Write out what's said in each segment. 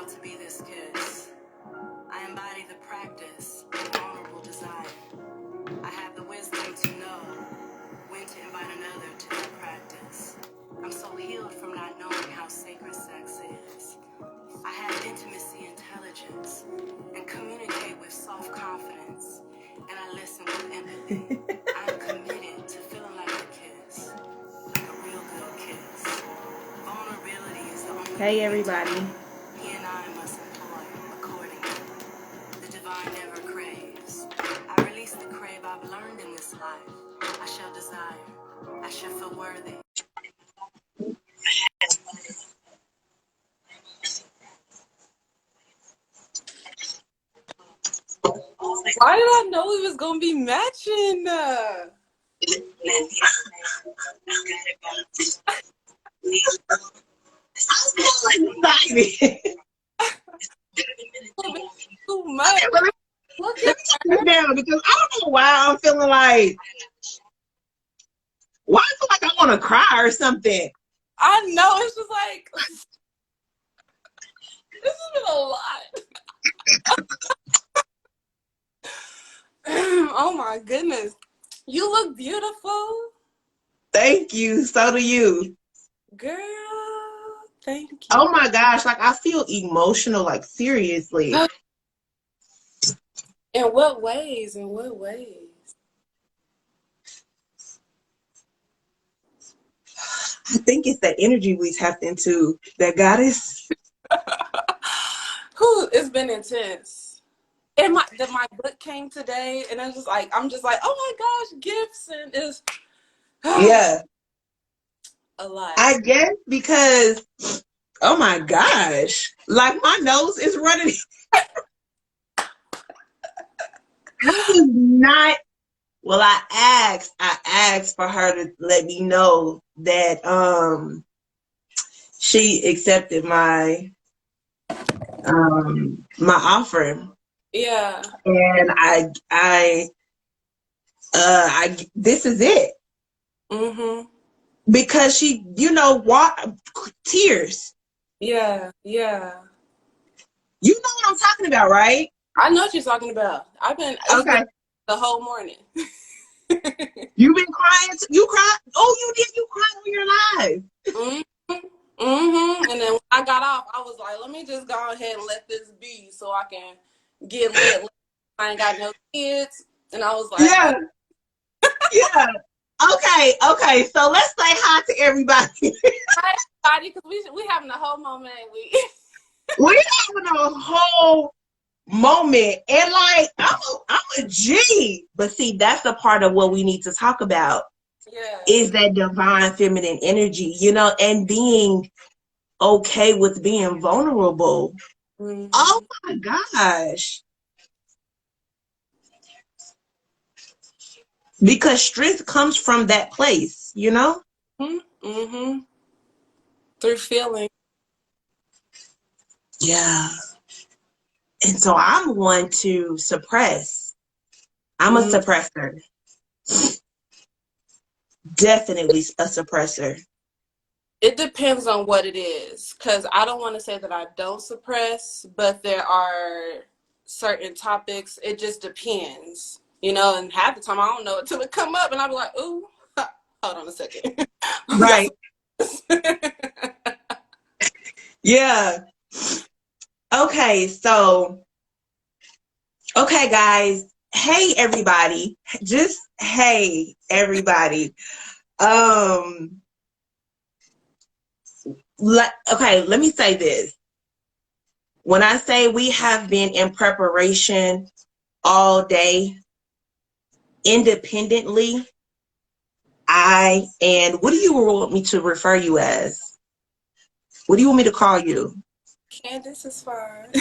proud to be this kiss. I embody the practice of vulnerable desire. I have the wisdom to know when to invite another to that practice. I'm so healed from not knowing how sacred sex is. I have intimacy intelligence and communicate with self-confidence. And I listen with empathy. I'm committed to feeling like a kiss, like a real good kiss. Vulnerability is the only Hey everybody. he and I must employ accordingly. The divine never craves. I release the crave I've learned in this life. I shall desire. I shall feel worthy. Why did I know we was gonna be matching? Too much. Look at me down because I don't know why I'm feeling like. Why I feel like I want to cry or something. I know, it's just like this has been a lot. Oh my goodness. You look beautiful. Thank you. So do you. Girl, thank you. Oh my gosh, like I feel emotional, like seriously. In what ways? In what ways? I think it's that energy we tapped into, that goddess. It's been intense. And my book came today, and I'm just like, oh my gosh, gifts, and it's Yeah. a lot. I guess because, oh my gosh, like my nose is running. I was not. Well, I asked for her to let me know that she accepted my my offering. Yeah. And I this is it. Mm-hmm. Because she, tears. Yeah, yeah. You know what I'm talking about, right? I know what you're talking about. It's been the whole morning. You've been crying. You cried. Oh, you did. You cried on your live. Mm-hmm. Mm-hmm. And then when I got off, I was like, let me just go ahead and let this be so I can get lit. I ain't got no kids. And I was like, yeah. Yeah. Okay. So let's say hi to everybody. Hi, everybody, because we having a whole moment, ain't we? We're having a whole moment. And like, I'm a G. But see, that's the part of what we need to talk about. Yeah. Is that divine feminine energy, and being okay with being vulnerable. Mm-hmm. Oh my gosh. Because strength comes from that place, Mm-hmm. Through feeling. Yeah. And so I'm one to suppress. I'm a suppressor. Definitely a suppressor. It depends on what it is, because I don't want to say that I don't suppress, but there are certain topics. It just depends, and half the time I don't know it till it come up and I'll be like, ooh, hold on a second. Right. Yeah. Okay, guys. Hey, everybody. Just hey, everybody. Let me say this. When I say we have been in preparation all day, independently, and what do you want me to refer you as? What do you want me to call you? Candace is fine.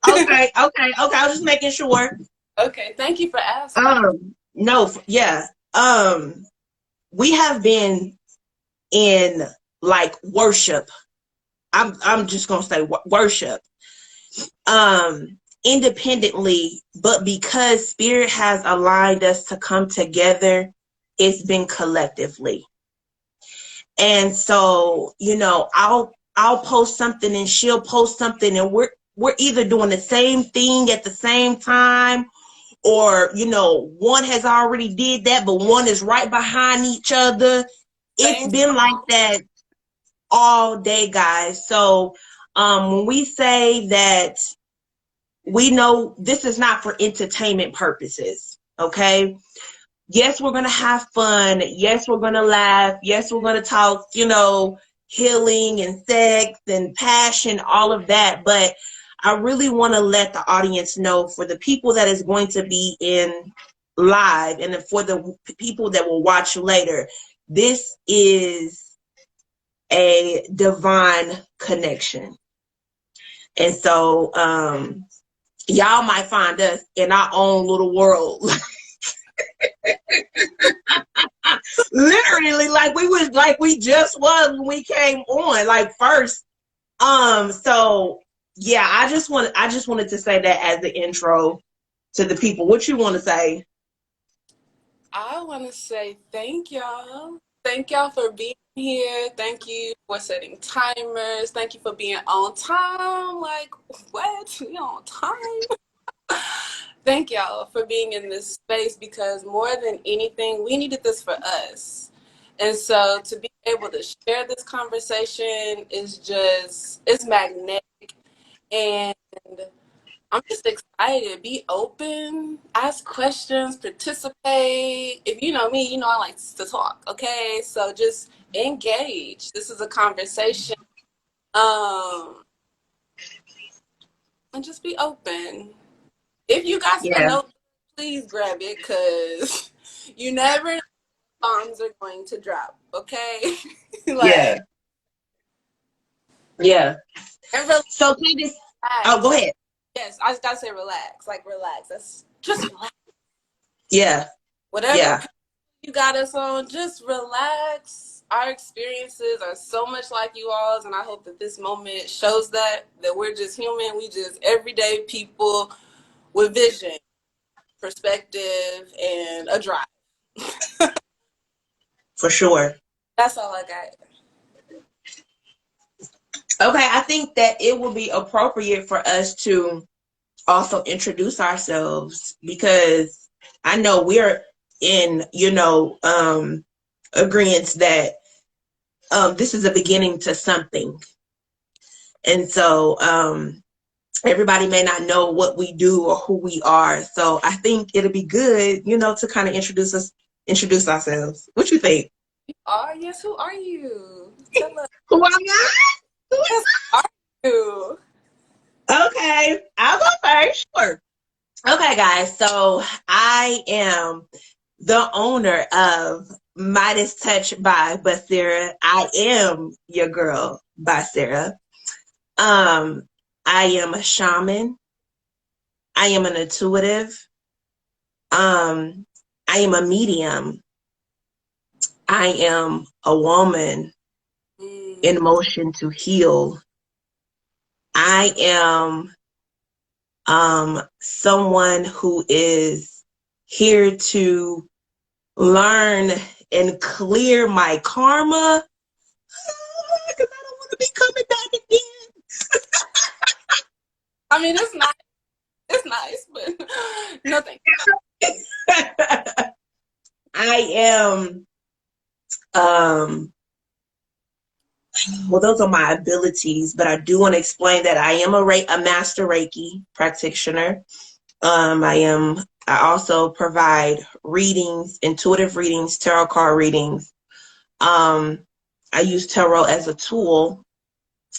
Okay. I was just making sure. Okay, thank you for asking. We have been in like worship. I'm just gonna say worship. Independently, but because spirit has aligned us to come together, it's been collectively. And so, I'll post something and she'll post something, and we're either doing the same thing at the same time, or, you know, one has already did that, but one is right behind each other. It's Same. been like that all day, guys. So when we say that, we know this is not for entertainment purposes, okay? Yes, we're going to have fun. Yes, we're going to laugh. Yes, we're going to talk, you know, healing and sex and passion, all of that. But I really want to let the audience know, for the people that is going to be in live and for the people that will watch later, this is a divine connection. And so y'all might find us in our own little world. Literally, like we just was when we came on, like first. So yeah, I just wanted to say that as the intro to the people. What you want to say? I want to say thank y'all. Thank y'all for being here. Thank you for setting timers. Thank you for being on time. Like, what? We on time? Thank y'all for being in this space, because more than anything, we needed this for us. And so to be able to share this conversation is just, it's magnetic. And I'm just excited. Be open, ask questions, participate. If you know me, you know I like to talk, okay? So just engage. This is a conversation. And just be open. If you got a Yeah, note, please grab it, because you never know bombs are going to drop, okay? yeah, Like, yeah. and relax. So Candace, oh, go ahead. Yes, I just gotta say relax. Like, relax. That's just relax. Yeah, Whatever yeah, you got us on, just relax. Our experiences are so much like you all's, and I hope that this moment shows that we're just human. We just everyday people with vision, perspective, and a drive. for sure. That's all I got. Okay, I think that it will be appropriate for us to also introduce ourselves, because I know we're in, you know, agreement that this is a beginning to something. And so everybody may not know what we do or who we are. So I think it'll be good, you know, to kind of introduce ourselves. What you think? Yes, who are you? Tell us. Who am I? Yes, who are you? Okay, I'll go first. Sure. Okay, guys. So I am the owner of Midas Touch by Basira. I am your girl, Basira. Um, I am a shaman. I am an intuitive. Um, I am a medium. I am a woman in motion to heal. I am someone who is here to learn and clear my karma, because I don't want to be coming back again. I mean, it's nice. It's nice, but nothing. I am, well, those are my abilities, but I do want to explain that I am a master Reiki practitioner. I also provide readings, intuitive readings, tarot card readings. I use tarot as a tool,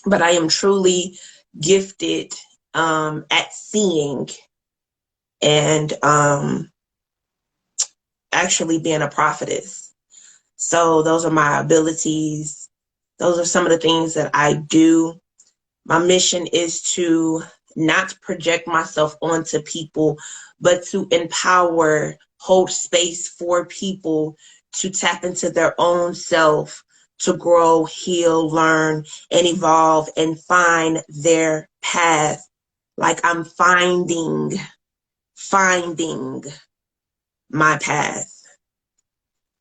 but I am truly gifted at seeing and actually being a prophetess. So those are my abilities. Those are some of the things that I do. My mission is to not project myself onto people, but to empower, hold space for people to tap into their own self, to grow, heal, learn, and evolve and find their path. Like I'm finding my path.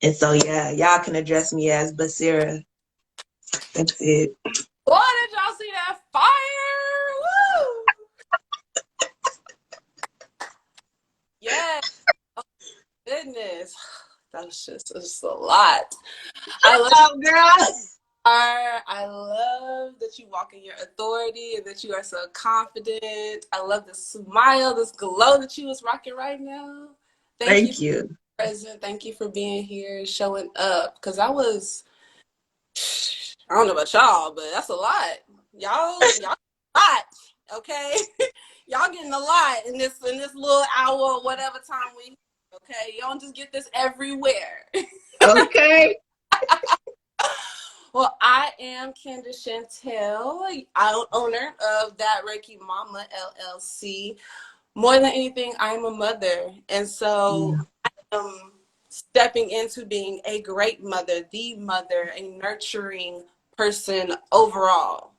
And so, yeah, y'all can address me as Basira. That's it. Boy, did y'all see that fire? Woo! goodness. That's just a lot. I love Oh, girl. I love that you walk in your authority and that you are so confident. I love the smile, this glow that you was rocking right now. Thank you Thank for you. being present. Thank you for being here, showing up. Because I don't know about y'all, but that's a lot. Y'all a lot, okay? Y'all getting a lot in this little hour or whatever time we. Okay, you don't just get this everywhere. Okay. Well, I am Candace CHANTELL, owner of That Reiki Mama LLC. More than anything, I'm a mother, and so I am stepping into being a great mother, the mother, a nurturing person overall.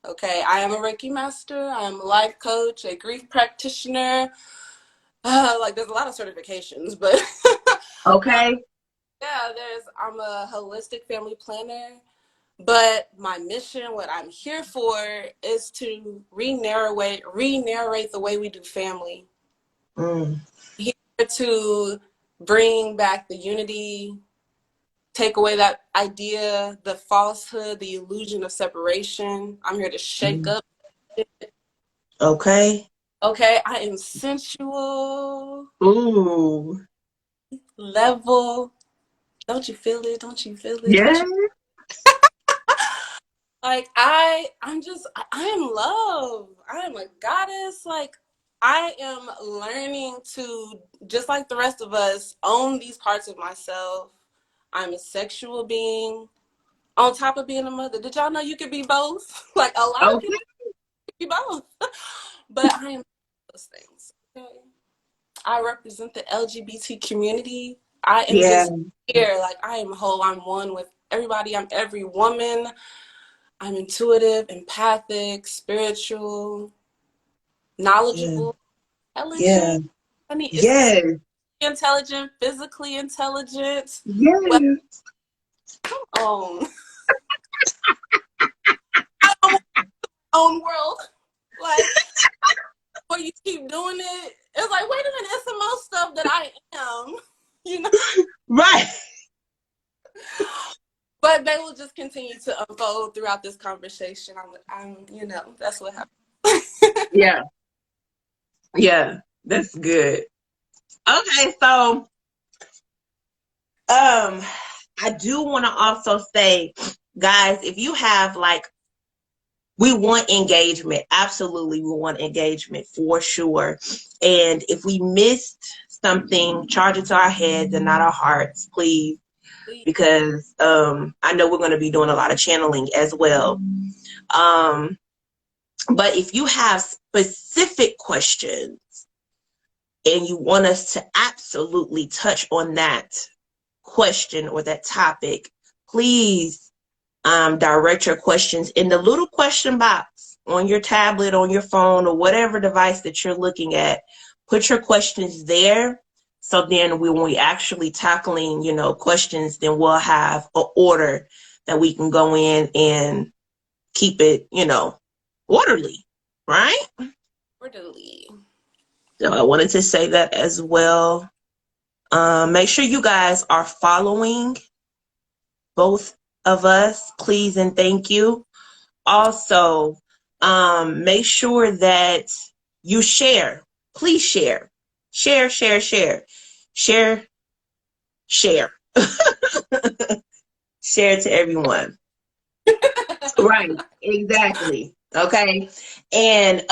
Okay, I am a Reiki master. I am a life coach, a grief practitioner. Like there's a lot of certifications, but Okay. yeah, I'm a holistic family planner. But my mission, what I'm here for, is to re-narrate the way we do family. Here to bring back the unity, take away that idea, the falsehood, the illusion of separation. I'm here to shake up. Okay. Okay, I am sensual, Ooh. level. Don't you feel it? Don't you feel it? Don't Yeah. you? Like I am love. I am a goddess. Like I am learning to, just like the rest of us, own these parts of myself. I'm a sexual being on top of being a mother. Did y'all know you could be both? Like a lot of Okay. people be both. But I am those things. Okay. I represent the LGBT community. I am Yeah. just here. Like I am whole. I'm one with everybody. I'm every woman. I'm intuitive, empathic, spiritual, Yeah. knowledgeable, Yeah. intelligent. I mean, it's Yes. intelligent, physically intelligent. Well, Yes. own own world. Like, when you keep doing it, it's like, wait a minute, it's some more stuff that I am, you know. Right. But they will just continue to unfold throughout this conversation. That's what happens. Yeah. Yeah. That's good. Okay, so I do want to also say, guys, if you have like, we want engagement. Absolutely, we want engagement for sure. And if we missed something, charge it to our heads and not our hearts, please, because I know we're going to be doing a lot of channeling as well. But if you have specific questions and you want us to absolutely touch on that question or that topic, please direct your questions in the little question box on your tablet, on your phone, or whatever device that you're looking at. Put your questions there. So then when we actually tackling, questions, then we'll have an order that we can go in and keep it, orderly, right? Orderly. So I wanted to say that as well. Make sure you guys are following both of us, please and thank you. Also, make sure that you share. Please share. Share, share, share. Share, share. Share to everyone. Right, exactly. Okay. And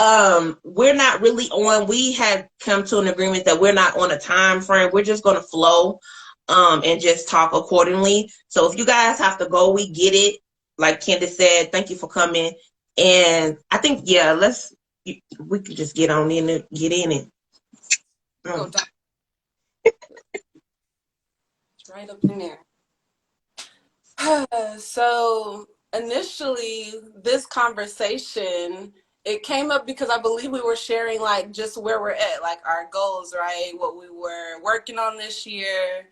we're not really on, we had come to an agreement that we're not on a time frame. We're just gonna flow and just talk accordingly. So if you guys have to go, we get it. Like Candace said, thank you for coming. And I think, yeah, we can just get on in it, get in it. Go down. It's right up in there. So initially, this conversation, it came up because I believe we were sharing like just where we're at, like our goals, right? What we were working on this year,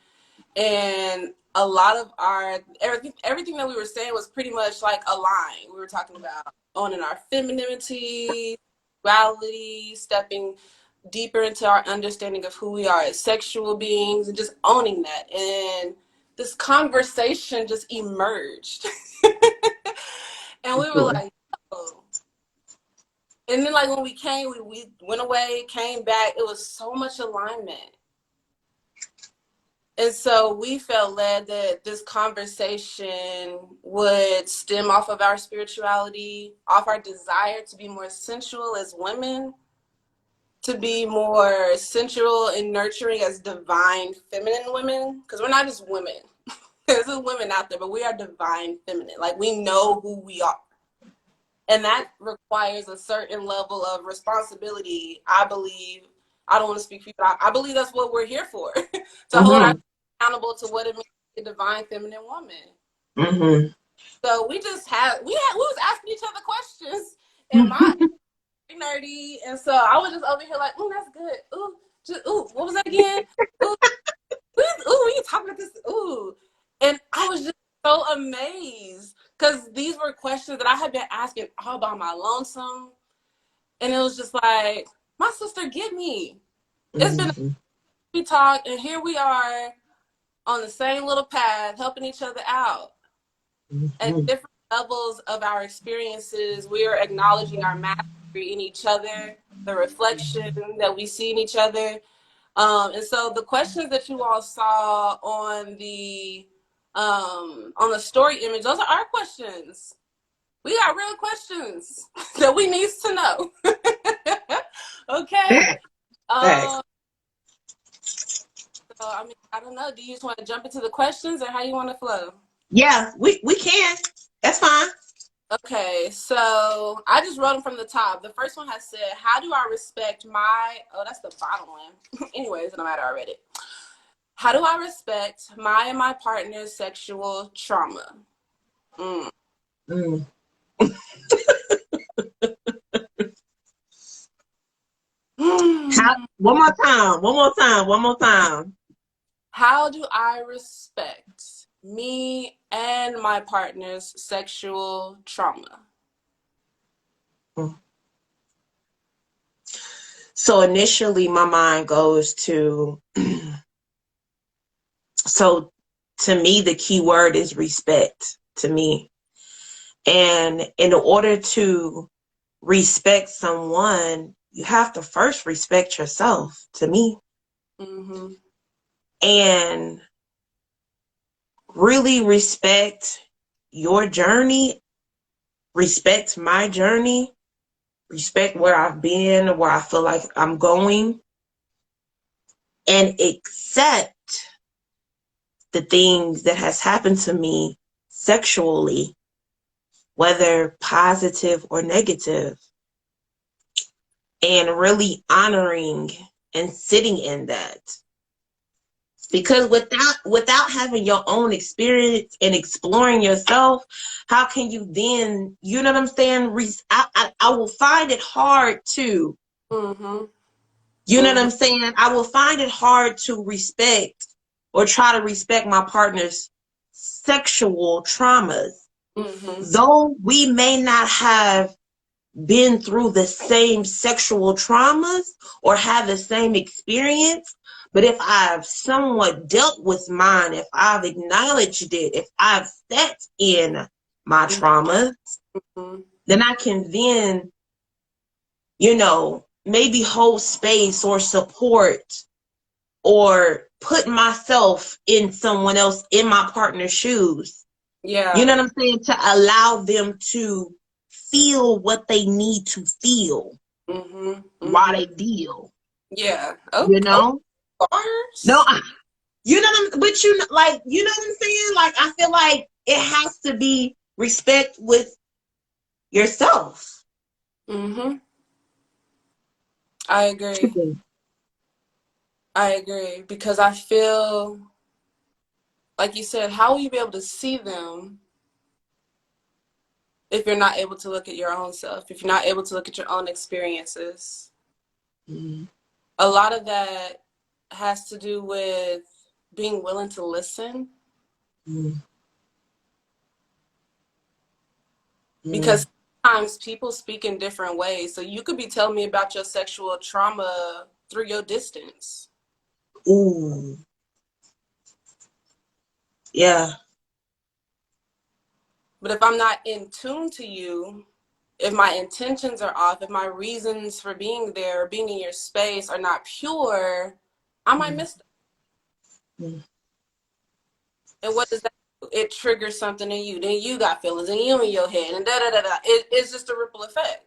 and a lot of our everything that we were saying was pretty much like aligned. We were talking about owning our femininity, sexuality, stepping deeper into our understanding of who we are as sexual beings and just owning that. And this conversation just emerged. And we were like, oh. And then like when we came, we went away, came back, it was so much alignment. And so we felt led that this conversation would stem off of our spirituality, off our desire to be more sensual as women, to be more sensual and nurturing as divine feminine women. Because we're not just women. There's women out there, but we are divine feminine. Like, we know who we are. And that requires a certain level of responsibility, I believe. I don't want to speak for you, but I believe that's what we're here for. To hold ourselves accountable to what it means to be a divine feminine woman. So we was asking each other questions, and my nerdy, and so I was just over here like, ooh, that's good. Ooh, what was that again? Ooh, you talking about this? Ooh. And I was just so amazed, because these were questions that I had been asking all by my lonesome. And it was just like, my sister, get me. It's been we talk, and here we are on the same little path, helping each other out. At different levels of our experiences, we are acknowledging our mastery in each other, the reflection that we see in each other. And so the questions that you all saw on the story image, those are our questions. We got real questions that we need to know. Okay. So I mean, I don't know. Do you just want to jump into the questions, or how you want to flow? Yeah, we can. That's fine. Okay, so I just wrote them from the top. The first one has said, how do I respect my, oh, that's the bottom one. Anyways, no matter, I read it. How do I respect my and my partner's sexual trauma? One more time. How do I respect me and my partner's sexual trauma? So initially my mind goes to, so to me, the key word is respect to me. And in order to respect someone, you have to first respect yourself, to me. And really respect your journey, respect my journey, respect where I've been, where I feel like I'm going, and accept the things that has happened to me sexually, whether positive or negative, and really honoring and sitting in that. Because without having your own experience and exploring yourself, how can you then, you know what I'm saying? I will find it hard to, you know what I'm saying? I will find it hard to respect or try to respect my partner's sexual traumas. Though we may not have been through the same sexual traumas or have the same experience, but if I've somewhat dealt with mine, if I've acknowledged it, if I've sat in my traumas, then I can then, you know, maybe hold space or support or put myself in someone else, in my partner's shoes. Yeah. You know what I'm saying? To allow them to feel what they need to feel while they deal. Yeah. You know? No, you know what I'm, but you know, like, you know what I'm saying? Like, I feel like it has to be respect with yourself. I agree. I agree, because I feel like you said, how will you be able to see them if you're not able to look at your own self, if you're not able to look at your own experiences? A lot of that has to do with being willing to listen. Because sometimes people speak in different ways. So you could be telling me about your sexual trauma through your distance. Ooh. Yeah. But if I'm not in tune to you, if my intentions are off, if my reasons for being there, or being in your space are not pure, I might miss them. And what does that do? It triggers something in you. Then you got feelings, and you in your head, and da-da-da-da. It's just a ripple effect.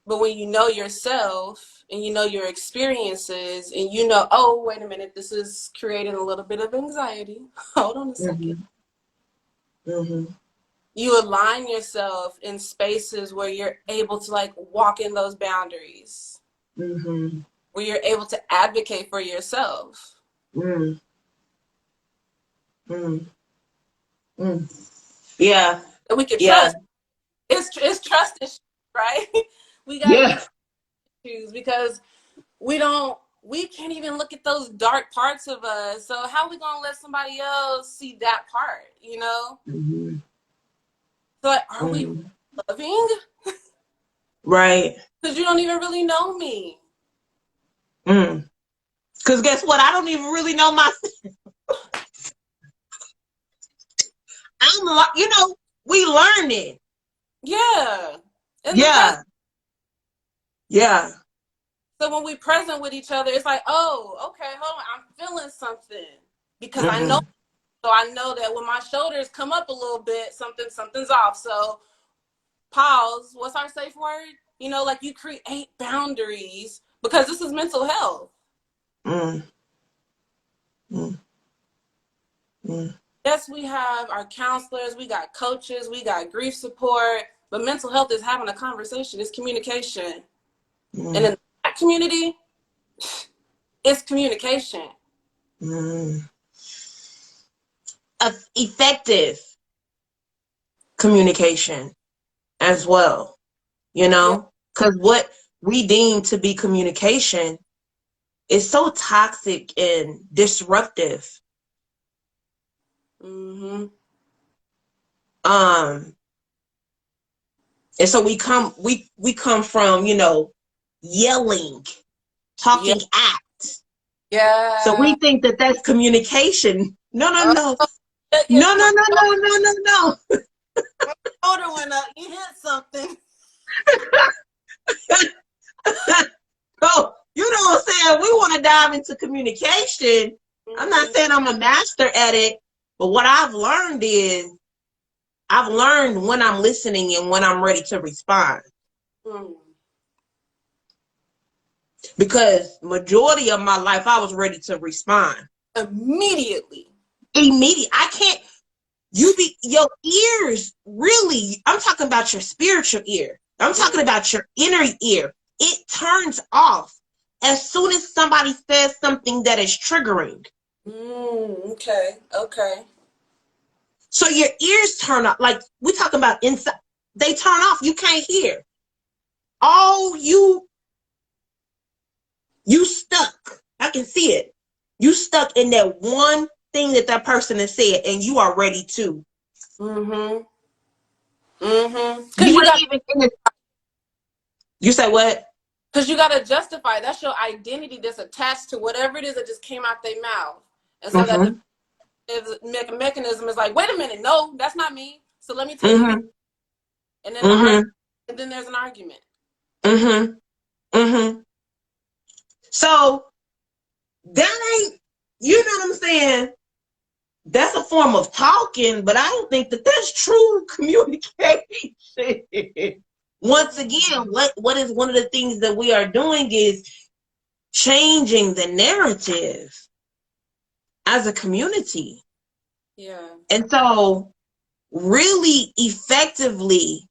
But when you know yourself, and you know your experiences, and you know, oh, wait a minute, this is creating a little bit of anxiety. Hold on a second. You align yourself in spaces where you're able to like walk in those boundaries, where you're able to advocate for yourself. Yeah. And we can trust. It's trust issues, right? We got issues because we can't even look at those dark parts of us. So how are we gonna let somebody else see that part, you know? So like, are we loving? Right. Because you don't even really know me. Because guess what? I don't even really know myself. We learning. Yeah. Yeah. So when we present with each other, it's like, oh, okay, hold on, I'm feeling something. Because I know, so I know that when my shoulders come up a little bit, something's off. So pause. What's our safe word? You know, like you create boundaries because this is mental health. Yes, we have our counselors, we got coaches, we got grief support, but mental health is having a conversation, it's communication. And in that community, it's communication. Effective communication as well, you know, because what we deem to be communication is so toxic and disruptive. And so we come from, yelling, talking act. Yeah. So we think that that's communication. No. No. Shoulder went up. You hit something. So, you know what I'm saying? We want to dive into communication. I'm not saying I'm a master at it, but what I've learned is I've learned when I'm listening and when I'm ready to respond. Because majority of my life, I was ready to respond. Immediately. I can't, your ears, really, I'm talking about your spiritual ear. I'm talking about your inner ear. It turns off as soon as somebody says something that is triggering. Okay. So your ears turn off. Like we're talking about inside. They turn off. You can't hear. Oh, you stuck. I can see it. You stuck in that one thing that person has said, and you are ready to. Because you say what? Because you got to justify. That's your identity that's attached to whatever it is that just came out their mouth. And so that the mechanism is like, wait a minute, no, that's not me. So let me tell you. And then and then there's an argument. So that ain't, you know what I'm saying? That's a form of talking, but I don't think that that's true communication. Once again, what is one of the things that we are doing is changing the narrative as a community. Yeah. And so really effectively,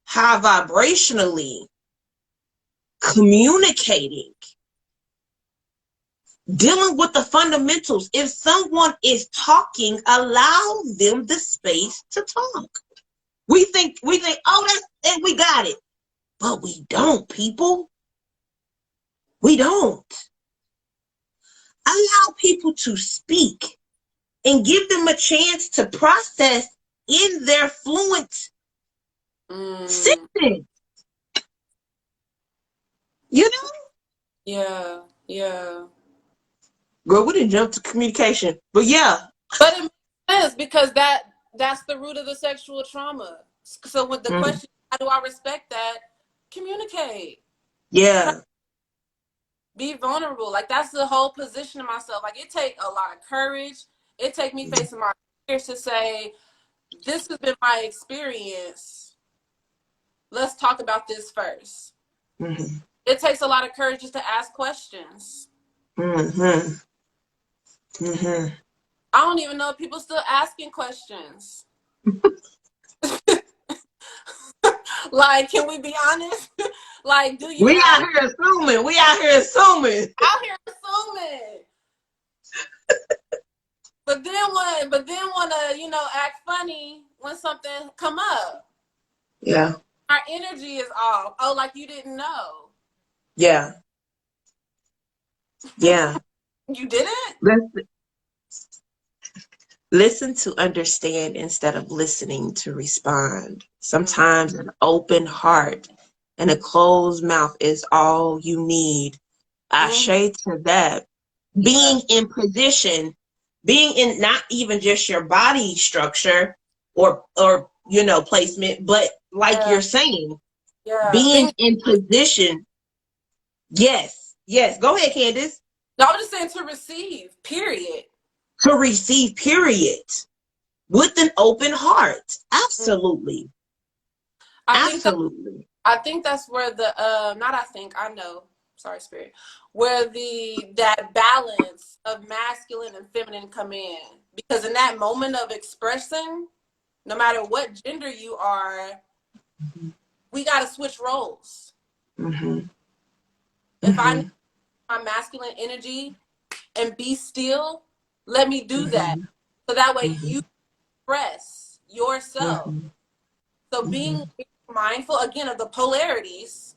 high vibrationally communicating, dealing with the fundamentals. If someone is talking, allow them the space to talk. We think, oh, and we got it. But we don't, people. We don't. Allow people to speak and give them a chance to process in their fluent sentence. You know? Yeah, yeah. Girl, we didn't jump to communication. But yeah. But it makes sense because that's the root of the sexual trauma. So with the question, how do I respect that? Communicate. Yeah. Be vulnerable. Like that's the whole position of myself. Like it take a lot of courage. It take me facing my fears to say, this has been my experience. Let's talk about this first. Mm-hmm. It takes a lot of courage just to ask questions. Mm-hmm. Mm-hmm. I don't even know if people still asking questions. Like, can we be honest? Like, do you We ask? out here assuming. We out here assuming. Out here assuming. But then wanna, act funny when something come up. Yeah. Our energy is off. Oh, like you didn't know. Yeah. Yeah. You didn't? Listen to understand instead of listening to respond. Sometimes an open heart and a closed mouth is all you need. Ashe to that. Being in position, being in not even just your body structure or placement, but like you're saying, being in position. Yes. Yes. Go ahead, Candace. No, I was just saying to receive, period. To receive, period. With an open heart. Absolutely. Absolutely. I think that's where I know, sorry, Spirit, where that balance of masculine and feminine come in. Because in that moment of expressing, no matter what gender you are, we got to switch roles. If I need my masculine energy and be still, let me do that. So that way you express yourself. So being mindful, again, of the polarities,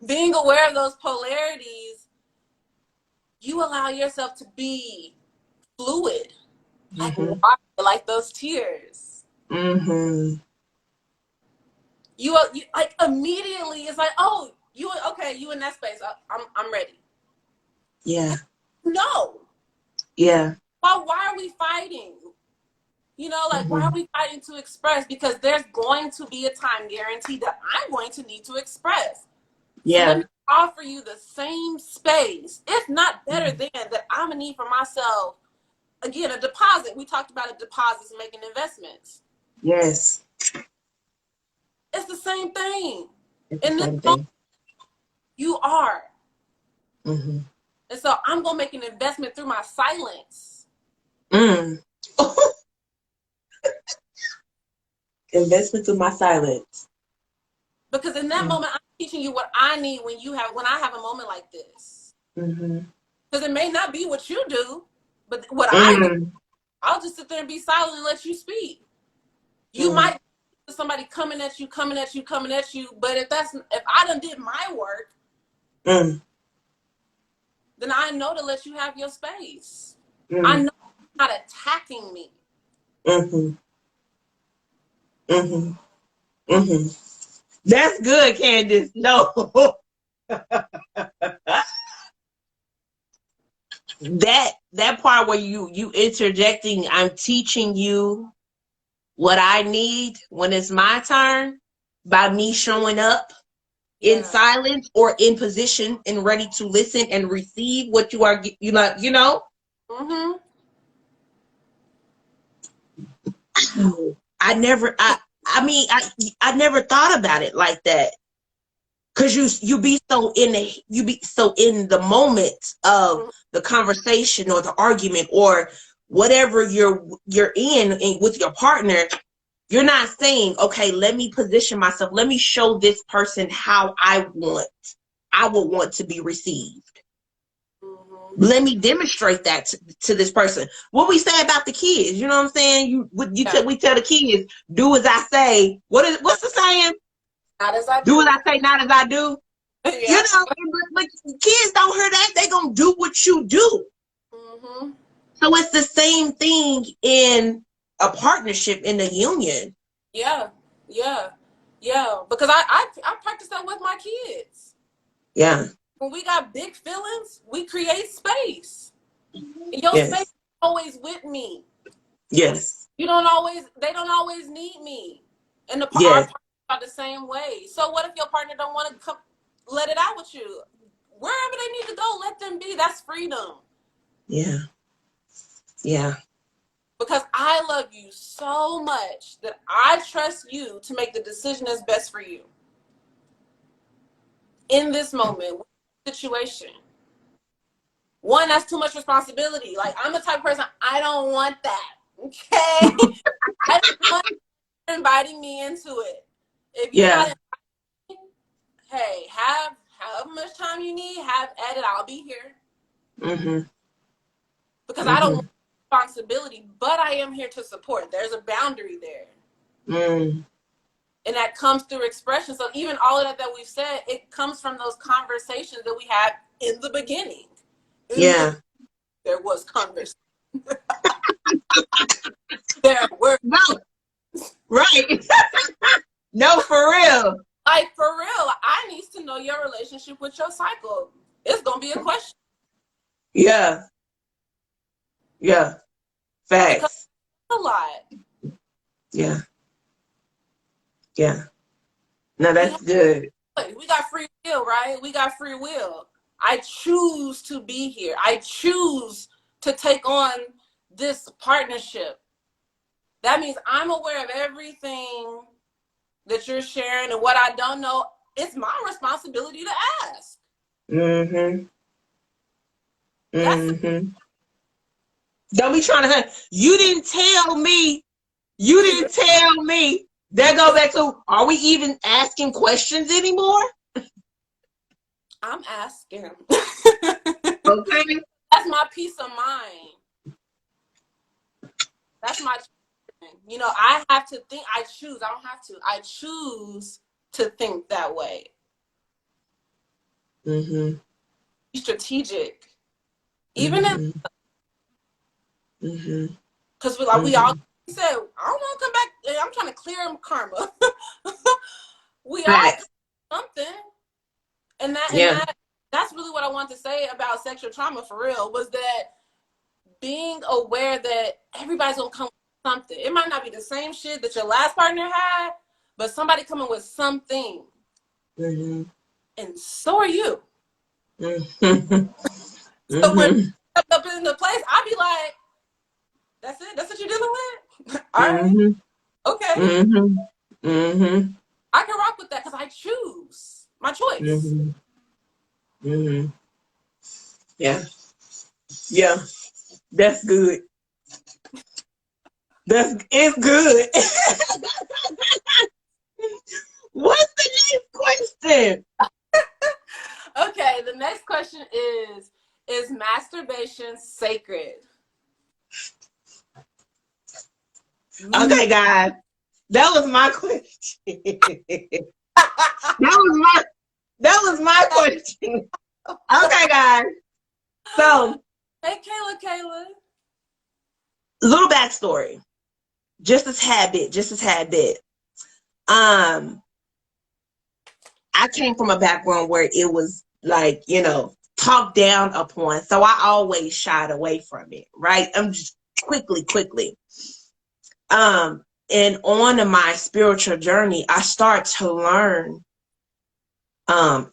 being aware of those polarities, you allow yourself to be fluid, like water, like those tears. You like immediately, it's like, oh, you in that space. I'm ready. Yeah. No. Yeah. Why are we fighting? Why are we fighting to express? Because there's going to be a time guaranteed that I'm going to need to express. Yeah. So let me offer you the same space, if not better than, that I'm going to need for myself. Again, a deposit. We talked about a deposit and making investments. Yes. It's the same thing. It's the same thing. You are. And so I'm going to make an investment through my silence. Investment through my silence. Because in that moment, I'm teaching you what I need when I have a moment like this. Because it may not be what you do, but what I do, I'll just sit there and be silent and let you speak. You might be somebody coming at you, but if I done did my work, then I know to let you have your space. I know you're not attacking me. That's good, Candace. No. that part where you interjecting, I'm teaching you what I need when it's my turn by me showing up in silence or in position and ready to listen and receive what you are, I never thought about it like that. Cause you be so in the moment of the conversation or the argument or whatever you're in with your partner. You're not saying, okay, let me position myself. Let me show this person how I would want to be received. Let me demonstrate that to this person. What we say about the kids, you know what I'm saying? We tell the kids, do as I say. What's the saying? Not as I do as I say, not as I do. Yeah. But kids don't hear that. They gonna do what you do. So it's the same thing in a partnership, in a union. Yeah. Yeah, because I practice that with my kids. Yeah. When we got big feelings, we create space. And your space Yes. is always with me. Yes. They don't always need me. And our Yes. partners are the same way. So what if your partner don't want to come let it out with you? Wherever they need to go, let them be. That's freedom. Yeah. Yeah. Because I love you so much that I trust you to make the decision that's best for you in this moment, situation. One, that's too much responsibility. Like, I'm the type of person, I don't want that. Okay? I don't want you inviting me into it. If you're Yeah. not inviting, hey, have however much time you need, have at it. I'll be here. Mm-hmm. Because I don't Mm-hmm. want responsibility, but I am here to support. There's a boundary there. Mm. And that comes through expression. So even all of that we've said, it comes from those conversations that we had in the beginning. Yeah. There was conversation. There were. No. Right. No, for real. Like, for real, I need to know your relationship with your cycle. It's going to be a question. Yeah. Yeah. Because Facts. it's a lot. Yeah. Yeah. No, that's good. We got free will, right? We got free will. I choose to be here. I choose to take on this partnership. That means I'm aware of everything that you're sharing, and what I don't know, it's my responsibility to ask. Mm-hmm. That's Mm-hmm. Don't be trying to. You didn't tell me. You didn't tell me. That go back to, are we even asking questions anymore? I'm asking. Okay. That's my peace of mind. That's my, I have to think. I choose. I don't have to. I choose to think that way. Mm-hmm. Be strategic. Even Mm-hmm. Mm-hmm. because we Mm-hmm. all said, I don't want to come back. I'm trying to clear karma. We all Facts. something. Yeah. That's really what I want to say about sexual trauma, for real, was that being aware that everybody's gonna come with something. It might not be the same shit that your last partner had, but somebody coming with something. Mm-hmm. And so are you. Mm-hmm. So when Mm-hmm. up in the place, I'll be like, that's it? That's what you're dealing with? All right. Mm-hmm. Okay. Mm-hmm. Mm-hmm. I can rock with that because I choose my choice. Mm-hmm. Mm-hmm. Yeah. Yeah. That's good. It's good. What's the next question? Okay, the next question is masturbation sacred? Okay, guys. That was my question. that was my question. Okay, guys. So, Hey, Kayla. little backstory. Just as habit. I came from a background where it was like, talked down upon. So I always shied away from it, right? I'm just quickly. And on my spiritual journey, I start to learn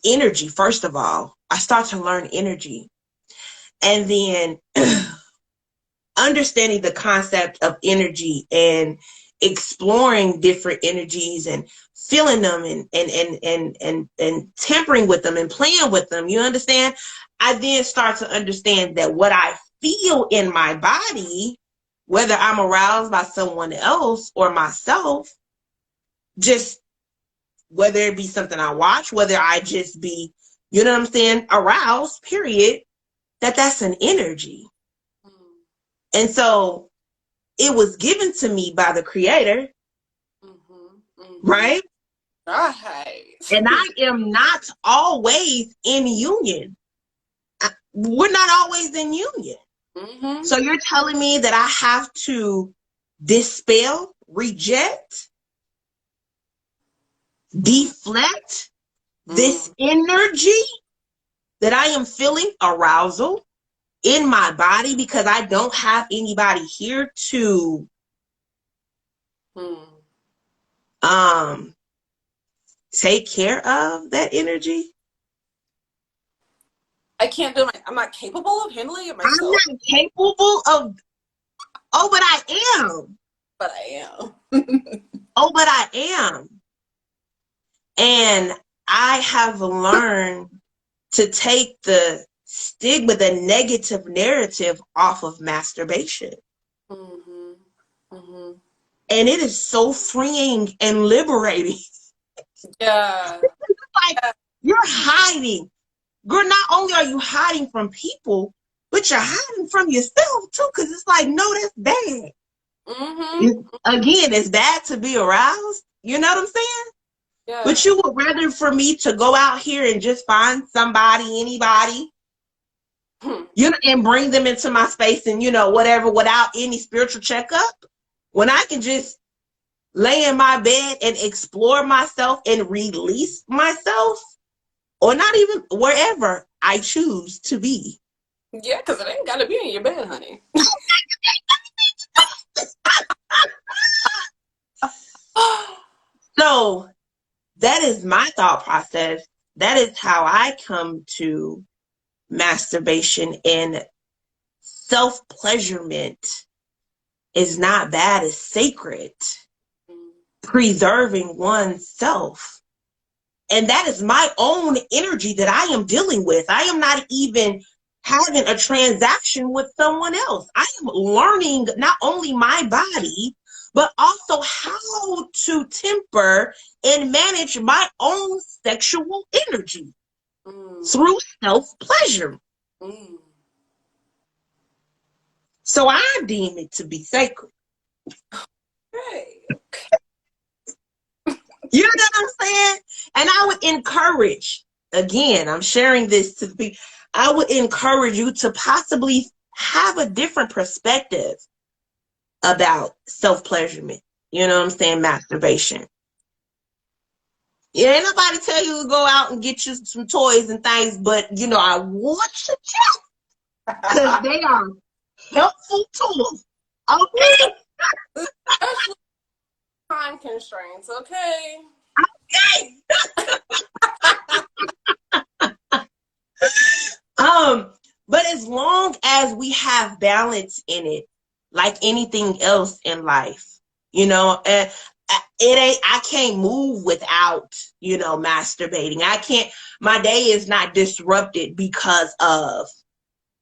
energy. First of all, I start to learn energy, and then understanding the concept of energy and exploring different energies and feeling them and tampering with them and playing with them. You understand? I then start to understand that what I feel in my body, whether I'm aroused by someone else or myself, just whether it be something I watch, whether I just be, you know what I'm saying, aroused, period, that's an energy. And so it was given to me by the creator, right? Right. And I am not always in union. We're not always in union. Mm-hmm. So you're telling me that I have to dispel, reject deflect this energy that I am feeling arousal in my body because I don't have anybody here to take care of that energy. I can't do it. I'm not capable of handling it myself. I'm not capable of. Oh, but I am. But I am. Oh, but I am. And I have learned to take the stigma, the negative narrative off of masturbation. And it is so freeing and liberating. Yeah. Like, you're hiding. Girl, not only are you hiding from people, but you're hiding from yourself too, because it's like, no, that's bad. Again, it's bad to be aroused. You know what I'm saying? Yeah. But you would rather for me to go out here and just find somebody, anybody, you know, and bring them into my space and, you know, whatever, without any spiritual checkup, when I can just lay in my bed and explore myself and release myself, or not even wherever I choose to be. Yeah, because it ain't got to be in your bed, honey. So that is my thought process. That is how I come to masturbation, and self-pleasurement is not bad, it's sacred. Preserving oneself. And that is my own energy that I am dealing with. I am not even having a transaction with someone else. I am learning not only my body, but also how to temper and manage my own sexual energy through self-pleasure. So I deem it to be sacred. Right. You know what I'm saying? And I would encourage, again, I'm sharing this to the people, I would encourage you to possibly have a different perspective about self-pleasurement. You know what I'm saying? Masturbation. Yeah, ain't nobody tell you to go out and get you some toys and things, but, you know, I want you to, because they are helpful tools. Okay? Especially time constraints, okay? Okay. But as long as we have balance in it, like anything else in life, you know, I can't move without, you know, masturbating. My day is not disrupted because of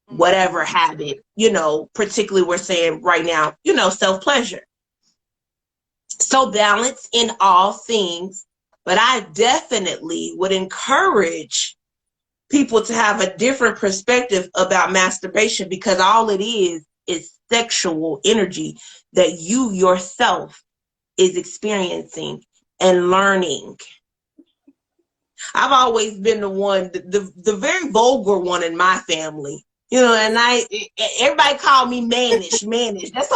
whatever habit, you know, particularly we're saying right now, you know, self-pleasure. So balance in all things, but I definitely would encourage people to have a different perspective about masturbation, because all it is sexual energy that you yourself is experiencing and learning. I've always been the one, the very vulgar one in my family, you know, and everybody called me mannish. That's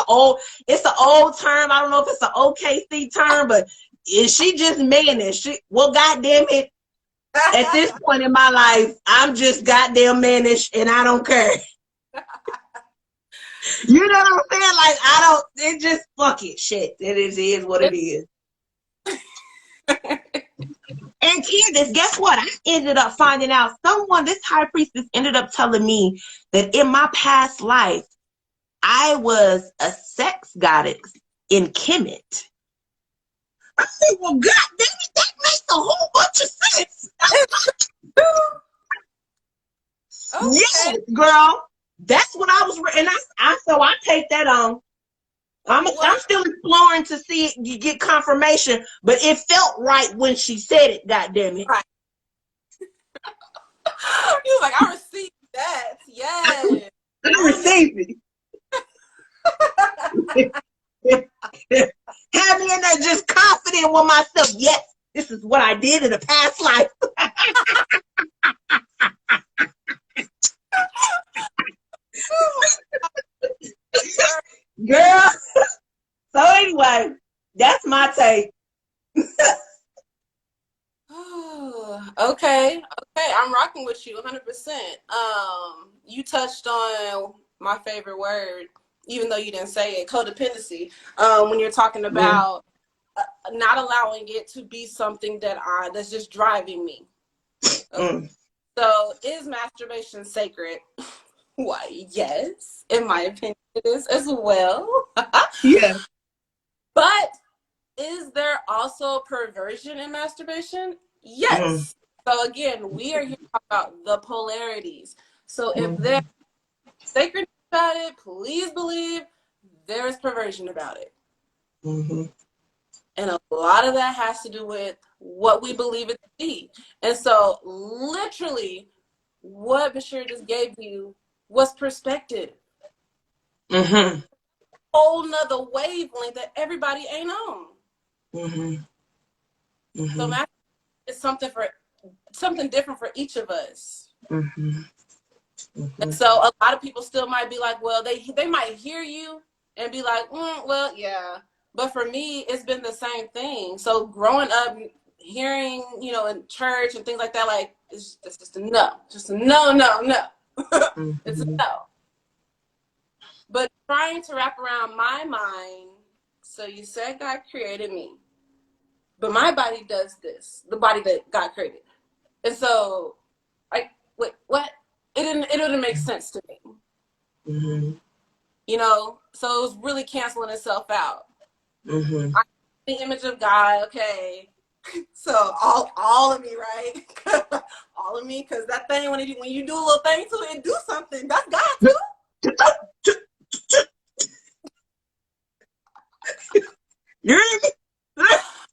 it's an old term. I don't know if it's an OKC term, but is she just mannish? Well, goddamn it. At this point in my life, I'm just goddamn mannish and I don't care. You know what I'm saying? Like, it just, fuck it, shit. It is what it is. And Candace, guess what? I ended up finding out this high priestess ended up telling me that in my past life, I was a sex goddess in Kemet. I said, well, God damn it, that makes a whole bunch of sense. Okay. Yes, girl. That's what I was, and so I take that on. I'm still exploring to see it, you get confirmation, but it felt right when she said it, goddammit. Right. He was like, I received that. Yes. I received it. Have me in there just confident with myself. Yes, this is what I did in a past life. Girl. So anyway, that's my take. Okay, I'm rocking with you 100%. You touched on my favorite word, even though you didn't say it, codependency. When you're talking about not allowing it to be something that's just driving me. Okay. So, is masturbation sacred? Why, yes, in my opinion, it is as well. Yeah. But is there also perversion in masturbation? Yes. So again, we are here to talk about the polarities. So if there's sacred about it, please believe there is perversion about it. And a lot of that has to do with what we believe it to be. And so literally what Basira just gave you was perspective. Whole nother wavelength that everybody ain't on. So masturbation is something different for each of us. And so a lot of people still might be like, well, they might hear you and be like, well, yeah. But for me, it's been the same thing. So growing up, hearing, in church and things like that, like, it's just a no. Just a no. It's a no. But trying to wrap around my mind, so you said God created me, but my body does this, the body that God created. And so, like, wait, what? It didn't make sense to me. So it was really canceling itself out. I'm the image of God, okay. So all of me, right? All of me, because that thing, when you do a little thing to it, do something. That's God too. You hear me?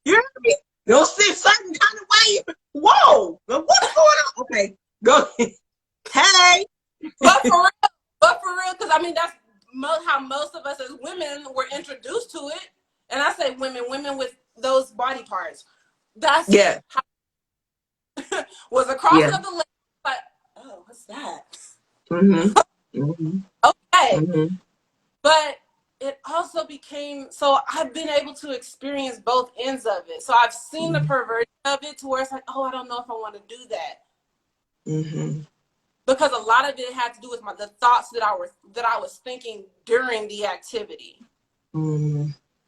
You hear me? You'll see certain kind of way. Whoa, what's going on? Okay, go ahead. Hey. But for real, because I mean that's how most of us as women were introduced to it. And I say women with those body parts. That's how was a cross of the leg. Like, oh, what's that? Okay. But it also became, so I've been able to experience both ends of it. So I've seen the perversion of it to where it's like, oh, I don't know if I want to do that. Because a lot of it had to do with the thoughts that I was thinking during the activity.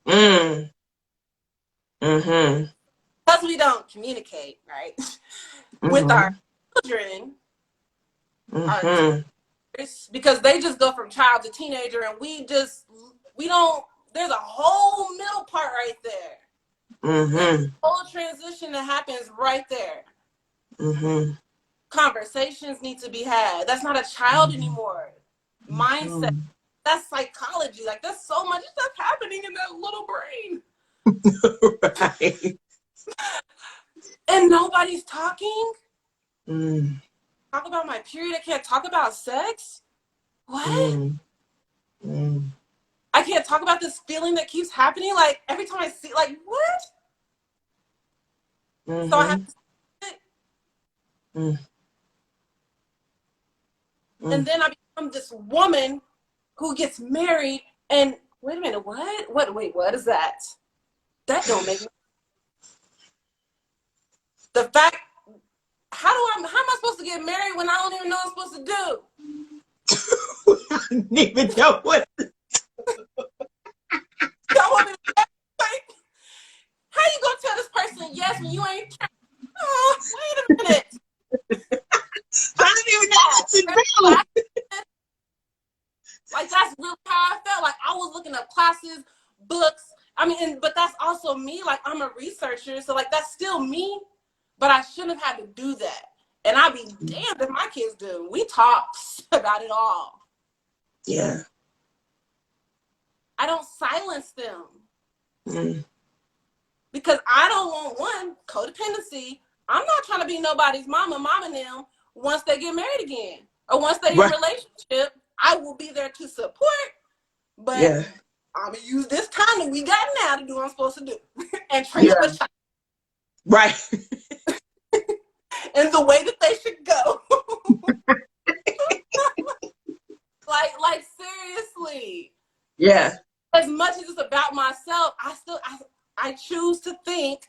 Because we don't communicate, right? With our children, because they just go from child to teenager, and we don't, there's a whole middle part right there. Whole transition that happens right there. Conversations need to be had. That's not a child anymore. Mindset. That's psychology. Like, there's so much stuff happening in that little brain. Right. And nobody's talking. Talk about my period. I can't talk about sex. What? I can't talk about this feeling that keeps happening. Like, every time I see, like, what? So I have to sit. And then I become this woman who gets married, and wait a minute, what? Wait, what is that? That don't make sense. The fact, how am I supposed to get married when I don't even know what I'm supposed to do? I don't even know what. Y'all want me to like, how you gonna tell this person yes when you ain't trying? Oh, wait a minute. I don't even know what to do. Like, that's really how I felt. Like, I was looking up classes, books. I mean, but that's also me. Like, I'm a researcher, so like that's still me. But I shouldn't have had to do that. And I'd be damned if my kids do. We talk about it all. Yeah. I don't silence them. Because I don't want codependency. I'm not trying to be nobody's mom and them once they get married again. Or once they're in a relationship, I will be there to support. But I'm going to use this time that we got now to do what I'm supposed to do. And train up a child. Right. In the way that they should go. like seriously. Yeah. As much as it's about myself, I choose to think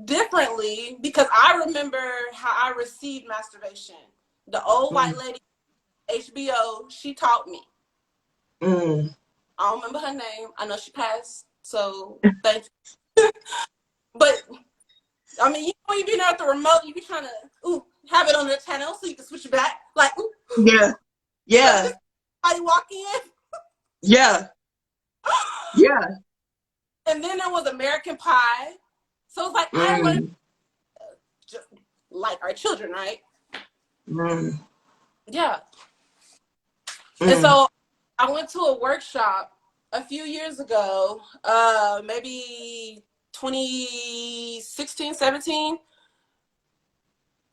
differently because I remember how I received masturbation. The old white lady, HBO, she taught me. I don't remember her name. I know she passed, so thank you. But I mean, when you be there at the remote, you be trying to have it on the channel so you can switch it back. Like, yeah, yeah, somebody walk in. yeah, yeah. And then there was American Pie. So it's like I learned just like our children, right? Yeah. And so I went to a workshop a few years ago, maybe 2016, 17.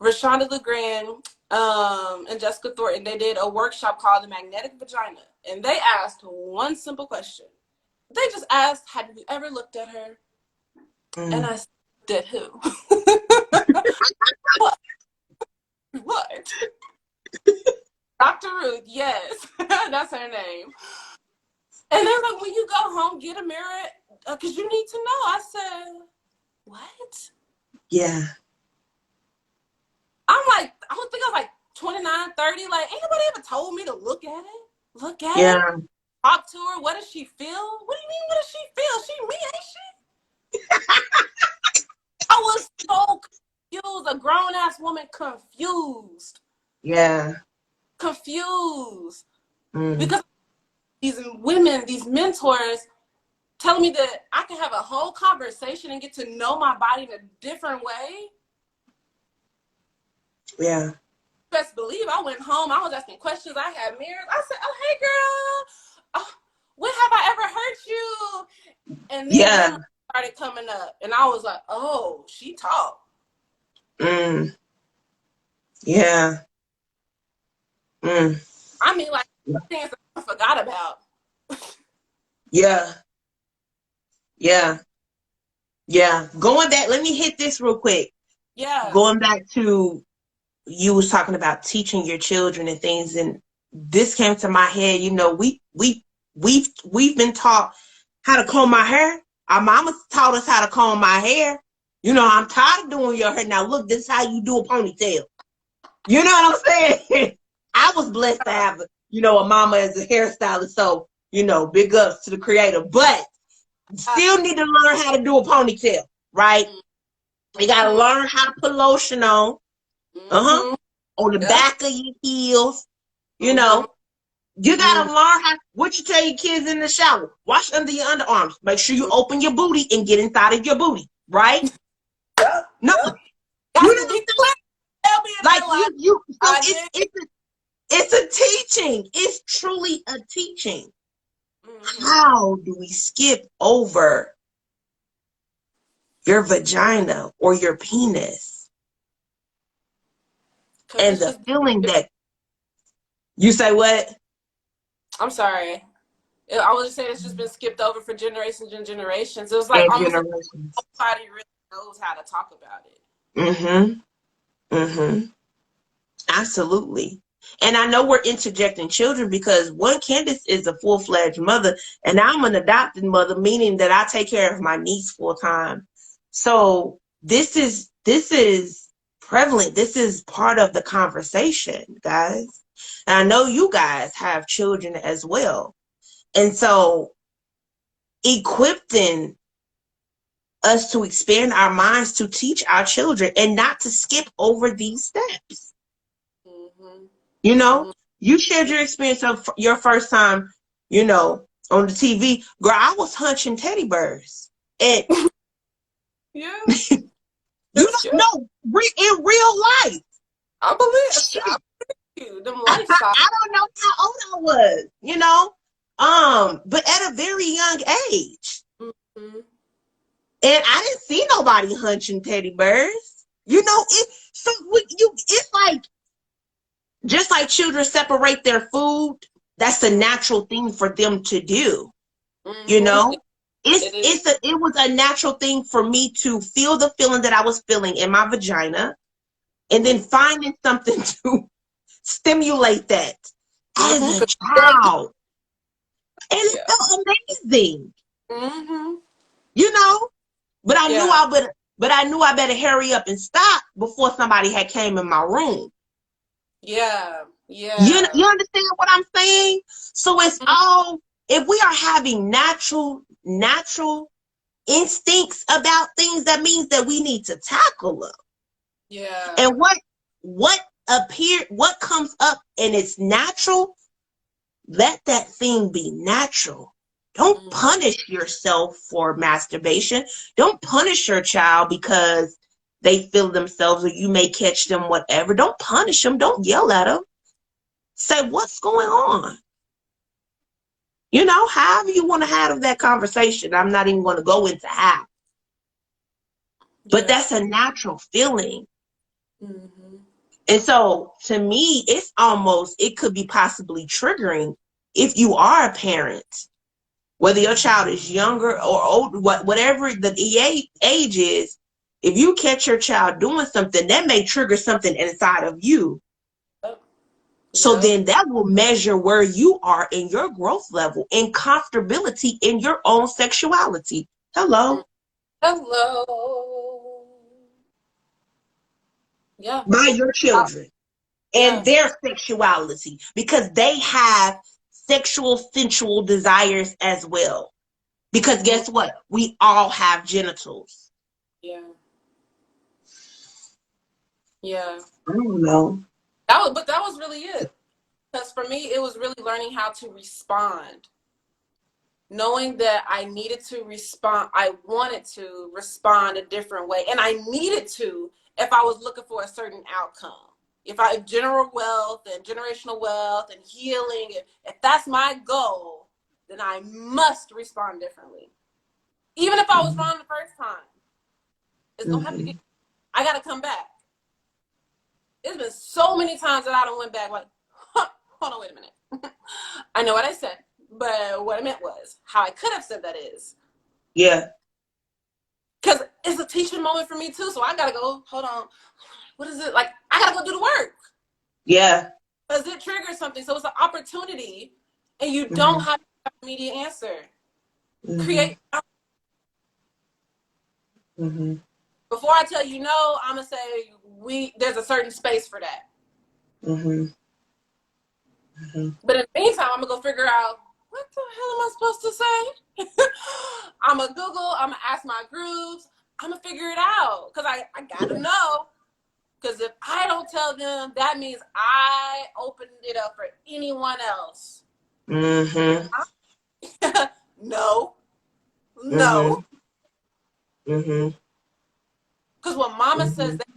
Rashonda LeGrand and Jessica Thornton, they did a workshop called the Magnetic Vagina. And they asked one simple question. They just asked, have you ever looked at her? And I said, at who? What? Dr. Ruth, yes. That's her name. And they're like, when you go home, get a mirror, because you need to know. I said, what? Yeah. I'm like, I don't think I was like 29, 30. Like, ain't nobody ever told me to look at it. Look at it. Talk to her. What does she feel? What do you mean, what does she feel? She me, ain't she? I was so confused. A grown-ass woman confused. Yeah. Confused. Because these women, these mentors, telling me that I can have a whole conversation and get to know my body in a different way. Yeah. Best believe I went home. I was asking questions. I had mirrors. I said, "Oh, hey, girl. Oh, when have I ever hurt you?" And then memories started coming up, and I was like, "Oh, she taught." Yeah. I mean, like things I forgot about. Yeah. Yeah. Yeah. Going back, let me hit this real quick. Yeah. Going back to you was talking about teaching your children and things, and this came to my head. You know, we've been taught how to comb my hair. Our mama taught us how to comb my hair. You know, I'm tired of doing your hair. Now look, this is how you do a ponytail. You know what I'm saying? I was blessed to have, a mama as a hairstylist. So, big ups to the creator. But still need to learn how to do a ponytail, right? You got to learn how to put lotion on. On the back of your heels. You got to learn what you tell your kids in the shower. Wash under your underarms. Make sure you open your booty and get inside of your booty, right? No. Like it's a teaching. It's truly a teaching. How do we skip over your vagina or your penis and the feeling that you say what? I'm sorry. I was just saying it's just been skipped over for generations and generations. It was like almost like nobody really knows how to talk about it. Absolutely. And I know we're interjecting children because Candace is a full-fledged mother and I'm an adopted mother, meaning that I take care of my niece full time. So this is prevalent. This is part of the conversation, guys. And I know you guys have children as well. And so equipping us to expand our minds to teach our children and not to skip over these steps. You shared your experience of your first time, on the TV. Girl, I was hunching teddy bears. And yeah. You don't know in real life. I believe you. Them lifestyle. I don't know how old I was, but at a very young age. And I didn't see nobody hunching teddy bears. It's like just like children separate their food, that's a natural thing for them to do. It was a natural thing for me to feel the feeling that I was feeling in my vagina and then finding something to stimulate that as a child. And it felt amazing. But I knew but I knew I better hurry up and stop before somebody had came in my room. Yeah. You understand what I'm saying? So it's all, if we are having natural instincts about things, that means that we need to tackle them. Yeah. And what comes up and it's natural, let that thing be natural. Don't punish yourself for masturbation. Don't punish your child because they feel themselves, or you may catch them, whatever. Don't punish them. Don't yell at them. Say, what's going on? You know, however you want to have that conversation. I'm not even going to go into how. But that's a natural feeling. And so to me, it's almost, it could be possibly triggering if you are a parent, whether your child is younger or old, whatever the age is. If you catch your child doing something, that may trigger something inside of you. So then that will measure where you are in your growth level and comfortability in your own sexuality. Hello. Yeah. By your children and their sexuality, because they have sexual, sensual desires as well. Because guess what? We all have genitals. Yeah. I don't know. But that was really it. Because for me, it was really learning how to respond. Knowing that I needed to respond, I wanted to respond a different way. And I needed to if I was looking for a certain outcome. If general wealth and generational wealth and healing, if that's my goal, then I must respond differently. Even if I was wrong the first time, it's gonna have to get, I gotta come back. There's been so many times that I done went back like, hold on, wait a minute. I know what I said, but what I meant was how I could have said that is. Yeah. Because it's a teaching moment for me too. So I gotta go, hold on. What is it? Like, I gotta go do the work. Yeah. Because it triggers something. So it's an opportunity and you don't have to have an immediate answer. Create. Before I tell you no, I'm gonna say there's a certain space for that. But in the meantime, I'm gonna go figure out what the hell am I supposed to say? I'm gonna Google, I'm gonna ask my groups, I'm gonna figure it out. Cause I gotta know. Cause if I don't tell them, that means I opened it up for anyone else. No. Cause when mama says that,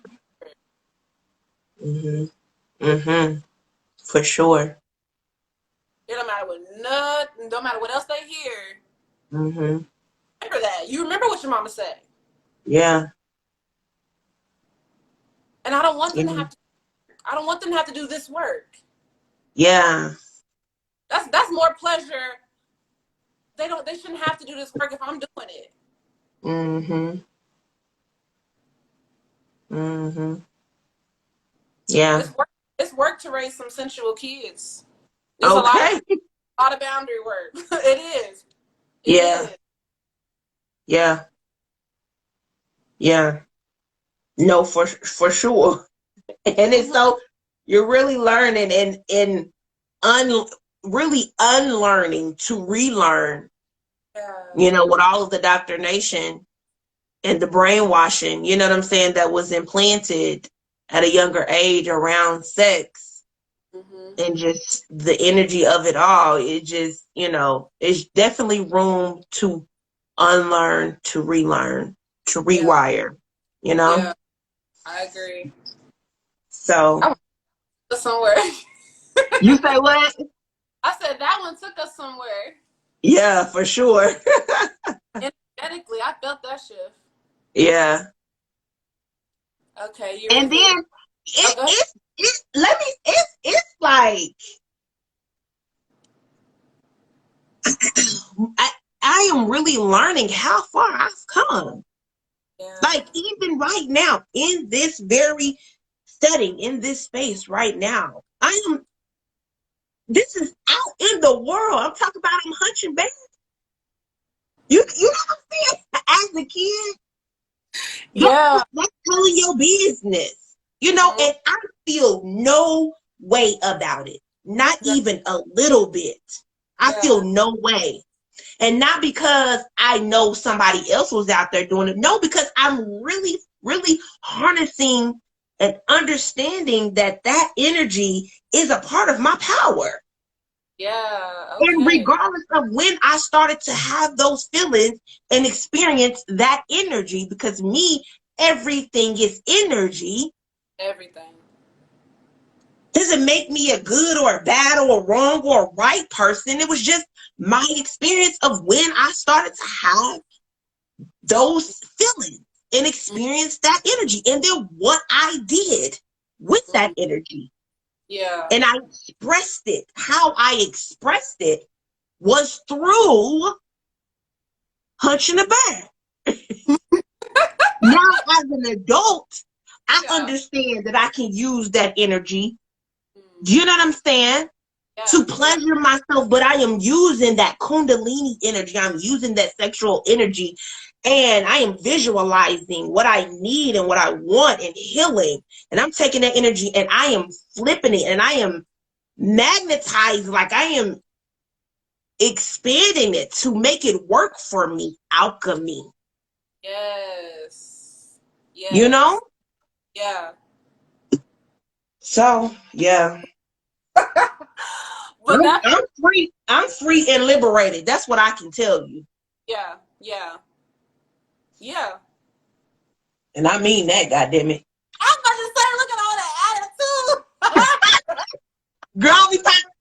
for sure. It don't matter no matter what else they hear. Remember that. You remember what your mama said. Yeah. And I don't want them to have to do this work. Yeah. That's more pleasure. They shouldn't have to do this work if I'm doing it. Yeah. It's work to raise some sensual kids. There's a lot of boundary work. It is. It is. Yeah. No, for sure. And it's so you're really learning and really unlearning to relearn. You know, with all of the indoctrination and the brainwashing, you know what I'm saying, that was implanted at a younger age around sex. And just the energy of it all, it just, you know, it's definitely room to unlearn, to relearn, to rewire, you know? Yeah, I agree. So. Somewhere. You say what? I said that one took us somewhere. Yeah, for sure. Energetically, I felt that shift. Yeah. Okay, you and then it's like I am really learning how far I've come. Yeah. Like even right now in this very setting, in this space right now, this is out in the world. I'm talking about I'm hunching back. You know what I'm saying? As a kid, Yeah. That's telling your business. You know, and I feel no way about it. Not even a little bit. I feel no way. And not because I know somebody else was out there doing it. No, because I'm really, really harnessing and understanding that that energy is a part of my power. Yeah. And Okay. regardless of when I started to have those feelings and experience that energy, because me, everything is energy. Everything. Doesn't make me a good or a bad or a wrong or a right person. It was just my experience of when I started to have those feelings and experience that energy. And then what I did with that energy. Yeah. And I expressed it. How I expressed it was through punching the bag. Now, as an adult, I understand that I can use that energy. Do you know what I'm saying? To pleasure myself, but I am using that Kundalini energy. I'm using that sexual energy, and I am visualizing what I need and what I want and healing. And I'm taking that energy and I am flipping it, and I am magnetized, like I am expanding it to make it work for me. Alchemy. Yes. Yes. You know? Yeah. So, yeah. But I'm free. I'm free and liberated. That's what I can tell you. Yeah. Yeah. Yeah. And I mean that, goddammit. I'm about to say, look at all that attitude. Girl,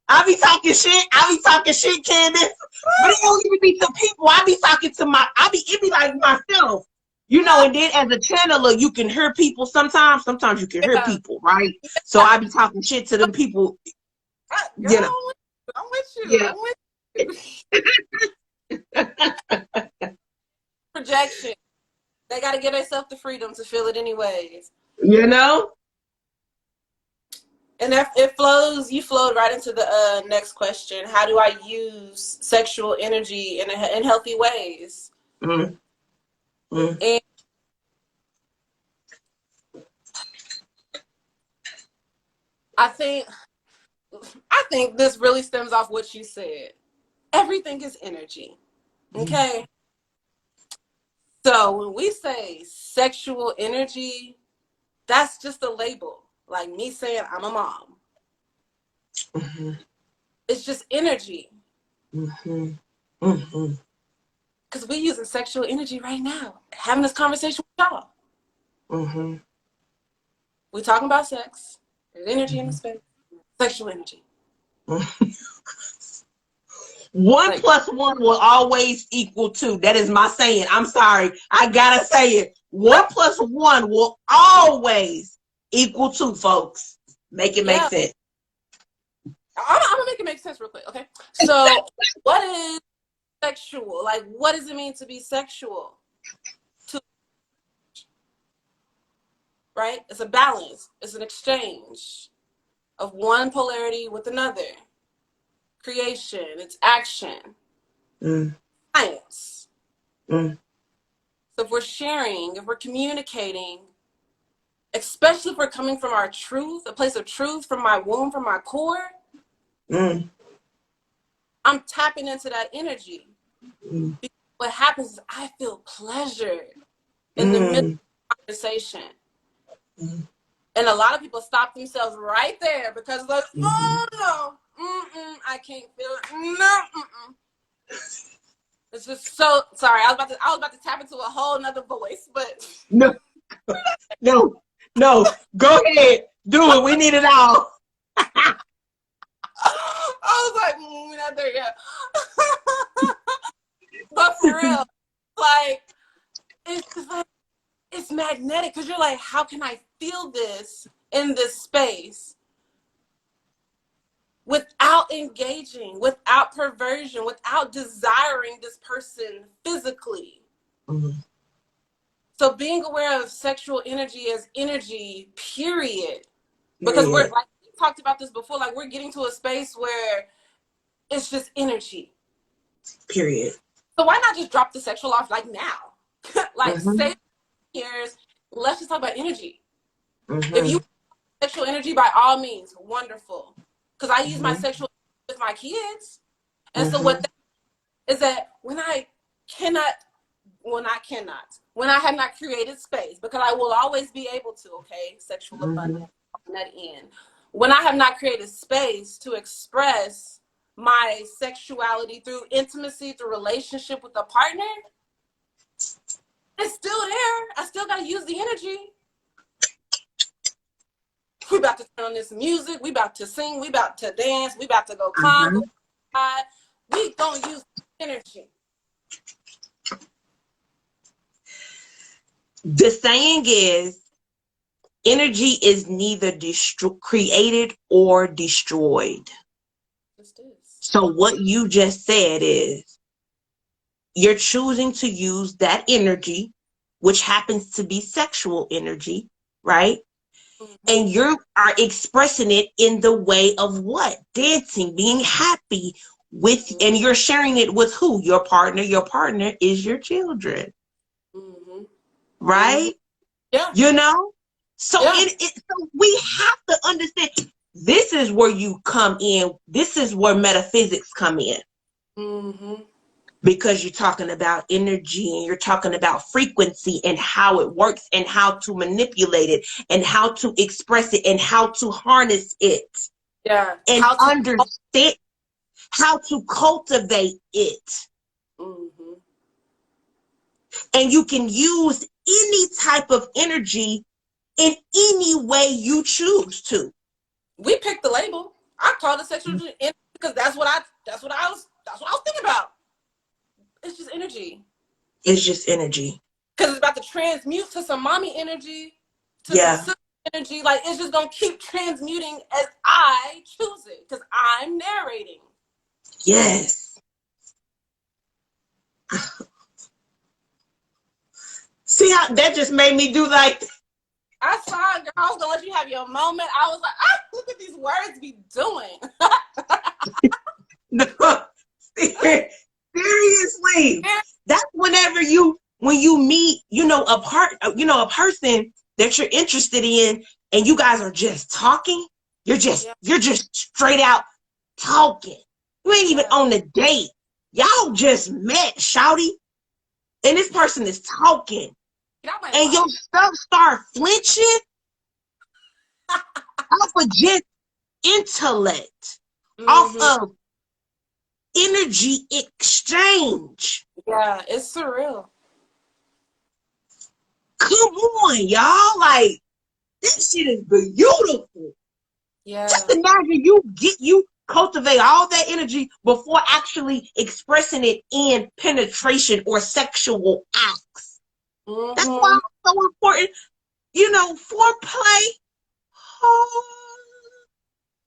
I be talking shit. I be talking shit, Candace. But it don't even be to people. I be talking to it be like myself. You know, and then as a channeler, you can hear people sometimes. Sometimes you can hear people, right? So I be talking shit to them people. Girl, You know. I'm with you. Yeah. I'm with you. Projection. They got to give themselves the freedom to feel it anyways. You know? And if it flows, you flowed right into the next question. How do I use sexual energy in healthy ways? Mm. Mm. And I think this really stems off what you said. Everything is energy. Okay? So when we say sexual energy, that's just a label. Like me saying I'm a mom. Mm-hmm. It's just energy. Mm-hmm. Mm-hmm. Because we're using sexual energy right now, having this conversation with y'all. Mm-hmm. We're talking about sex. There's energy in the space. Sexual energy. 1 + 1 will always equal 2. That is my saying. I'm sorry. I gotta say it. 1 + 1 will always equal 2, folks. Make it make sense. I'm gonna make it make sense real quick, okay? So what is sexual? Like, what does it mean to be sexual? Right? It's a balance. It's an exchange of one polarity with another. Creation. It's action. Science. So if we're sharing, if we're communicating, especially if we're coming from our truth, a place of truth, from my womb, from my core, I'm tapping into that energy. What happens is I feel pleasure in the middle of the conversation. And a lot of people stop themselves right there because like, oh no, I can't feel it. No, It's just so sorry. I was about to tap into a whole nother voice, but No. Go ahead. Do it. We need it all. I was like, we're not there yet. But for real, like, it's magnetic because you're like, how can I feel this in this space without engaging, without perversion, without desiring this person physically? So being aware of sexual energy as energy, period. Because we're like we talked about this before, like we're getting to a space where it's just energy. Period. So why not just drop the sexual off like now? Like say years, let's just talk about energy. Mm-hmm. If you want sexual energy, by all means, wonderful. Because I use my Mm-hmm. sexual with my kids. And so what that is that when I have not created space, because I will always be able to, okay, sexual abundance, that in. When I have not created space to express my sexuality through intimacy, through relationship with a partner, it's still there. I still got to use the energy. We about to turn on this music. We about to sing. We about to dance. We about to go climb. Go outside. We gonna use energy. The saying is, energy is neither created or destroyed. So what you just said is, you're choosing to use that energy, which happens to be sexual energy, right? And you are expressing it in the way of what? Dancing, being happy with, and you're sharing it with who? Your partner. Your partner is your children. Right? Yeah. You know? So so we have to understand, this is where you come in. This is where metaphysics come in. Because you're talking about energy and you're talking about frequency and how it works and how to manipulate it and how to express it and how to harness it. Yeah. And understand how to cultivate it. And you can use any type of energy in any way you choose to. We picked the label. I called it sexual energy because that's what I was thinking about. It's just energy. It's just energy. Because it's about to transmute to some mommy energy, to some sister energy. Like, it's just going to keep transmuting as I choose it because I'm narrating. Yes. See how that just made me do like... I saw it, girl. I was going to let you have your moment. I was like, look what these words be doing. No, seriously. That's when you meet, a person that you're interested in, and you guys are just talking. You're just straight out talking. You ain't even on the date. Y'all just met, shouty, and this person is talking, and your stuff start flinching off of just intellect, off of energy exchange. Yeah, it's surreal. Come on, y'all. Like, this shit is beautiful. Yeah. Just imagine you cultivate all that energy before actually expressing it in penetration or sexual acts. That's why it's so important. Foreplay. Oh.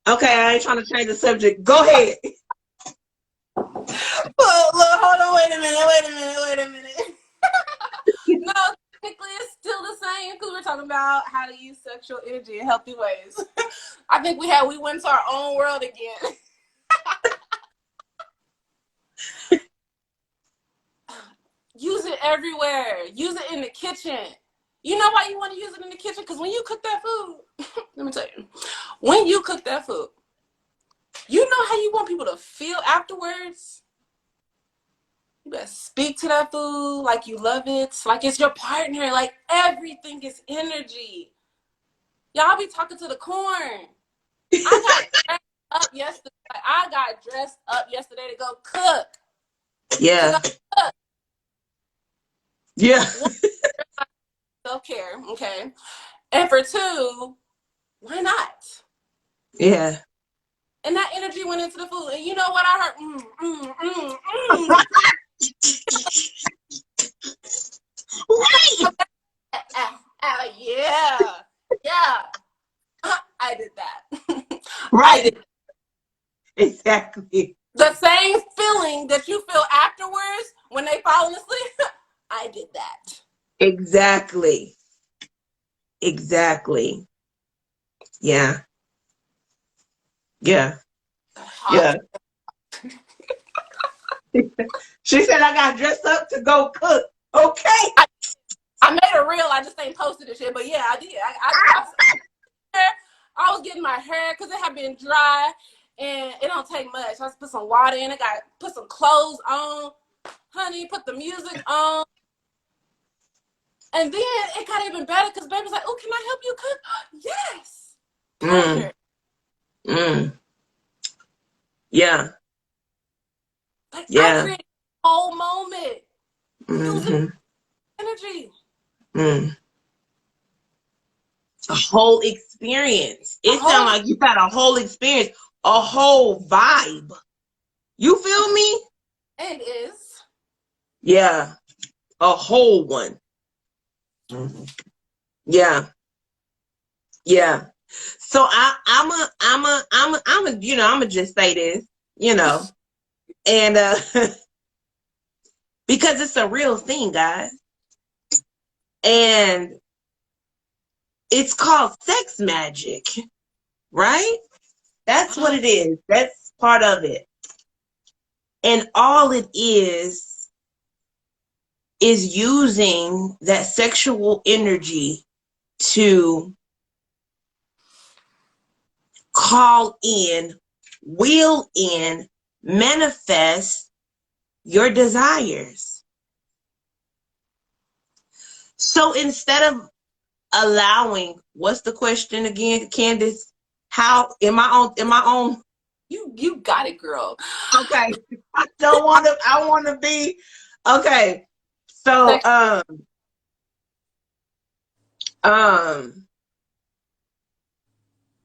Okay, I ain't trying to change the subject. Go ahead. Look, hold on, wait a minute. No, technically it's still the same because we're talking about how to use sexual energy in healthy ways. I think we went into our own world again. Use it everywhere. Use it in the kitchen. You know why you want to use it in the kitchen? Because when you cook that food, let me tell you, when you cook that food, you know how you want people to feel afterwards? You better speak to that food like you love it, like it's your partner. Like, everything is energy. Y'all be talking to the corn. I got dressed up yesterday to go cook. Yeah. To go cook. Yeah. Self-care, okay. And for two, why not? Yeah. And that energy went into the food. And you know what I heard? Right. Yeah. I did that. Right. I did. Exactly. The same feeling that you feel afterwards when they falling asleep. I did that. Exactly. Yeah. Yeah. Yeah. She said I got dressed up to go cook. Okay. I made a reel. I just ain't posted it shit. But yeah, I did. I was getting my hair because it had been dry, and it don't take much. I just put some water in it. Put some clothes on, honey. Put the music on, and then it got even better because baby's like, "Oh, can I help you cook?" Yes. Yeah. Like I Yeah. created a whole moment using energy. A whole experience. It sounds like you had a whole experience, a whole vibe. You feel me? It is. Yeah. A whole one. Yeah. Yeah. So I'm just say this, and because it's a real thing, guys. And it's called sex magic, right? That's what it is. That's part of it. And all it is using that sexual energy to call in, will in, manifest your desires. So instead of allowing, what's the question again, Candace? How am I on? You got it, girl. Okay. I want to be okay. So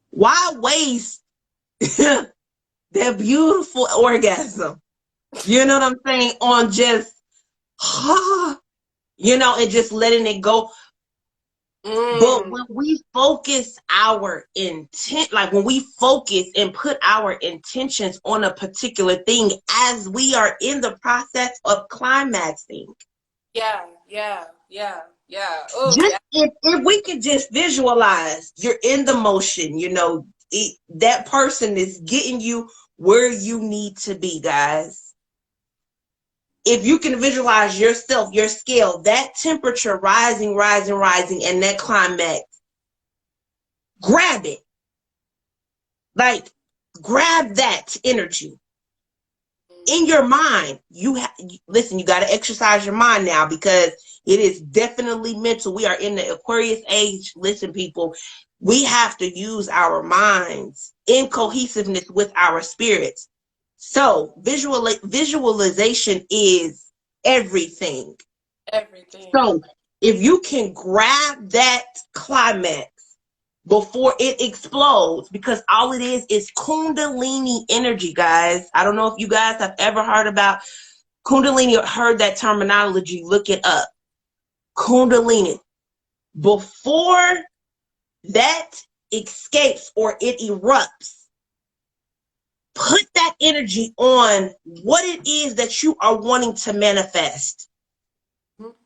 why waste that beautiful orgasm? You know what I'm saying? On just and just letting it go. But when we focus our intent, like when we focus and put our intentions on a particular thing as we are in the process of climaxing. Yeah. Oh, just if we could just visualize you're in the motion, that person is getting you where you need to be, guys. If you can visualize yourself, your scale, that temperature rising, and that climax, grab it. Like, grab that energy. In your mind, listen, you got to exercise your mind now because it is definitely mental. We are in the Aquarius age. Listen, people, we have to use our minds in cohesiveness with our spirits. So visualization is everything. So if you can grab that climax before it explodes, because all it is Kundalini energy, guys. I don't know if you guys have ever heard about Kundalini or heard that terminology. Look it up. Kundalini. Before that escapes or it erupts, put that energy on what it is that you are wanting to manifest.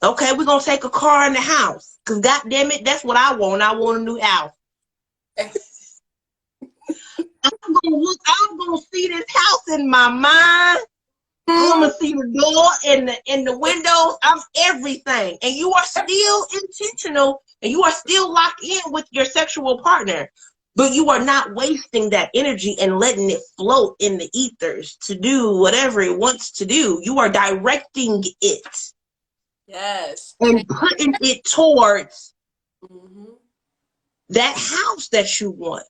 Okay, we're going to take a car in the house. Because, goddamn it, that's what I want. I want a new house. I'm gonna see this house in my mind. I'm gonna see the door and the windows. I'm everything. And you are still intentional and you are still locked in with your sexual partner. But you are not wasting that energy and letting it float in the ethers to do whatever it wants to do. You are directing it. Yes. And putting it towards that house that you want.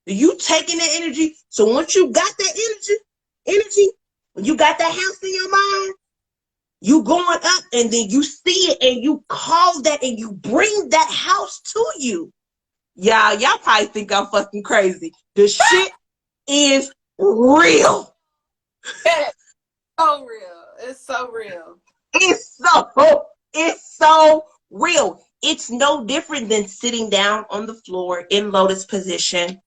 You taking that energy. So once you got that energy, when you got that house in your mind, you going up and then you see it and you call that and you bring that house to you. Y'all probably think I'm fucking crazy. The shit is real. It's so real. It's so real. It's so real. It's no different than sitting down on the floor in lotus position,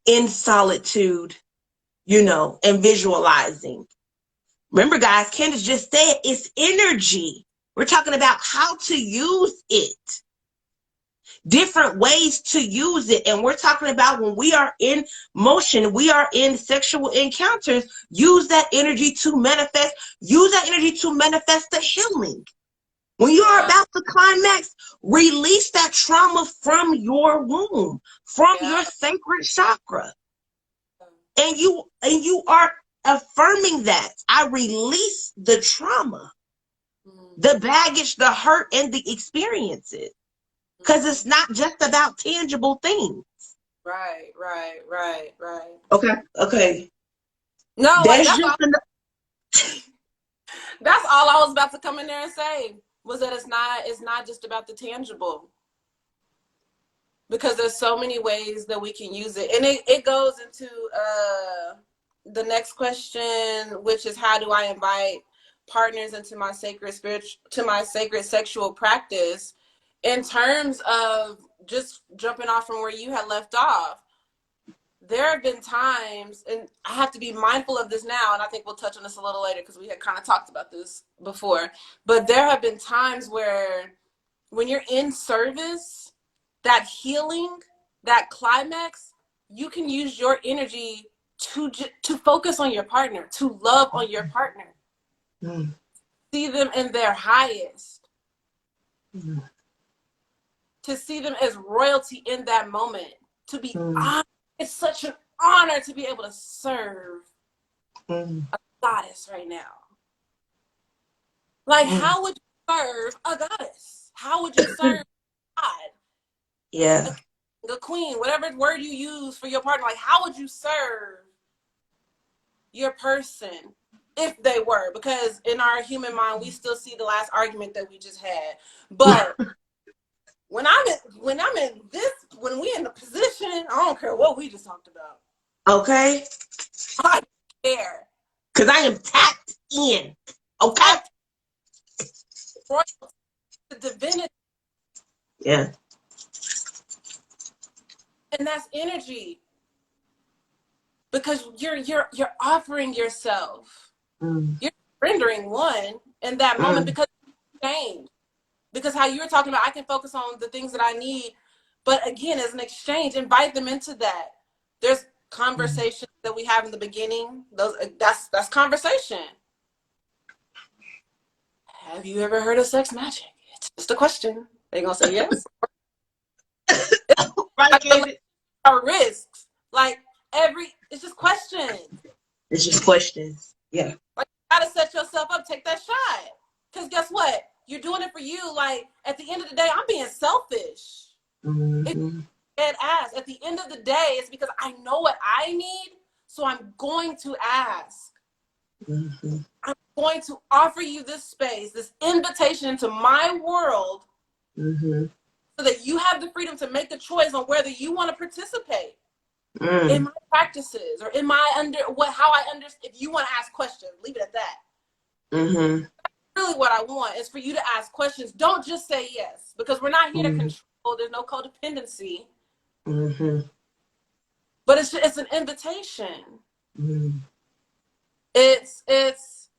in solitude, and visualizing. Remember, guys, Candace just said it's energy. We're talking about how to use it. Different ways to use it. And we're talking about when we are in motion, we are in sexual encounters, use that energy to manifest. Use that energy to manifest the healing. When you're Yeah. about to climax, release that trauma from your womb, from your sacred chakra. And you are affirming that. I release the trauma, the baggage, the hurt, and the experiences. Because it's not just about tangible things. Right. Okay. No, like That's just that's all I was about to come in there and say, was that it's not just about the tangible. Because there's so many ways that we can use it. And it goes into the next question, which is, how do I invite partners into my sacred sexual practice? In terms of just jumping off from where you had left off, there have been times, and I have to be mindful of this now, and I think we'll touch on this a little later because we had kind of talked about this before, but there have been times where when you're in service, that healing, that climax, you can use your energy to focus on your partner, to love on your partner, see them in their highest, to see them as royalty in that moment, to be honored. It's such an honor to be able to serve a goddess right now. Like, how would you serve a goddess? How would you serve God? Yeah. The queen, whatever word you use for your partner, like, how would you serve your person if they were? Because in our human mind, we still see the last argument that we just had. But when we in the position, I don't care what we just talked about. Okay. I don't care. Because I am tapped in. Okay. Royalty, the divinity. Yeah. And that's energy. Because you're offering yourself. You're rendering one in that moment because it's changed. Because how you were talking about, I can focus on the things that I need, but again, as an exchange, invite them into that. There's conversations that we have in the beginning. That's conversation. Have you ever heard of sex magic? It's just a question. They're gonna say yes. Right, our risks. Like it's just questions. It's just questions. Yeah. Like, you gotta set yourself up, take that shot. Because guess what? You're doing it for you. Like, at the end of the day, I'm being selfish. Dead ass. At the end of the day, it's because I know what I need, so I'm going to ask. I'm going to offer you this space, this invitation into my world, so that you have the freedom to make a choice on whether you want to participate in my practices or in my if you want to ask questions, leave it at that. Really what I want is for you to ask questions. Don't just say yes, because we're not here to control. There's no codependency. But it's an invitation. It's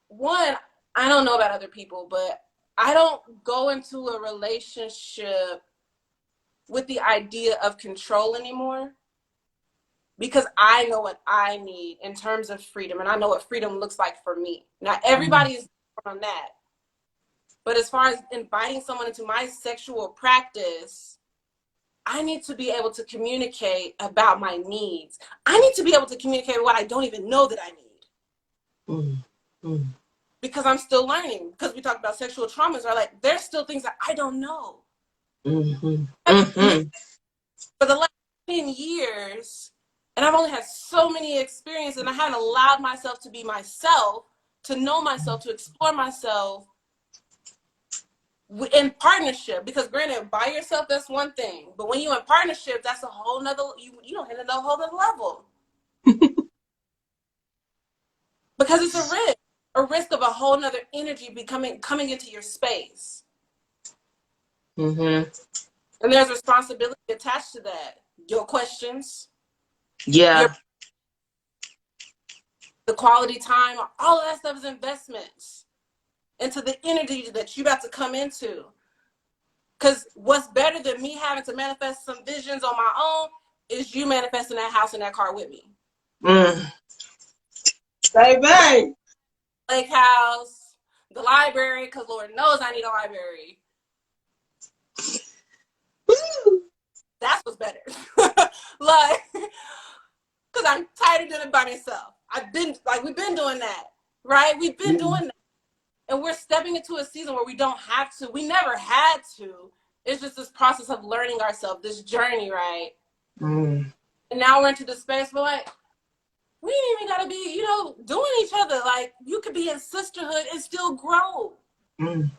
one, I don't know about other people, but I don't go into a relationship with the idea of control anymore, because I know what I need in terms of freedom, and I know what freedom looks like for me. Now, everybody is different on that. But as far as inviting someone into my sexual practice, I need to be able to communicate about my needs. I need to be able to communicate what I don't even know that I need. Because I'm still learning. Because we talked about sexual traumas, are like, there's still things that I don't know. For the last 10 years, and I've only had so many experiences, and I haven't allowed myself to be myself, to know myself, to explore myself in partnership. Because granted, by yourself, that's one thing. But when you're in partnership, that's a whole nother, you don't hit a whole nother level. Because it's a risk of a whole nother energy coming into your space. And there's responsibility attached to that. Your questions. Yeah. The quality time, all of that stuff is investments into the energy that you about to come into. Because what's better than me having to manifest some visions on my own is you manifesting that house and that car with me. Baby. Lake house, the library, because Lord knows I need a library. That's what's better. Like, because I'm tired of doing it by myself. We've been doing that, right? We've been doing that. And we're stepping into a season where we don't have to. We never had to. It's just this process of learning ourselves, this journey, right? And now we're into the space where, like, we ain't even gotta be, doing each other. Like, you could be in sisterhood and still grow. I'm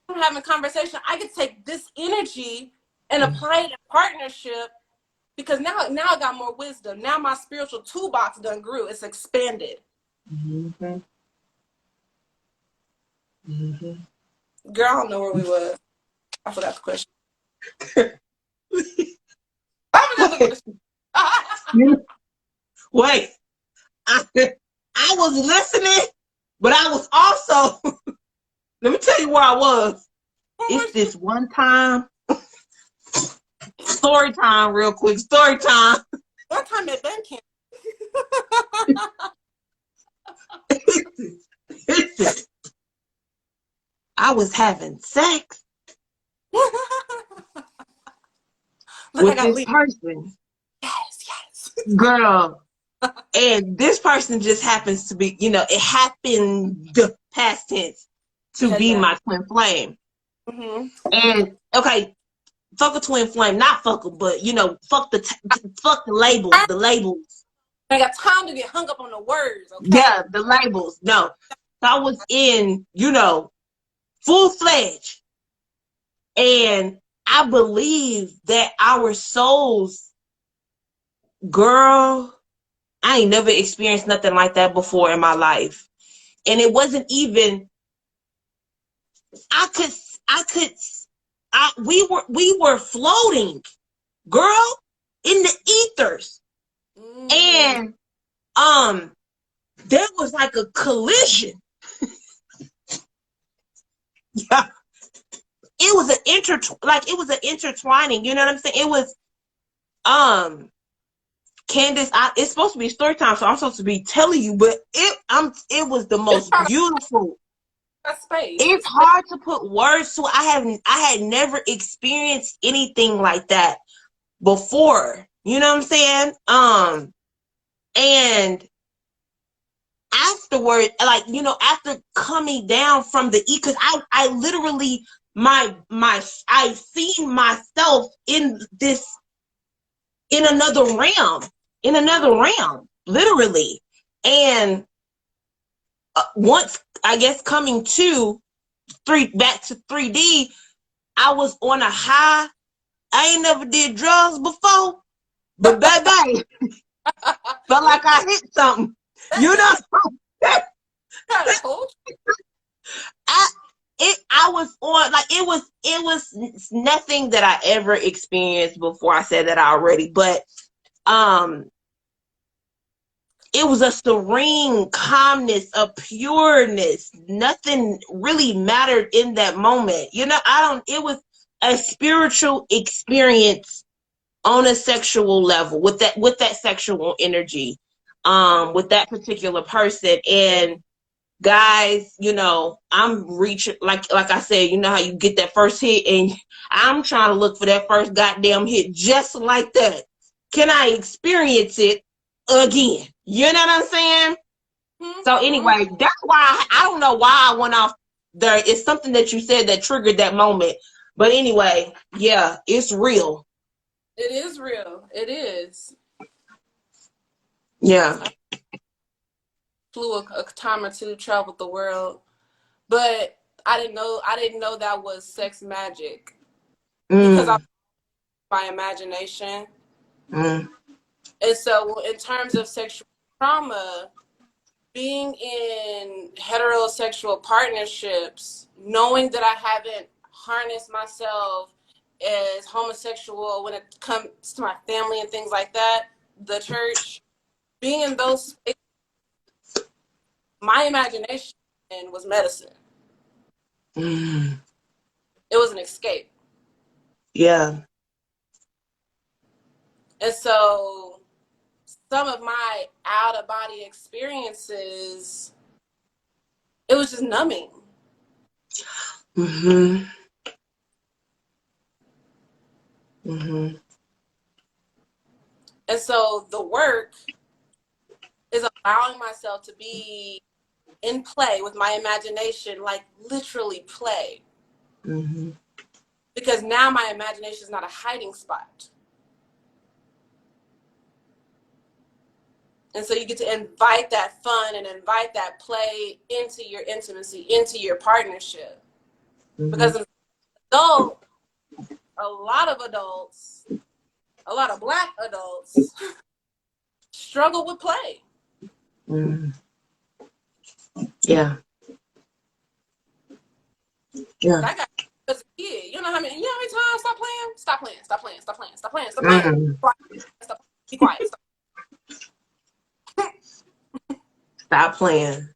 having a conversation. I could take this energy and apply it in partnership, because now I got more wisdom. Now my spiritual toolbox done grew. It's expanded. Girl, I don't know where we were. I forgot the question. Wait, I was listening, but I was also, let me tell you where I was. It's this one time, story time real quick, story time. One time at Ben camp. I was having sex with this person. Yes. Girl. And this person just happens to be, it happened, the past tense, to be my twin flame. And, okay, fuck a twin flame, not fuck her, but, fuck the labels, I got time to get hung up on the words, okay? Yeah, the labels. No. I was in, full-fledged. And I believe that our souls, girl, I ain't never experienced nothing like that before in my life. And it wasn't even, we were floating, girl, in the ethers. And, there was like a collision. Yeah. It was an intertwining, you know what I'm saying? It was, Candace, it's supposed to be story time, so I'm supposed to be telling you, but it was the most beautiful. Space. It's hard to put words to. I had never experienced anything like that before. You know what I'm saying? And afterward, after coming down from the because I literally I seen myself in another realm, literally. And once, I guess, coming back to 3D, I was on a high. I ain't never did drugs before, but baby, felt like I hit something. I was on, like, it was nothing that I ever experienced before. I said that already, but it was a serene calmness, a pureness. Nothing really mattered in that moment. It was a spiritual experience on a sexual level with that sexual energy, with that particular person. And guys, I'm reaching, like I said, how you get that first hit, and I'm trying to look for that first goddamn hit just like that. Can I experience it again? You know what I'm saying? So anyway, that's why I don't know why I went off there. It's something that you said that triggered that moment. But anyway, yeah, it's real. It is real. It is. Yeah. I flew a time or two, traveled the world, but I didn't know that was sex magic, because I my imagination. And so in terms of sexual trauma, being in heterosexual partnerships, knowing that I haven't harnessed myself as homosexual when it comes to my family and things like that, the church, being in those spaces, my imagination was medicine. It was an escape. Yeah. And so some of my out-of-body experiences, it was just numbing. Mm-hmm. Mm-hmm. And so the work is allowing myself to be in play with my imagination, like literally play. Mm-hmm. Because now my imagination is not a hiding spot. And so you get to invite that fun and invite that play into your intimacy, into your partnership. Mm-hmm. Because as an adult, a lot of adults, a lot of Black adults struggle with play. Mm-hmm. Yeah. Yeah. I got as a kid. You know how many times stop playing? Stop playing, stop playing, stop playing, stop playing, stop playing. Mm-hmm. Stop, be quiet. Stop. Stop playing.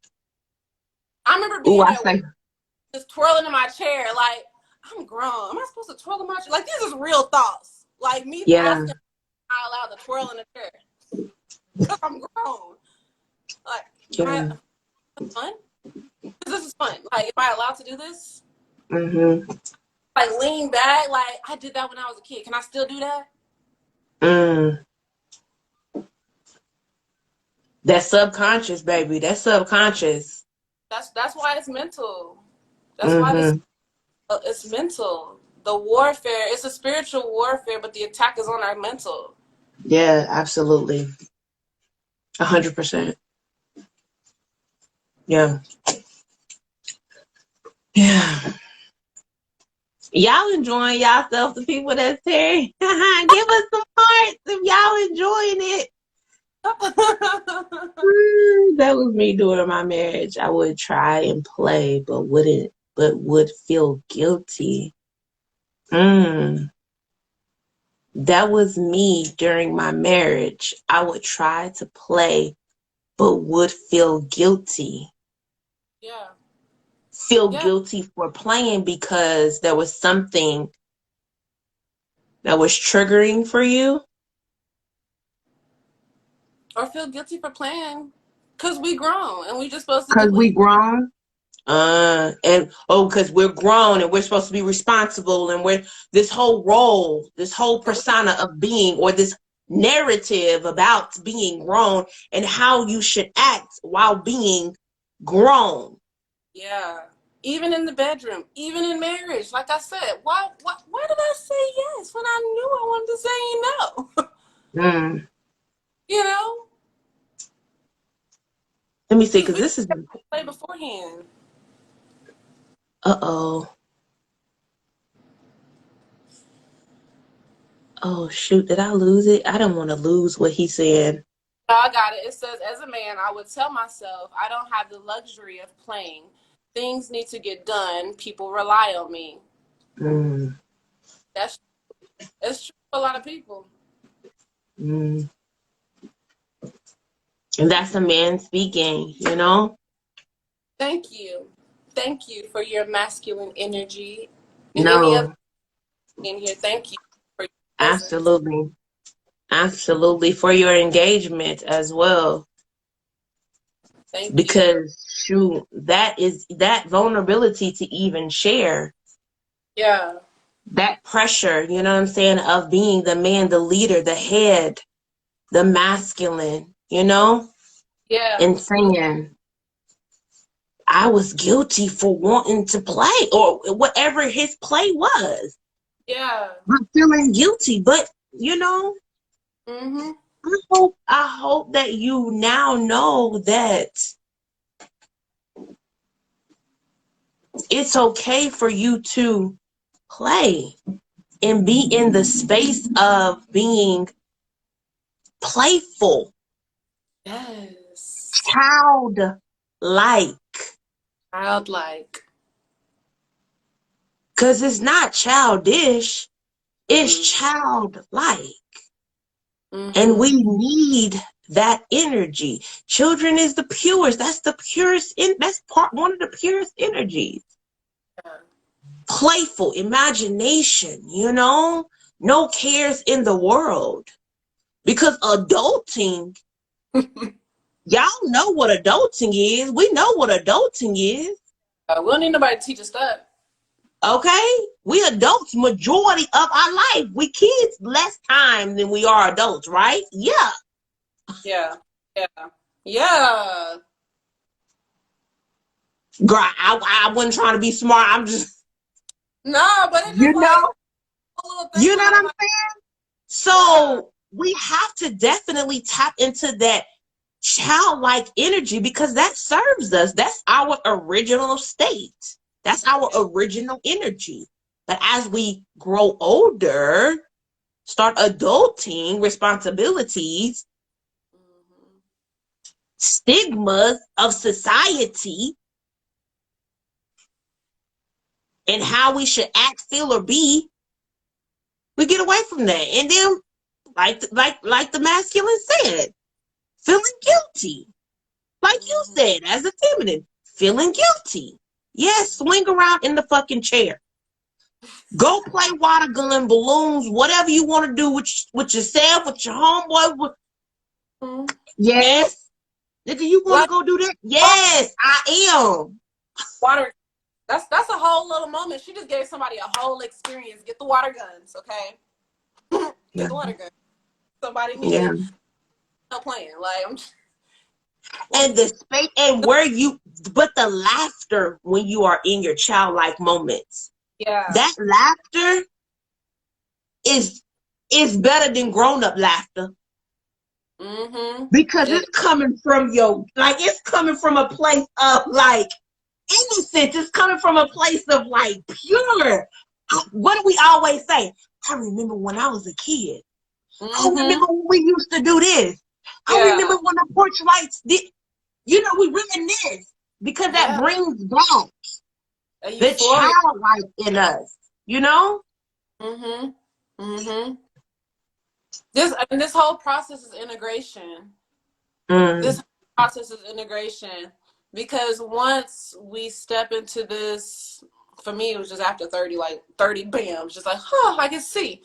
I remember Ooh, being I at work, say. just twirling in my chair, like, I'm grown. Am I supposed to twirl in my chair? Like, these is real thoughts. Like, me Yeah. asking, am I allowed to twirl in the chair? Because I'm grown. Like, Yeah. am I fun? This is fun. Like, am I allowed to do this? Mm-hmm. Like, lean back. Like, I did that when I was a kid. Can I still do that? Mm. That's subconscious, baby. That's subconscious. That's why it's mental. That's why Mm-hmm. it's mental. The warfare, it's a spiritual warfare, but the attack is on our mental. Yeah, absolutely. 100%. Yeah. Yeah. Y'all enjoying yourself, the people that's here. Give us some hearts if y'all enjoying it. That was me during my marriage. I would try and play, but would feel guilty. That was me during my marriage. I would try to play, but would feel guilty. Yeah. Feel Yeah. guilty for playing because there was something that was triggering for you. Or feel guilty for playing. Because we grown and we just supposed to Because do we it. grown. Because we're grown and we're supposed to be responsible, and we're this whole role, this whole persona of being, or this narrative about being grown and how you should act while being grown. Yeah. Even in the bedroom, even in marriage. Like I said, why did I say yes when I knew I wanted to say no? Mm. You know? Let me see, Because because we this is. play beforehand. Uh-oh. Oh, shoot. Did I lose it? I don't want to lose what he said. No, I got it. It says, as a man, I would tell myself I don't have the luxury of playing. Things need to get done. People rely on me. Mm. That's true for a lot of people. Mm. And that's a man speaking, you know? Thank you. Thank you for your masculine energy. And any other No, in here, thank you for your presence. absolutely. Absolutely. For your engagement as well. Thank you. Because shoot, that is that vulnerability to even share. Yeah. That pressure, you know what I'm saying, of being the man, the leader, the head, the masculine, you know? Yeah. And saying, I was guilty for wanting to play, or whatever his play was. Yeah. I'm feeling guilty, but you know, Mm-hmm. I hope that you now know that it's okay for you to play and be in the space of being playful, Yes. childlike. Childlike. Because it's not childish, it's Mm-mm. childlike. And Mm-hmm. we need that energy. Children is the purest. That's the purest. That's one of the purest energies. Yeah. Playful imagination, you know, no cares in the world. Because adulting, y'all know what adulting is. We know what adulting is. We don't need nobody to teach us that. Okay? We adults majority of our life. We kids less time than we are adults, right? Yeah. Yeah. Yeah. Yeah. Girl, I wasn't trying to be smart. I'm just, No, but it's you just like know, a little thing you know where what I'm I'm like, saying? yeah. So we have to definitely tap into that childlike energy because that serves us. That's our original state. That's our Yeah. original energy. But as we grow older, start adulting responsibilities, Mm-hmm. stigmas of society, and how we should act, feel, or be, we get away from that. And then, like the masculine said, feeling guilty. Like you Mm-hmm. said, as a feminine, feeling guilty. Yes, swing around in the fucking chair. Go play water gun, balloons, whatever you want to do with yourself, with your homeboy. Mm-hmm. Yes. Nigga, you want to Like go do that? water, Yes, I am. water. That's a whole little moment. She just gave somebody a whole experience. Get the water guns, okay? Get Yeah. the water guns. Somebody Yeah. needed no playing. Like I'm just, And the space and where you, but the laughter when you are in your childlike moments, yeah. that laughter is better than grown up laughter Mm-hmm. because It, it's coming from your, like, it's coming from a place of like innocence. It's coming from a place of like pure. What do we always say? I remember when I was a kid. I mm-hmm. remember when we used to do this. I remember Yeah. when the porch lights did. You know, we reminisce because that Yeah. brings back A the euphoria. childlike in us. You know? Mm-hmm. Mm-hmm. This whole process is integration. Mm. This process is integration because once we step into this, for me it was just after 30, like 30, bam, just like, huh, I can see.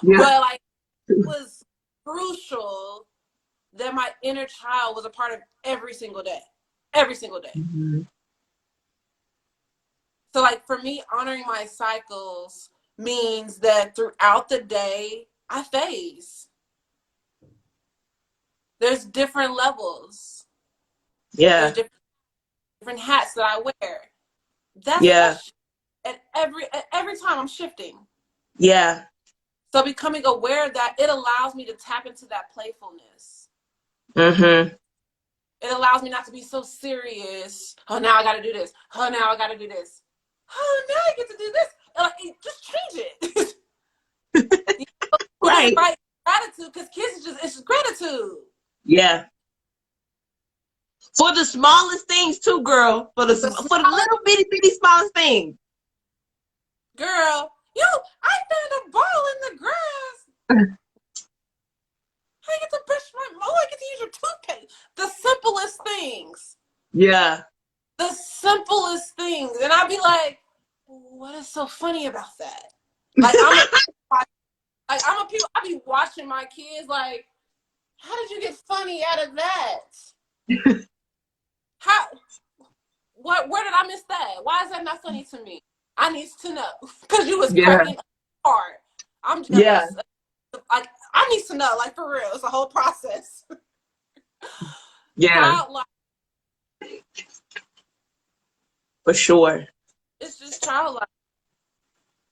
Yeah. But like it was crucial that my inner child was a part of every single day. Every single day. Mhm. So like for me, honoring my cycles means that throughout the day I phase. There's different levels. There's Yeah. different hats that I wear. Yeah. That's at every time I'm shifting. Yeah. So becoming aware of that, it allows me to tap into that playfulness. Mm-hmm. It allows me not to be so serious. Oh, now I got to do this. Oh, now I got to do this. Oh, now I get to do this. Like, just change it. You know, we can Right. invite gratitude because kids is just it's just gratitude. Yeah. For the smallest things too, girl. For the The smallest little bitty smallest things. girl, yo, I found a ball in the grass. I get to brush my. Oh, I get to use your toothpaste. The simplest things. Yeah. The simplest things, and I'd be like, "What is so funny about that?" Like I'm a people. I be watching my kids. Like, how did you get funny out of that? How? What? Where did I miss that? Why is that not funny to me? I need to know because you was Yeah. cracking hard. I'm Yeah. jealous. Like I need to know. Like for real, it's a whole process. Yeah. Childlike. For sure. It's just childlike, and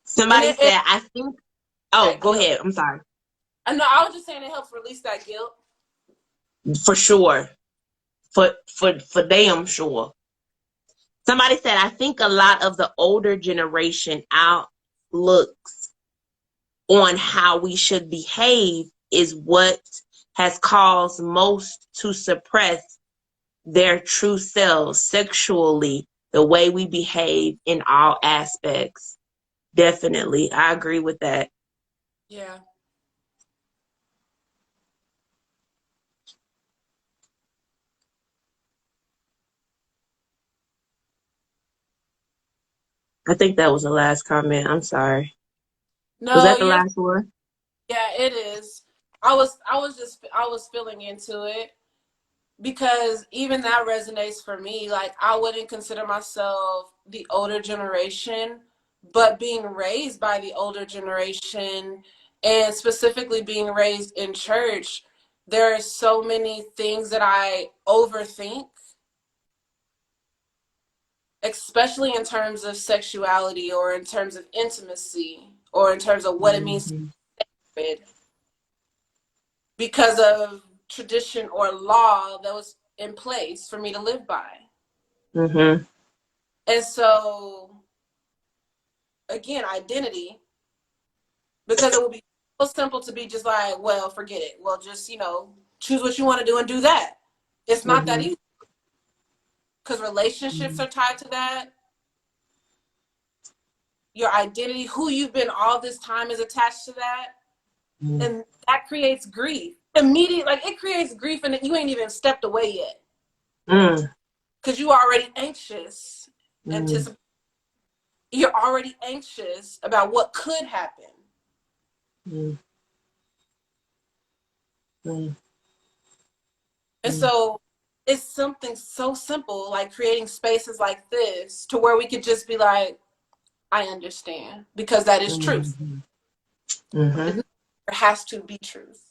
Somebody it said, I think, oh, that go guilt. ahead. I'm sorry. I know. I was just saying it helps release that guilt. For sure. For damn sure. Somebody said, I think a lot of the older generation outlooks on how we should behave is what has caused most to suppress their true selves sexually, the way we behave in all aspects. Definitely. I agree with that. Yeah. I think that was the last comment. I'm sorry. Was No, that the you're. last one? Yeah, it is. I was feeling into it because even that resonates for me. Like I wouldn't consider myself the older generation, But being raised by the older generation, and specifically being raised in church, there are so many things that I overthink, especially in terms of sexuality or in terms of intimacy or in terms of what it means to be sacred, because of tradition or law that was in place for me to live by. Mm-hmm. And so, again, identity, because it would be so simple to be just like, well, forget it. Well, just, choose what you want to do and do that. It's not that easy, because relationships are tied to that. Your identity, who you've been all this time, is attached to that. And that creates grief. Immediately, like, it creates grief, and you ain't even stepped away yet. Because you are already anxious. You're already anxious about what could happen. And so it's something so simple, like creating spaces like this to where we could just be like, I understand, because that is truth. It has to be truth.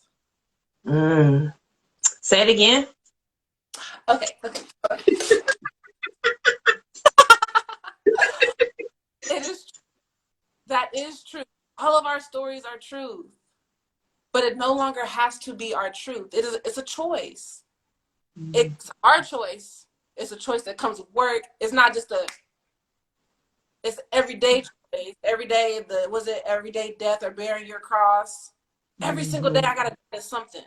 Say it again. Okay. That is true. All of our stories are truth, but it no longer has to be our truth. It's a choice. It's our choice. It's a choice that comes with work. It's not just it's everyday choice. Every day, everyday death or bearing your cross? Every single day I gotta do something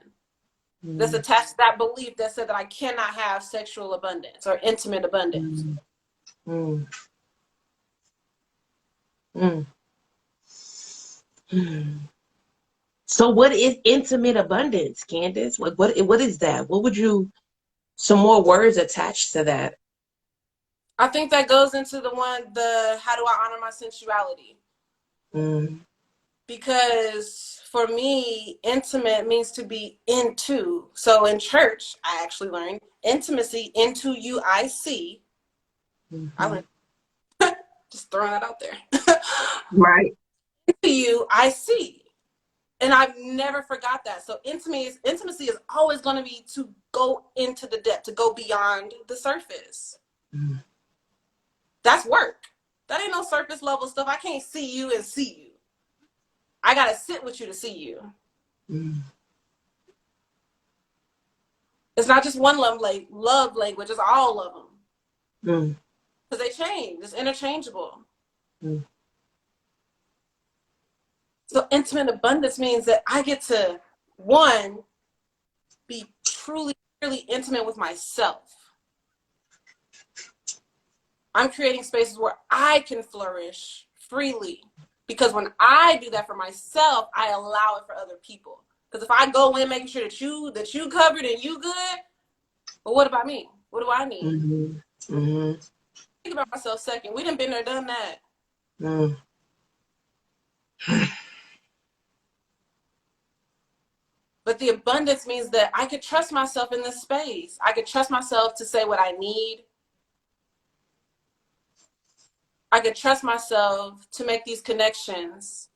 that's attached to that belief that said that I cannot have sexual abundance or intimate abundance. So what is intimate abundance, Candace? What is that? What would you, some more words attached to that? I think that goes into how do I honor my sensuality? Because for me, intimate means to be into. So in church, I actually learned intimacy, into you, I see. I learned, just throwing that out there. Right. Into you, I see. And I've never forgot that. So intimacy is always going to be to go into the depth, to go beyond the surface. That's work. That ain't no surface level stuff. I can't see you and see you. I got to sit with you to see you. It's not just one love language. It's all of them. Because they change. It's interchangeable. So intimate abundance means that I get to, one, be truly, really intimate with myself. I'm creating spaces where I can flourish freely. Because when I do that for myself, I allow it for other people. Because if I go in making sure that you covered and you good, well, what about me? What do I need? Think about myself second. We done been there, done that. But the abundance means that I could trust myself in this space. I could trust myself to say what I need. I could trust myself to make these connections.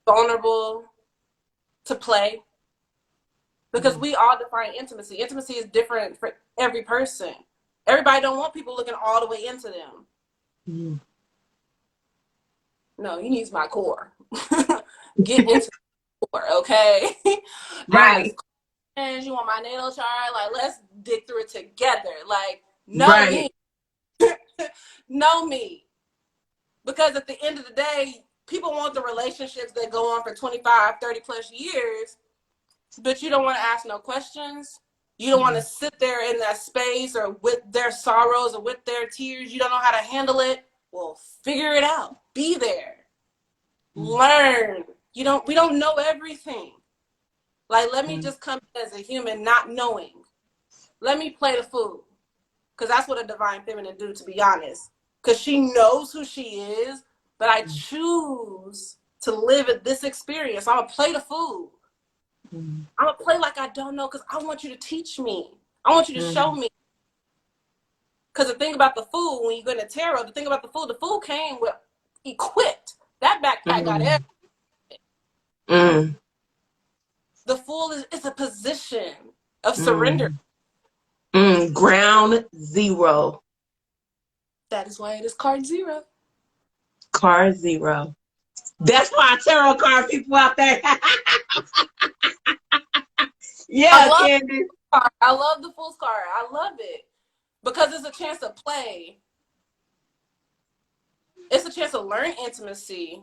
Vulnerable, to play. Because we all define intimacy. Intimacy is different for every person. Everybody don't want people looking all the way into them. No, he needs my core. Get into the core, okay? Right. And you want my natal chart? Like, let's dig through it together. Like, know me. Know me. Because at the end of the day, people want the relationships that go on for 25, 30 plus years, but you don't want to ask no questions. You don't want to sit there in that space or with their sorrows or with their tears. You don't know how to handle it. Well, figure it out. Be there. Learn. We don't know everything. Like, let me just come as a human not knowing. Let me play the fool. Because that's what a divine feminine do, to be honest. Because she knows who she is, but I choose to live at this experience. I'm going to play the fool. I'm going to play like I don't know because I want you to teach me. I want you to show me. Because the thing about the food, when you go into tarot, the thing about the food came with equipped. That backpack got everything. The Fool is a position of surrender. Ground zero. That is why it is card 0. Card 0. That's my tarot card people out there. Yeah, Candace. I love the Fool's card. I love it because it's a chance to play. It's a chance to learn intimacy.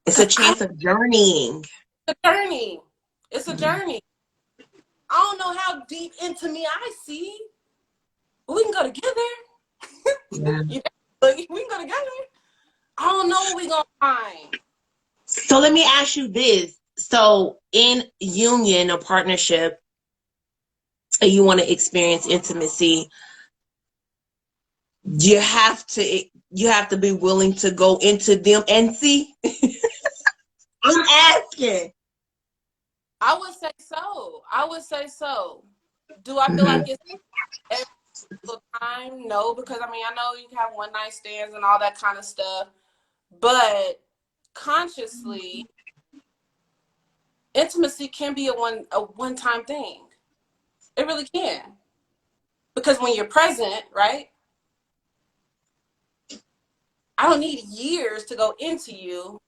It's a chance of journeying. It's a journey. It's a journey. I don't know how deep into me I see, but we can go together. Yeah. We can go together. I don't know what we're going to find. So let me ask you this. So in union or partnership, and you want to experience intimacy, you have to be willing to go into them and see. I'm asking. I would say so. Do I feel like it's every single time? No, because I mean, I know you can have one night stands and all that kind of stuff, but consciously, intimacy can be a one-time thing. It really can. Because when you're present, right? I don't need years to go into you,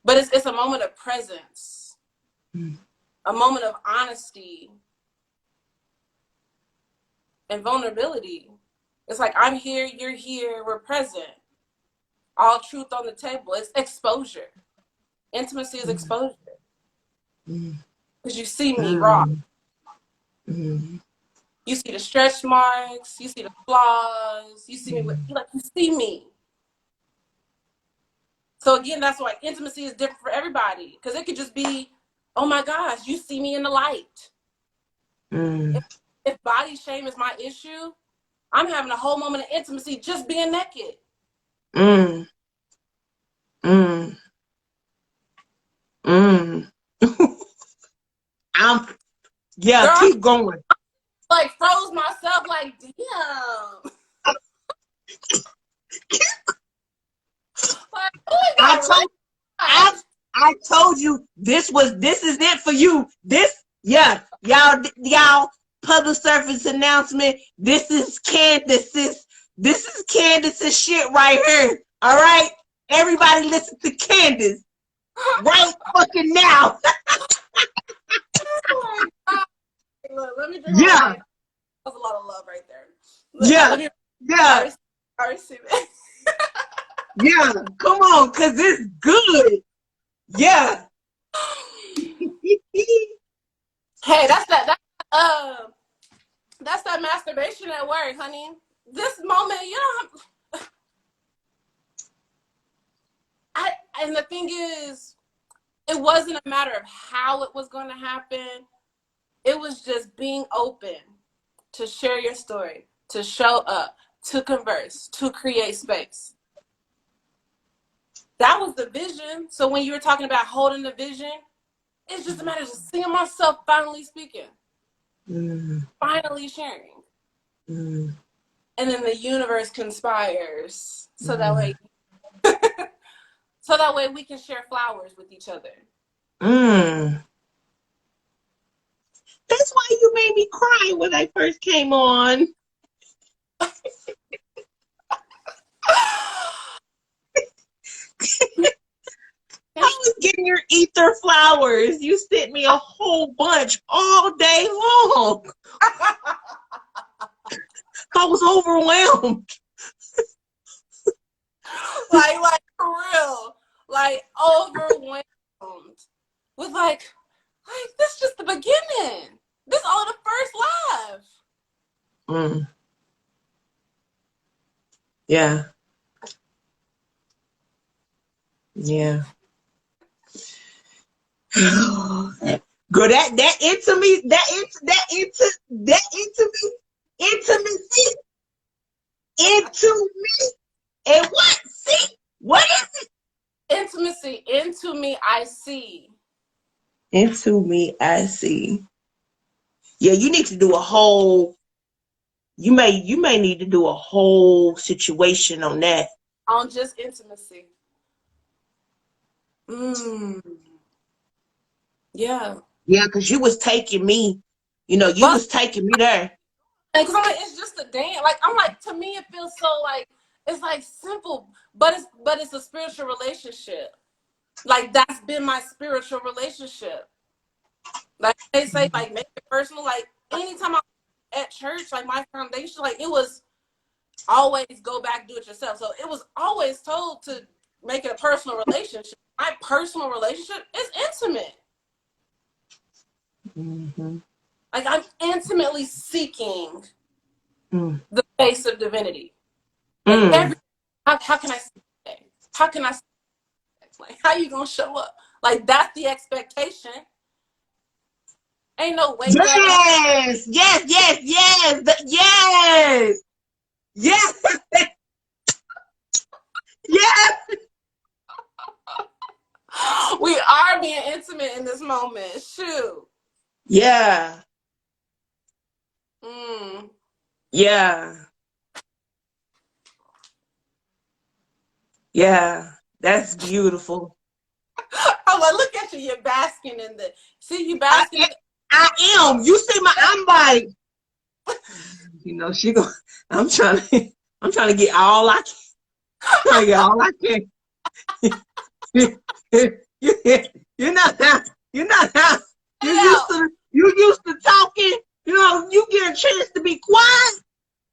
but it's a moment of presence, a moment of honesty and vulnerability. It's like, I'm here, you're here, we're present. All truth on the table. It's exposure. Intimacy is exposure. Because you see me raw. You see the stretch marks, you see the flaws, you see me you see me. So again, that's why intimacy is different for everybody. Because it could just be, oh my gosh, you see me in the light. If body shame is my issue, I'm having a whole moment of intimacy just being naked. Girl, keep going. Like froze myself, like damn. Like, oh I told you this is it for you. Y'all public service announcement. This is Candace's shit right here. All right, everybody listen to Candace right fucking now. Oh my God. Look, let me drink my wine. That was a lot of love right there. I receive it. Yeah, come on, cause it's good. Yeah. Hey, that's that masturbation at work, honey. This moment, and the thing is, it wasn't a matter of how it was going to happen. It was just being open to share your story, to show up, to converse, to create space. That was the vision. So when you were talking about holding the vision, it's just a matter of just seeing myself finally speaking, finally sharing. And then the universe conspires so that way we can share flowers with each other. That's why you made me cry when I first came on. I was getting your ether flowers. You sent me a whole bunch all day long. I was overwhelmed. like for real. Like overwhelmed. With like this is just the beginning. This is all the first live. Yeah. Yeah. Girl, that intimacy, into me, and what? See, what is it? Intimacy, into me, I see. Into me, I see. Yeah, you need to do a whole you may need to do a whole situation on that. On just intimacy. Yeah. Yeah, because you was taking me, you was taking me there. Because I'm like, it's just a dance. Like, I'm like, to me, it feels so like, it's like simple, but it's a spiritual relationship. Like, that's been my spiritual relationship. Like they say, like, make it personal. Like, anytime I'm at church, like, my foundation, like, it was always go back, do it yourself. So it was always told to make it a personal relationship. My personal relationship is intimate. Mm-hmm. Like, I'm intimately seeking the face of divinity. Like, how can I see that? How can I see that? Like, how you gonna show up? Like, that's the expectation. Ain't no wake up. Yes, yes, yes, yes, yes, yes, yes. We are being intimate in this moment. Shoot. Yeah. Yeah. Yeah. That's beautiful. Oh, well, look at you. You're basking in the. See, you basking in the. I am. You see I'm like, she go. I'm trying to get all I can. I'm trying to get all I can. You're not how. You're not how. You used to talking. You get a chance to be quiet.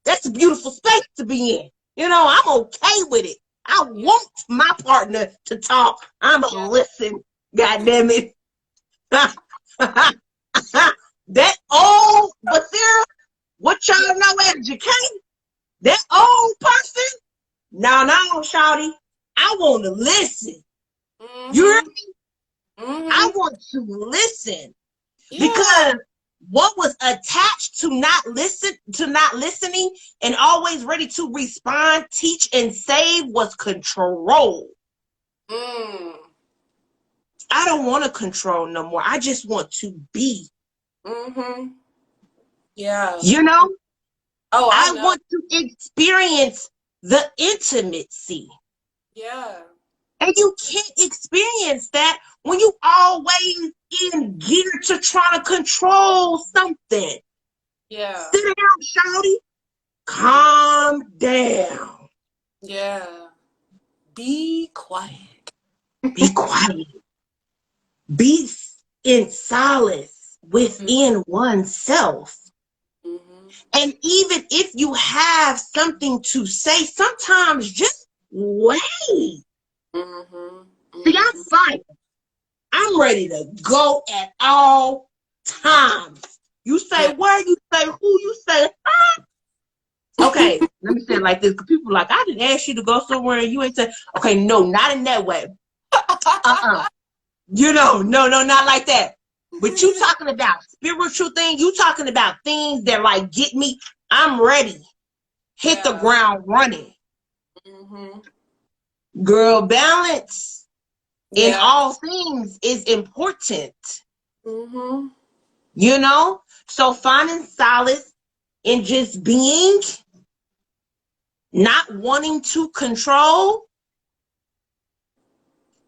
That's a beautiful space to be in. I'm okay with it. I want my partner to talk. I'm gonna listen. God damn it. That old Basira, what y'all know as Jacan, that old person. No, shawty. I want to listen. You hear me? I want to listen. Because what was attached to not listening and always ready to respond, teach, and save was control. I don't want to control no more. I just want to be. Yeah. Oh, I want to experience the intimacy. Yeah. And you can't experience that when you always in gear to try to control something. Yeah. Sit down, shawty. Calm down. Yeah. Be quiet. Be quiet. Be in solace within oneself. And even if you have something to say, sometimes just wait. See, I'm fine. I'm ready to go at all times. You say where, you say who, you say huh? Okay, let me say it like this, because people are like, I didn't ask you to go somewhere and you ain't say, okay, no, not in that way. No, not like that. But you talking about spiritual things, you talking about things that like get me, I'm ready. Hit the ground running. Girl, balance in all things is important. So finding solace in just being, not wanting to control,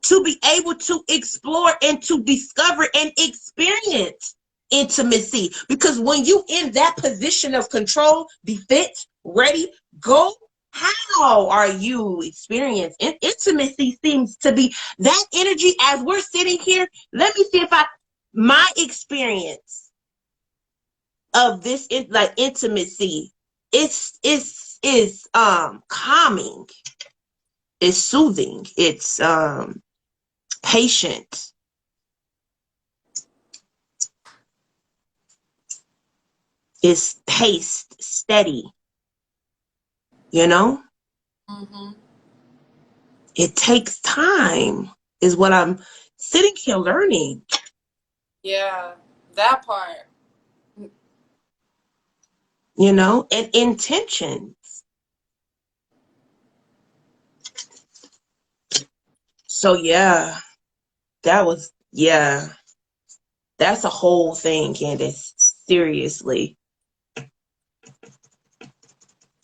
to be able to explore and to discover and experience intimacy. Because when you in that position of control, defense, ready, go, how are you experiencing intimacy? Seems to be that energy as we're sitting here. Let me see if my experience of this like intimacy is calming, it's soothing, it's patient, it's paced, steady, it takes time is what I'm sitting here learning. Yeah, that part. And intentions. So yeah, that's a whole thing, Candace. Seriously.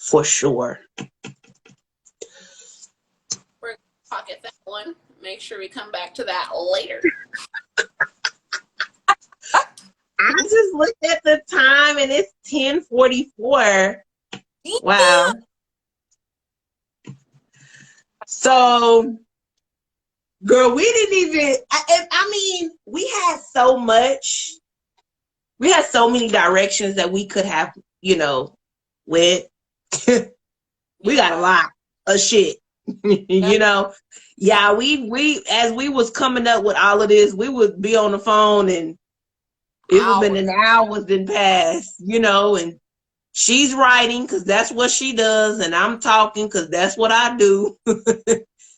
For sure. We're gonna pocket that one. Make sure we come back to that later. I just looked at the time and it's 10:44. Wow. So, girl, we didn't even, I mean, we had so much. We had so many directions that we could have, went. We got a lot of shit, Yeah, we as we was coming up with all of this, we would be on the phone and it would have been an hours then pass, and she's writing because that's what she does, and I'm talking because that's what I do.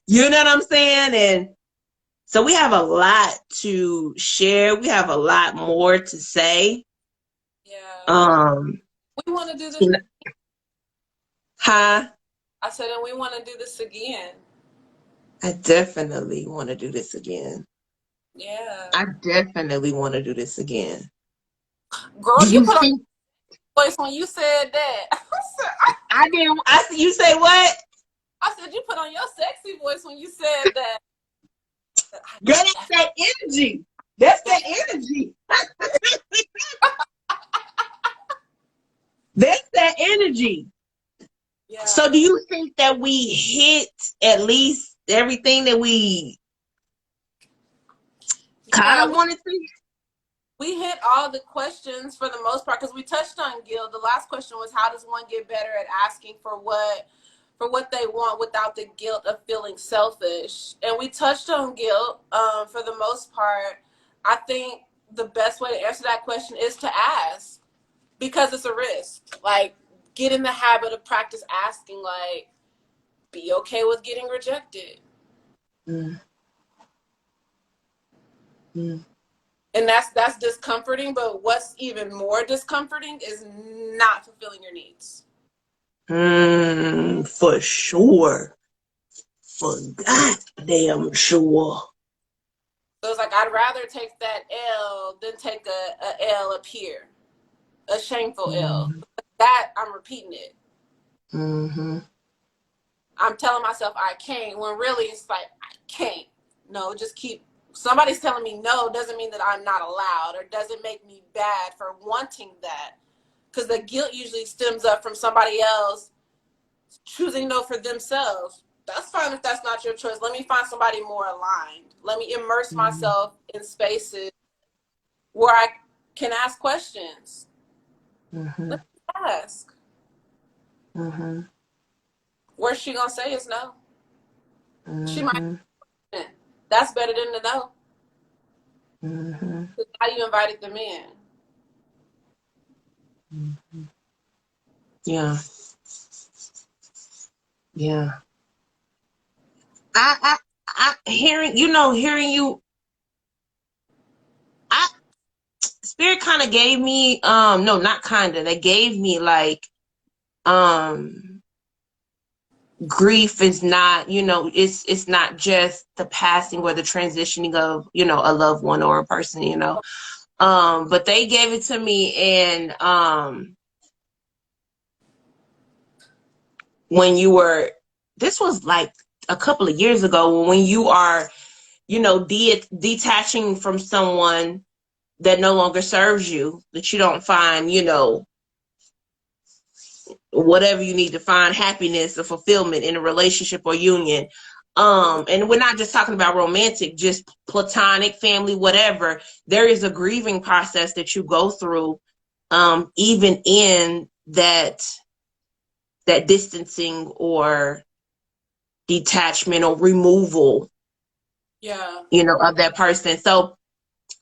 You know what I'm saying? And so we have a lot to share. We have a lot more to say. Yeah. We want to do this. Huh? I said, and we want to do this again. I definitely want to do this again. Yeah. I definitely want to do this again. Girl, you put on your voice when you said that. I didn't. You say what? I said you put on your sexy voice when you said that. Girl, that's that energy. That's that energy. That's that energy. Yeah. So do you think that we hit at least everything that we kind of wanted to? We hit all the questions for the most part because we touched on guilt. The last question was, how does one get better at asking for what they want without the guilt of feeling selfish? And we touched on guilt for the most part. I think the best way to answer that question is to ask, because it's a risk. Like, get in the habit of practice asking, like, be okay with getting rejected. Mm. And that's discomforting, but what's even more discomforting is not fulfilling your needs. For sure. For goddamn sure. So it's like, I'd rather take that L than take a L up here. A shameful L. That, I'm repeating it. Mm-hmm. I'm telling myself I can't, when really it's like, I can't. No, just keep. Somebody's telling me no doesn't mean that I'm not allowed, or doesn't make me bad for wanting that. Because the guilt usually stems up from somebody else choosing no for themselves. That's fine if that's not your choice. Let me find somebody more aligned. Let me immerse myself in spaces where I can ask questions. Let me ask. Worst she gonna say is no. She might. That's better than the no. Because now you invited them in. Yeah. Yeah. I hearing you. Spirit kind of gave me, no, not kind of. They gave me like, grief is not, it's not just the passing or the transitioning of, a loved one or a person, but they gave it to me. And, when you were, this was like a couple of years ago, when you are, detaching from someone that no longer serves you, that you don't find, whatever you need to find happiness or fulfillment in a relationship or union. And we're not just talking about romantic, just platonic, family, whatever. There is a grieving process that you go through, even in that distancing or detachment or removal, of that person. So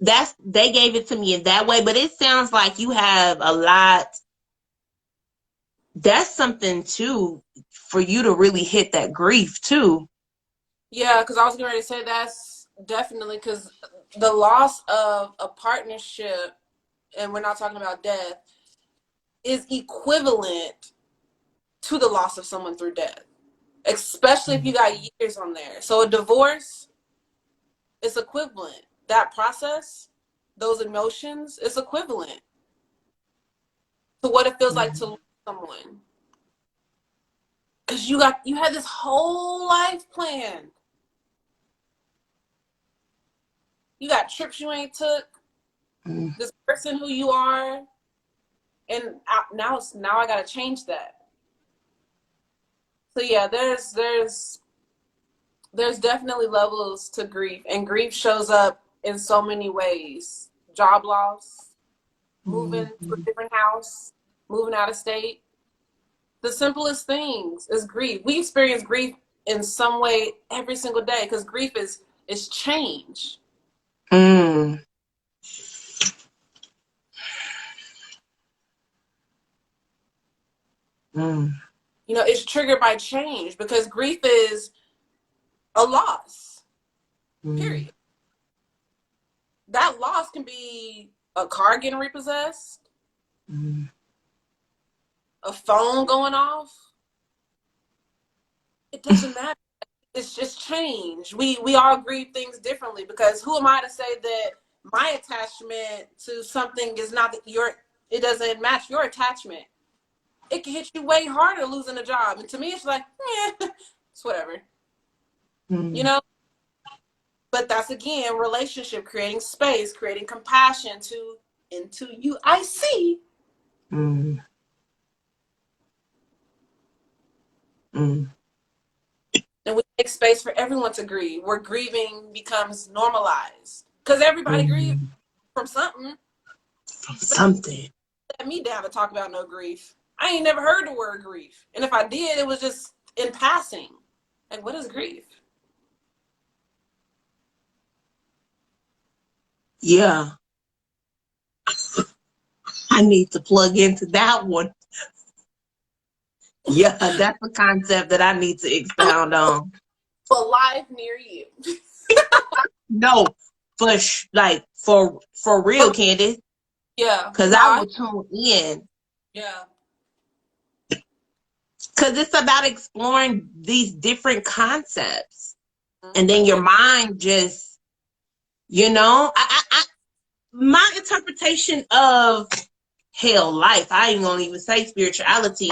they gave it to me in that way, but it sounds like you have a lot. That's something too, for you to really hit that grief too. Yeah, because I was going to say that's definitely, because the loss of a partnership, and we're not talking about death, is equivalent to the loss of someone through death, especially if you got years on there. So a divorce is equivalent. That process, those emotions, is equivalent to what it feels like to lose someone. Because you had this whole life planned. You got trips you ain't took. This person who you are, and now I gotta change that. So yeah, there's definitely levels to grief, and grief shows up in so many ways. Job loss, moving to a different house, moving out of state. The simplest things is grief. We experience grief in some way every single day, because grief is change. You know, it's triggered by change, because grief is a loss, period. That loss can be a car getting repossessed, a phone going off. It doesn't matter. It's just change. We all grieve things differently, because who am I to say that my attachment to something is not that it doesn't match your attachment. It can hit you way harder losing a job. And to me, it's like, it's whatever. You know? But that's, again, relationship, creating space, creating compassion into you. I see. And we make space for everyone to grieve, where grieving becomes normalized. Because everybody grieves from something. Let me down to talk about no grief. I ain't never heard the word grief. And if I did, it was just in passing. Like, what is grief? Yeah. I need to plug into that one. Yeah, that's a concept that I need to expound on. For life near you. No, for real, Candace. Yeah. Because I will tune in. Yeah. Because it's about exploring these different concepts. And then your mind just, my interpretation of life, I ain't gonna even say spirituality,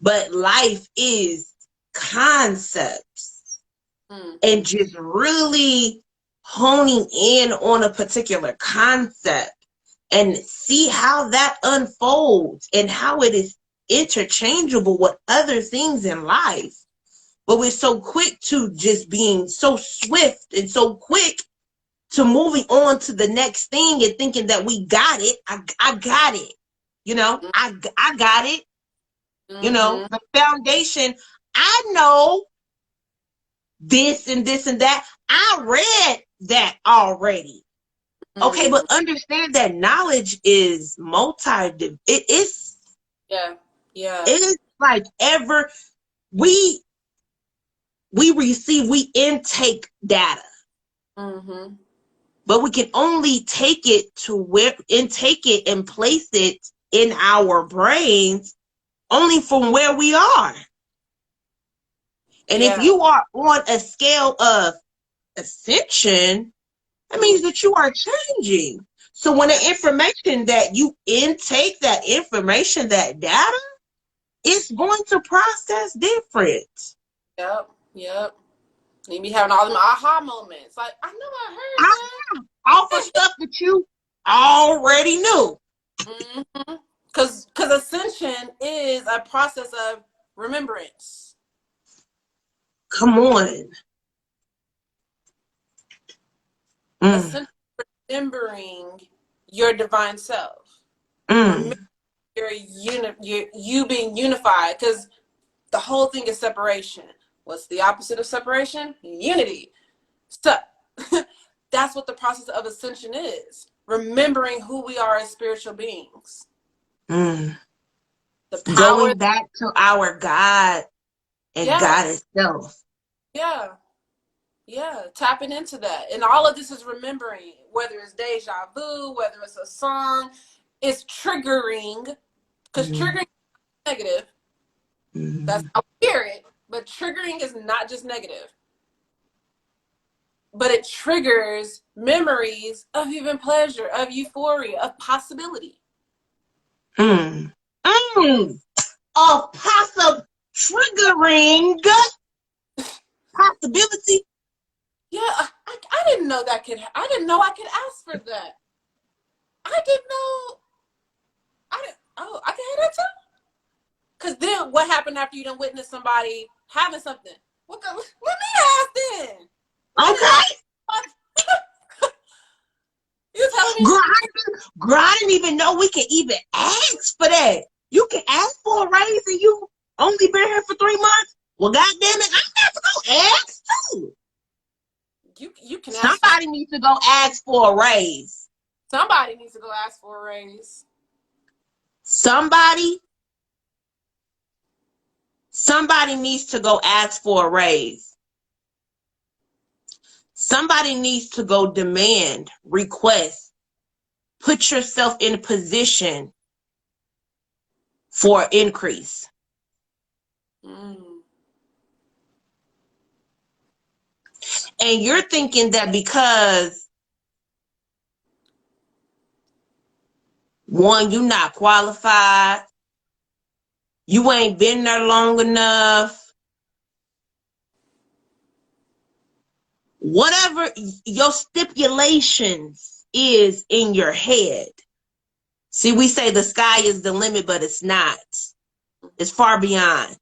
but life is concepts. And just really honing in on a particular concept and see how that unfolds and how it is interchangeable with other things in life. But we're so quick to just being so swift and so quick to moving on to the next thing and thinking that we got it. I got it. I got it. The foundation, I know this and this and that. I read that already. Okay, but understand that knowledge is it is. Yeah. It's like we intake data. But we can only take it and place it in our brains only from where we are. And if you are on a scale of ascension, that means that you are changing. So when the information that you intake, that information, that data, it's going to process different. Yep. You be having all them aha moments. Like, I know I heard that. All the stuff that you already knew. Because ascension is a process of remembrance. Come on. Remembering your divine self. You being unified, because the whole thing is separation. What's the opposite of separation? Unity. So that's what the process of ascension is. Remembering who we are as spiritual beings. The power, going back to our God and God itself. Yeah, tapping into that. And all of this is remembering, whether it's deja vu, whether it's a song, it's triggering, because triggering is negative. That's how we hear it, but triggering is not just negative. But it triggers memories of even pleasure, of euphoria, of possibility. Of possibility. triggering possibility. Yeah, I didn't know that I didn't know I could ask for that. I didn't know. Oh, I can have that too? Because then what happened after you done witnessed somebody having something? Let me ask then. Okay. You telling me Girl, I didn't even know we can even ask for that. You can ask for a raise and you only been here for 3 months? Well, goddamn it, I have to go ask too. You can ask Somebody needs to go ask for a raise. Somebody needs to go ask for a raise. Somebody needs to go ask for a raise. Somebody needs to go demand, request, put yourself in a position for increase. And you're thinking that because, one, you're not qualified, you ain't been there long enough, whatever your stipulations is in your head. See, we say the sky is the limit, but it's not. It's far beyond.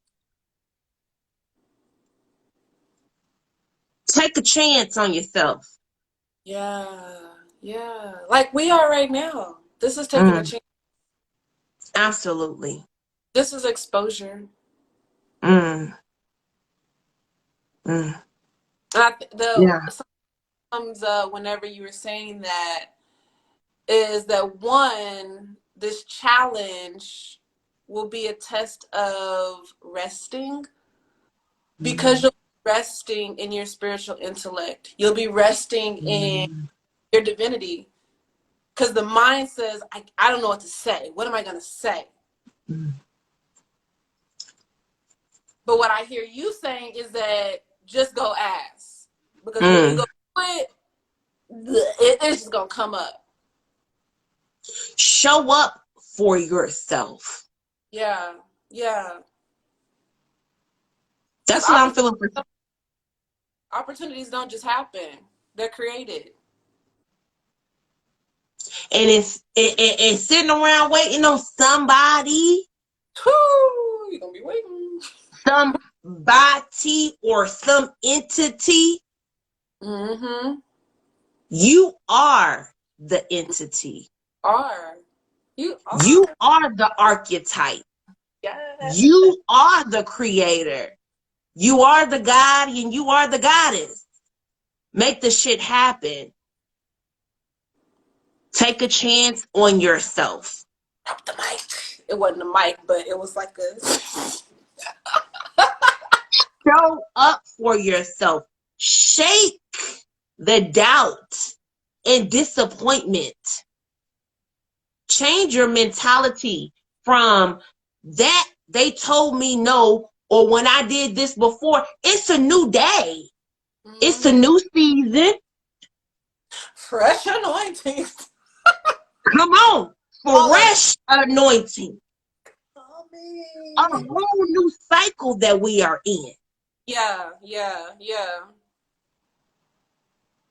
Take a chance on yourself. Yeah. Like we are right now. This is taking a chance. Absolutely. This is exposure. Yeah. Comes whenever you were saying that is that one, this challenge will be a test of resting because you'll be resting in your spiritual intellect. You'll be resting in your divinity because the mind says, I don't know what to say. What am I going to say? But what I hear you saying is that just go ask. Because when you go do it's just going to come up. Show up for yourself. Yeah. That's what I'm feeling for. Opportunities don't just happen. They're created. And it's sitting around waiting on somebody. You're going to be waiting. Somebody or some entity. You are the entity. You are the archetype. Yes. You are the creator. You are the god and you are the goddess. Make the shit happen. Take a chance on yourself. Drop the mic. It wasn't a mic, but it was like a... Show up for yourself. Shake the doubt and disappointment. Change your mentality from that they told me no, or when I did this before. It's a new day. It's a new season. Fresh anointing. Come on. Fresh anointing. A whole new cycle that we are in. Yeah.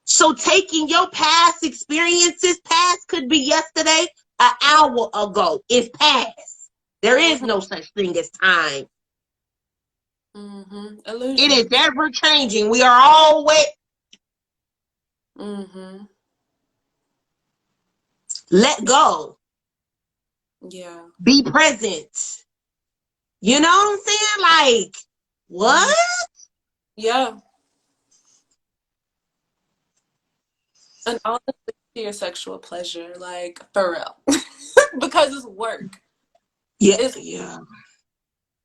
So taking your past experiences, past could be yesterday, an hour ago. It's past. There is no such thing as time. Illusion. It is ever changing. We are always. Let go. Yeah. Be present. You know what I'm saying? Like, what? Yeah. And honestly, to your sexual pleasure, like, for real. Because it's work. It's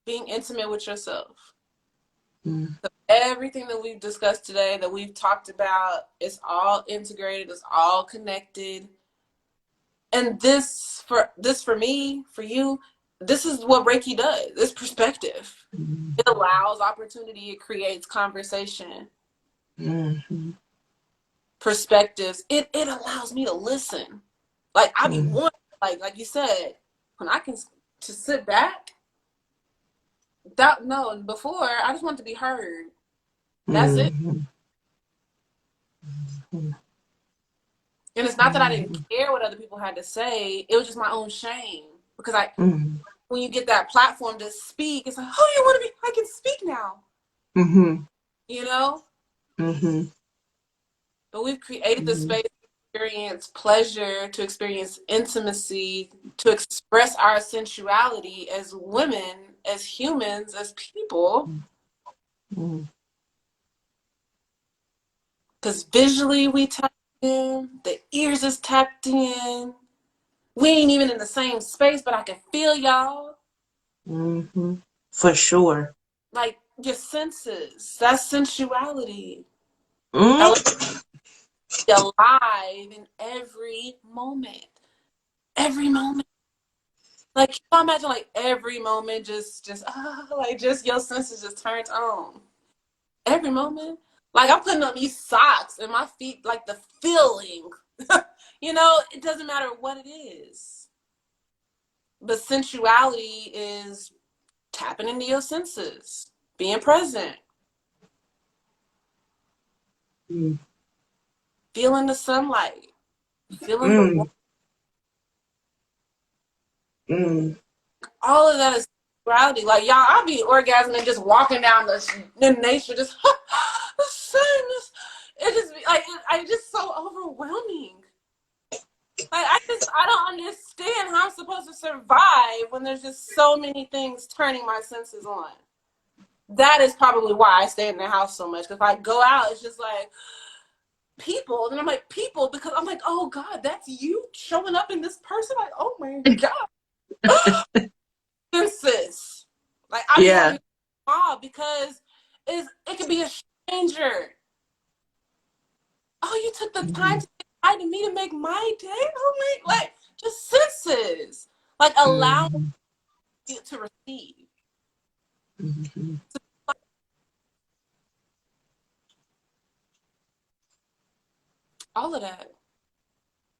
being intimate with yourself. So everything that we've discussed today, that we've talked about, it's all integrated, it's all connected. And this for me, for you, this is what Reiki does. It's perspective. It allows opportunity, it creates conversation. Perspectives. It allows me to listen. Like I be wanting, like you said, when I can just sit back, No, before I just wanted to be heard. That's it. Mm-hmm. And it's not that I didn't care what other people had to say. It was just my own shame. Because Mm-hmm. when you get that platform to speak, it's like, oh, you want to be, I can speak now. Mm-hmm. You know? Mm-hmm. But we've created this space to experience pleasure, to experience intimacy, to express our sensuality as women, as humans, as people. Mm-hmm. Because visually we tapped in, the ears is tapped in. We ain't even in the same space, but I can feel y'all. Mm-hmm. For sure. Like your senses, that's sensuality. Mm-hmm. Alive in every moment. Every moment. Like, can you imagine like every moment just like just your senses just turned on. Every moment. Like I'm putting on these socks and my feet, like the feeling. You know, it doesn't matter what it is. But sensuality is tapping into your senses, being present, feeling the sunlight, feeling the Mm-hmm. warmth. All of that is sensuality. Like y'all, I'll be orgasming just walking down the nature, just the sun. It just be like I just so overwhelming. Like I don't understand how I'm supposed to survive when there's just so many things turning my senses on. That is probably why I stay in the house so much. Because if I go out, it's just like people, and I'm like people because I'm like, oh God, that's you showing up in this person. Like, oh my God. Senses. Like I be Yeah. having awe because it could be a stranger. Oh, you took the time to say to me to make my day. Oh my, like just senses. Like allow Mm-hmm. it to receive. Mm-hmm. All of that.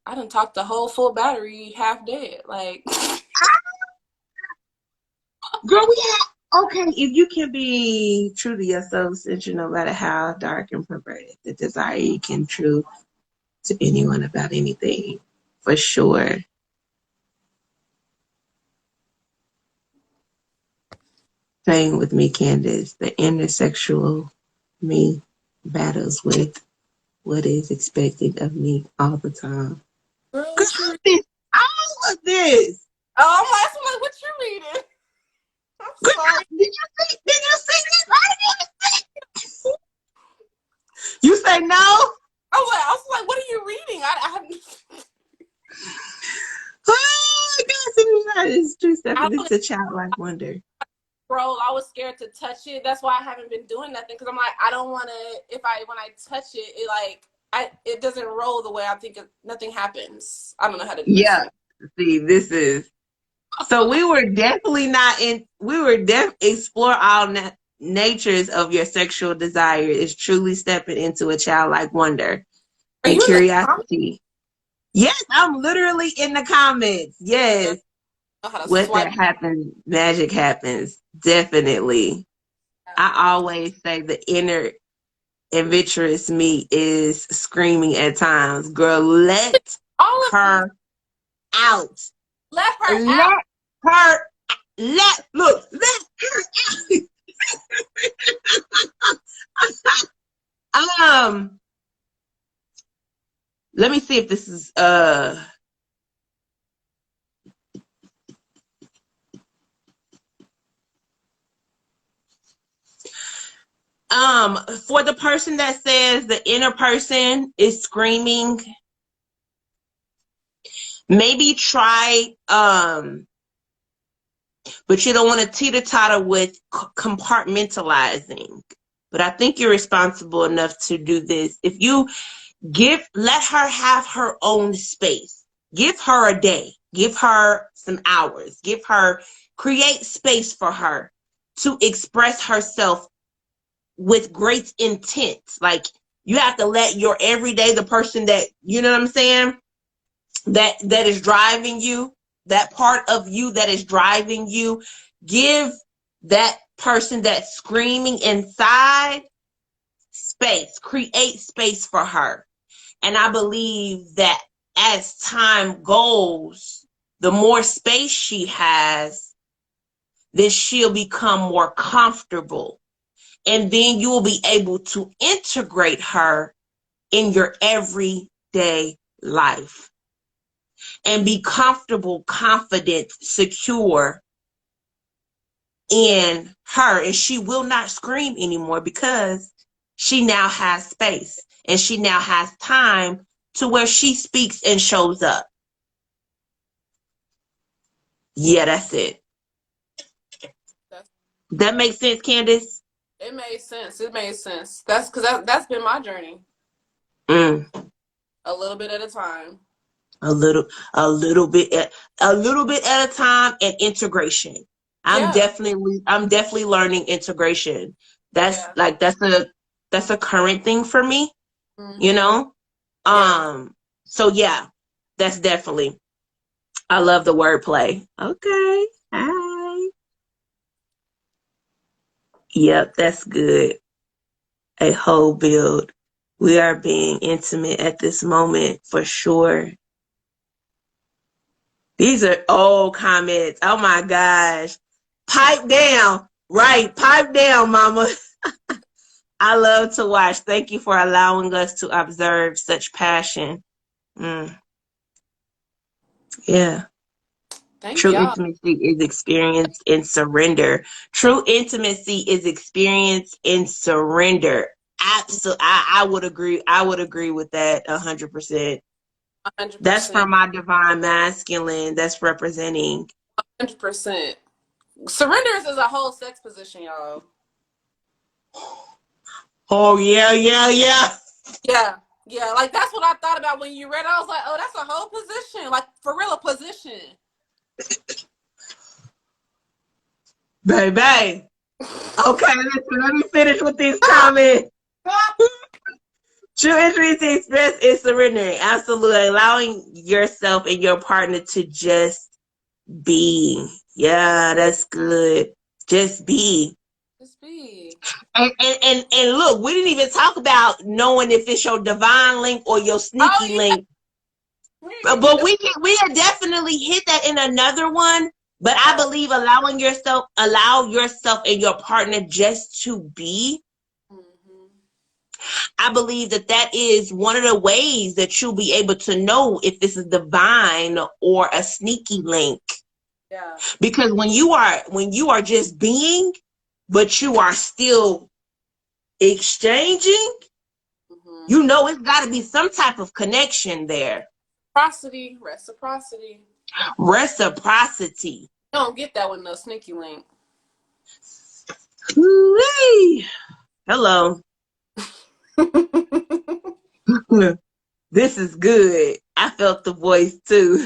I done talked the whole full battery half dead. Like Girl, we have okay. If you can be true to yourself, since no matter how dark and perverted the desire, you can true to anyone about anything, for sure. Same with me, Candace. The intersexual me battles with what is expected of me all the time. girl, Girl, what you reading? all of this. Oh my, I'm like, what you reading? I'm Girl, sorry. did you see this? You say no? I was like, what are you reading? I haven't. Oh, God, it's true I stepping don't into childlike wonder. scroll. I was scared to touch it. That's why I haven't been doing nothing because I'm like, I don't want to. If I when I touch it, it like it doesn't roll the way I think. Nothing happens. I don't know how to Yeah. explain. See, this is so we were definitely not in. We were explore all natures of your sexual desire is truly stepping into a childlike wonder Are and you in the comments? curiosity. Yes, I'm literally in the comments. Girl, Yes, I know how to what swipe. that happens, magic happens. Definitely. I always say the inner adventurous me is screaming at times. Girl, let All of these. her out. Let her out. Let her let her out. Let me see if this is for the person that says the inner person is screaming, maybe try but you don't want to teeter-totter with compartmentalizing. But I think you're responsible enough to do this. If you let her have her own space. Give her a day. Give her some hours. Create space for her to express herself with great intent. Like you have to let your everyday, the person that, you know what I'm saying? That is driving you, that part of you that is driving you, give that person that's screaming inside, space, create space for her. And I believe that as time goes, the more space she has, then she'll become more comfortable. And then you will be able to integrate her in your everyday life and be comfortable, confident, secure in her. And she will not scream anymore because she now has space and she now has time to where she speaks and shows up. Yeah, that's it. That makes sense, Candace? It made sense. It made sense. That's because that's been my journey. Mm. A little bit at a time. A little bit at a time, and integration. I'm Yeah. definitely learning integration. That's Yeah. like that's a current thing for me, you Mm-hmm. know? Yeah. So yeah, that's definitely, I love the wordplay. Okay. Hi. Yep, that's good. A whole build. We are being intimate at this moment for sure. These are old comments. Oh my gosh. Pipe down. Right. Pipe down, mama. I love to watch. Thank you for allowing us to observe such passion. Mm, yeah. Thank True y'all. intimacy is experienced in surrender. True intimacy is experienced in surrender. Absolutely. I would agree. I would agree with that 100%. That's 100%. from my divine masculine. That's representing. 100%. Surrenders is a whole sex position, y'all. Oh, yeah, yeah, yeah. Yeah. Yeah. Like that's what I thought about when you read it. I was like, oh, that's a whole position. Like for real, a position. Baby. Okay, listen, let me finish with these comments. True intimacy expressed is surrendering. Absolutely. Allowing yourself and your partner to just be. Yeah, that's good. Just be. Just be. And look, we didn't even talk about knowing if it's your divine link or your Oh sneaky yeah. link. But we had definitely hit that in another one. But I Yeah. believe allow yourself and your partner just to be. Mm-hmm. I believe that is one of the ways that you'll be able to know if this is divine or a sneaky link. Yeah. Because when you are just being, but you are still exchanging, Mm-hmm. you know it's got to be some type of connection there. Reciprocity. Reciprocity. Reciprocity. You don't get that with no sneaky link. Woo-wee. Hello. This is good. I felt the voice too.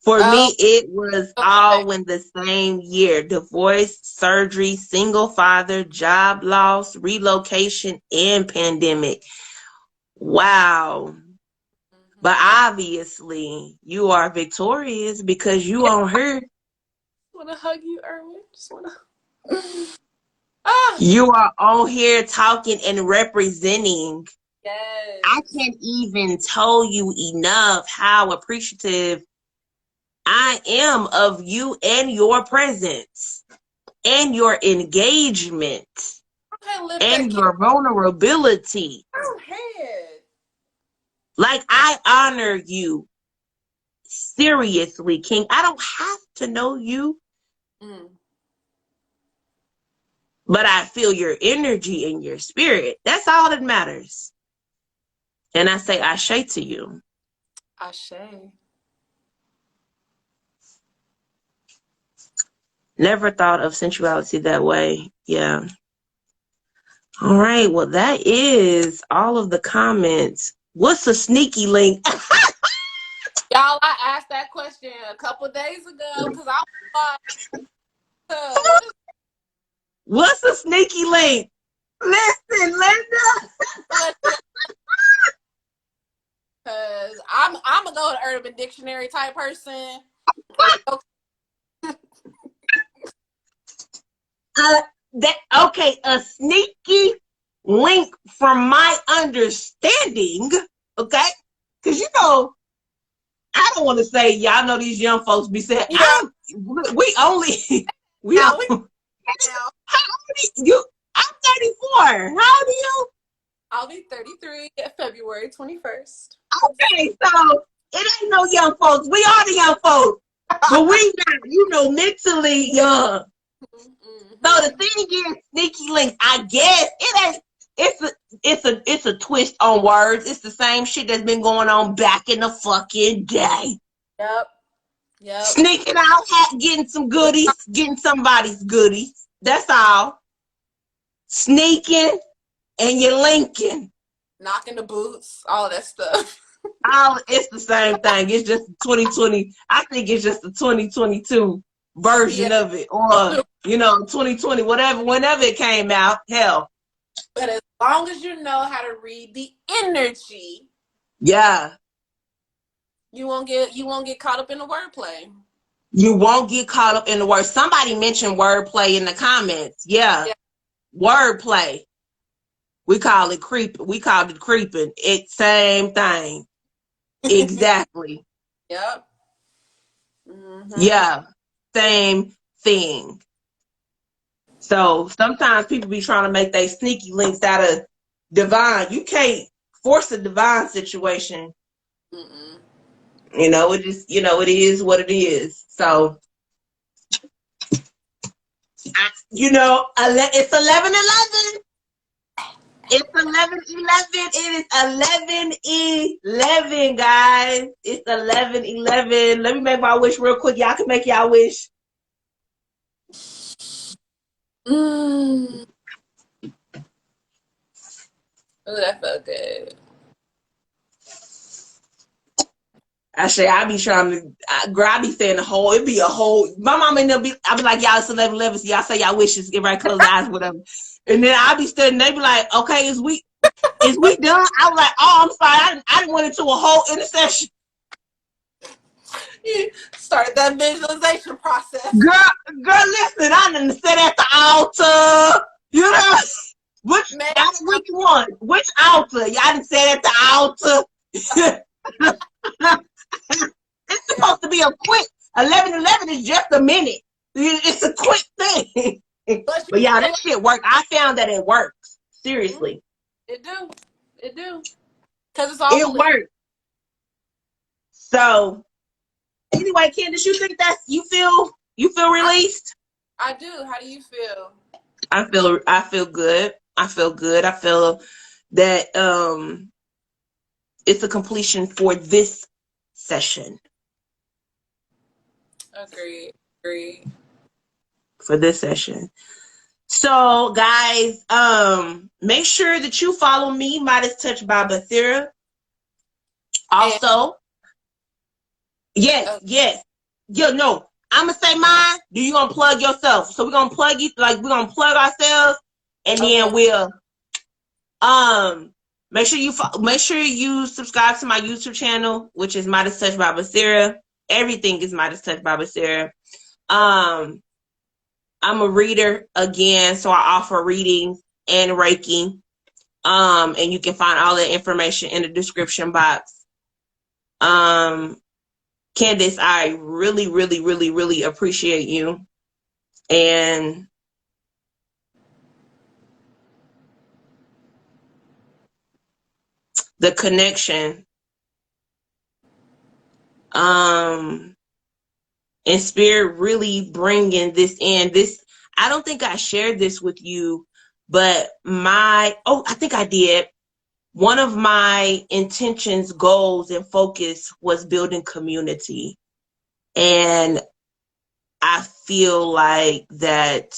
For Oh, me, it was okay. all in the same year. Divorce, surgery, single father, job loss, relocation, and pandemic. Wow. But Mm-hmm. obviously, you are victorious because you Yeah. on her. Want to hug you, Erwin? Just want to. Ah. You are on here talking and representing. I Yes. can't even tell you enough how appreciative I am of you and your presence and your engagement I lift that and kid. your vulnerability. Go ahead. Like, I honor you seriously, King. I don't have to know you, Mm. but I feel your energy and your spirit. That's all that matters. And I say ashe to you. Ashe. Never thought of sensuality that way. Yeah. All right. Well, that is all of the comments. What's a sneaky link? Y'all, I asked that question a couple days ago because I was like, what is What's a sneaky link? Listen, Linda. because I'm gonna go to Urban Dictionary type person. And A sneaky link from my understanding, okay? Because I don't want to say y'all know these young folks be saying, Yeah. we only we Now don't. we now. How old are you? I'm 34. How old are you? I'll be 33 February 21st. Okay, so it ain't no young folks. We are the young folks, but we not, mentally young. Mm-hmm. So the thing is, sneaky links. I guess it ain't. It's a twist on words. It's the same shit that's been going on back in the fucking day. Yep. Sneaking out, getting some goodies, getting somebody's goodies. That's all. Sneaking and you're linking. Knocking the boots, all that stuff. It's the same thing. It's just 2020. I think it's just the 2022 version of it, or 2020, whenever it came out. Hell. But as long as you know how to read the energy, yeah, you won't get caught up in the wordplay. You won't get caught up in the word. Somebody mentioned wordplay in the comments. Yeah. Wordplay. We call it creeping. We called it creeping. It's same thing. Exactly. Yep. Mm-hmm. Yeah. Same thing. So sometimes people be trying to make they sneaky links out of divine. You can't force a divine situation. Mm-mm. It just, it is what it is. So, it's 11:11. It's 11:11. It is 11:11, guys. It's 11:11. Let me make my wish real quick. Y'all can make y'all wish. Oh, that felt good. I be trying to, I be saying it'd be a whole, my mom and them I be like, y'all, it's 11:11, so y'all say y'all wishes, get right, close the eyes, whatever. And then I be studying, they be like, okay, is we done? I was like, oh, I'm sorry, I didn't went into a whole intercession. You started that visualization process. Girl, listen, I done sit at the altar, which one? Which altar? Y'all done sit at the altar. It's supposed to be a quick 11:11 is just a minute. It's a quick thing. But yeah, that shit worked. I found that it works. Seriously. It do. Because it's all it works. So anyway, Candace, you think you feel released? I do. How do you feel? I feel good. I feel that it's a completion for this session. Agreed. For this session. So guys, make sure that you follow me, Midastouchbybasira. Also, yes. No, I'm gonna say mine. Do you gonna plug yourself? So we're gonna plug you, we're gonna plug ourselves, and then we'll make sure you subscribe to my YouTube channel, which is Midastouchbybasira. Everything is Midastouchbybasira. I'm a reader again, so I offer readings and Reiki. And you can find all the information in the description box. Candace, I really, really, really, really appreciate you. And the connection. And Spirit really bringing this in. I don't think I shared this with you, but I think I did. One of my intentions, goals, and focus was building community. And I feel like that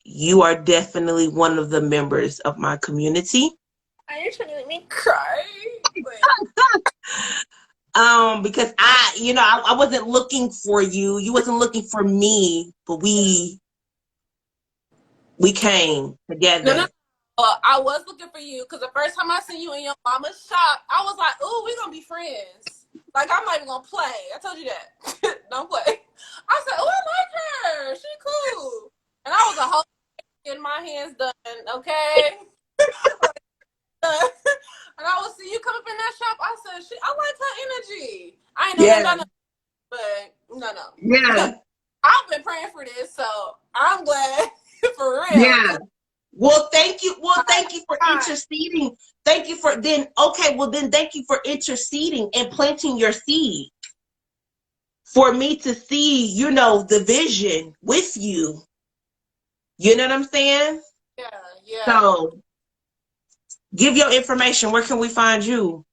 you are definitely one of the members of my community. Are you trying to make me cry? Because I wasn't looking for you. You wasn't looking for me, but we came together. No. I was looking for you because the first time I seen you in your mama's shop, I was like, "Ooh, we gonna be friends." Like I'm not even gonna play. I told you that. Don't play. I said, "Oh, I like her. She cool." And I was a whole getting my hands done, okay? And I would see you come up in that shop. I said, I like her energy. I ain't know nothing Yeah. about but no. Yeah. I've been praying for this, so I'm glad for real. Yeah. Well, thank you. Well, thank you for Right. interceding. Thank you for then. Okay. Well, then thank you for interceding and planting your seed for me to see, you know, the vision with you. You know what I'm saying? Yeah. So give your information. Where can we find you?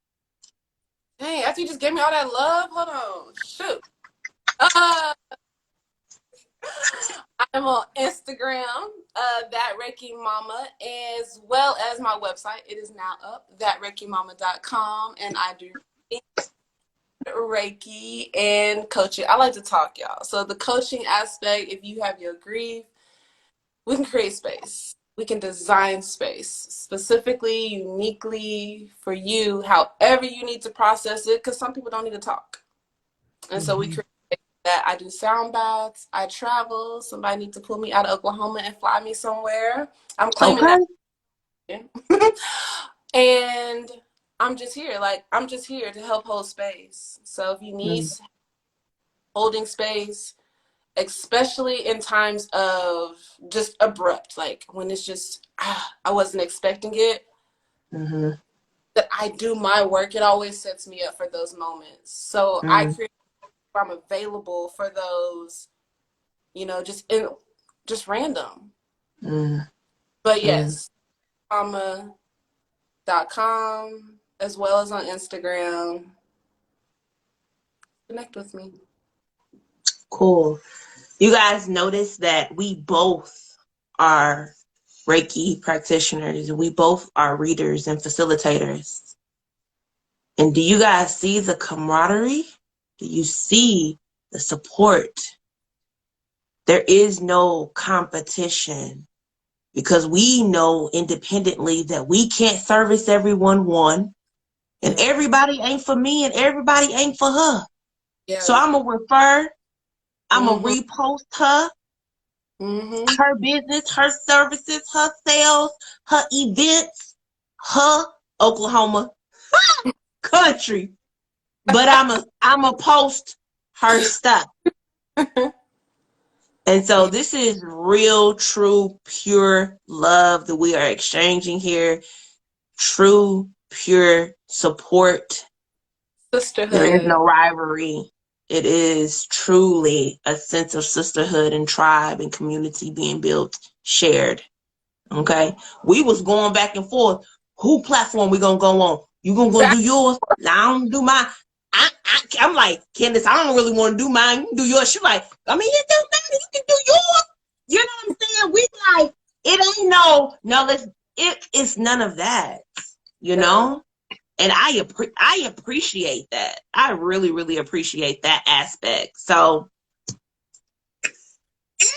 Dang, after you just gave me all that love, hold on. Shoot. I'm on Instagram, that Reiki Mama, as well as my website. It is now up, thatreikimama.com, and I do Reiki and coaching. I like to talk, y'all. So the coaching aspect, if you have your grief, we can create space. We can design space specifically, uniquely for you, however you need to process it, because some people don't need to talk. And so we create that. I do sound baths. I travel. Somebody needs to pull me out of Oklahoma and fly me somewhere. I'm claiming that. And I'm just here. Like, I'm just here to help hold space. So if you need holding space, especially in times of just abrupt, like when it's just, I wasn't expecting it, that I do my work, it always sets me up for those moments. So I create, I'm available for those, you know, just random. But yes, mama.com, as well as on Instagram. Connect with me. Cool. You guys notice that we both are Reiki practitioners. We both are readers and facilitators. And do you guys see the camaraderie? Do you see the support? There is no competition because we know independently that we can't service everyone, one, and everybody ain't for me and everybody ain't for her. Yeah. So I'm going to refer, I'm going to repost her, her business, her services, her sales, her events, her Oklahoma country. But I'm a post her stuff. And so this is real, true, pure love that we are exchanging here. True, pure support. Sisterhood. There is no rivalry. It is truly a sense of sisterhood and tribe and community being built, shared. Okay? We was going back and forth. Who platform we gonna go on? You gonna go do yours? I don't do mine. I'm like, Candace, I don't really want to do mine. You can do yours. She's like, I mean, it don't matter. You can do yours. You know what I'm saying? We like, it ain't it's none of that, you know? And I appreciate that. I really, really appreciate that aspect. So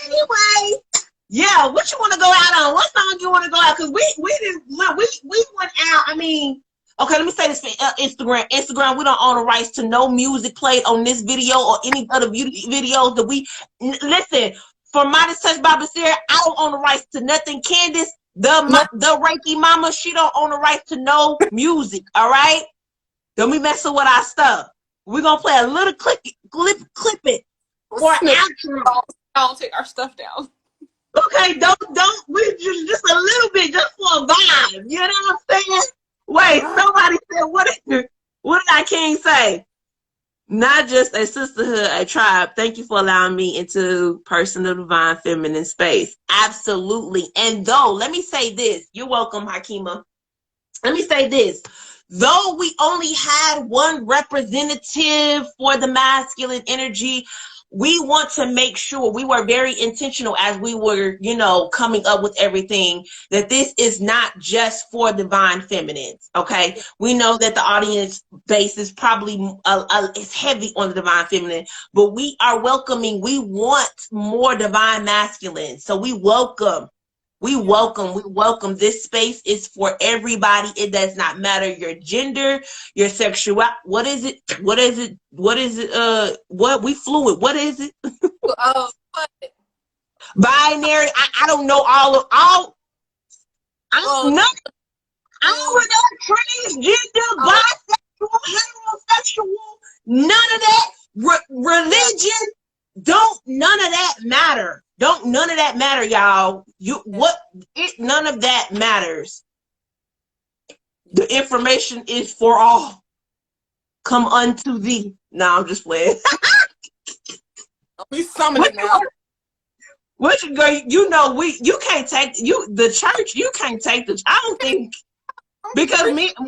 anyway, yeah, what you want to go out on? What song you want to go out? Because we went out. I mean, okay, let me say this for Instagram. Instagram, we don't own the rights to no music played on this video or any other videos that we listen. For Midastouchbybasira, I don't own the rights to nothing. Candace, the Reiki Mama, she don't own the rights to no music. All right, don't be messing with our stuff. We're gonna play a little clip it for outro. I'll take our stuff down. Okay, don't we just a little bit, just for a vibe. You know what I'm saying? Wait, somebody said what did I King say? Not just a sisterhood, a tribe. Thank you for allowing me into personal divine feminine space. Absolutely. And though, let me say this. You're welcome, Hakima. Let me say this. Though we only had one representative for the masculine energy, we want to make sure we were very intentional as we were, you know, coming up with everything, that this is not just for divine feminines. Okay. We know that the audience base is probably is heavy on the divine feminine, but we are welcoming. We want more divine masculine. So we welcome. We welcome. This space is for everybody. It does not matter your gender, your sexuality. What is it? What we fluid. What is it? binary. I don't know all. Well, None all of that transgender, bisexual, heterosexual, none of that religion. None of that matter. None of that matter, y'all. None of that matters. The information is for all. Come unto thee. No, I'm just playing. We summon it now. What you go? You know you can't take the church. You can't take the. I don't think because me and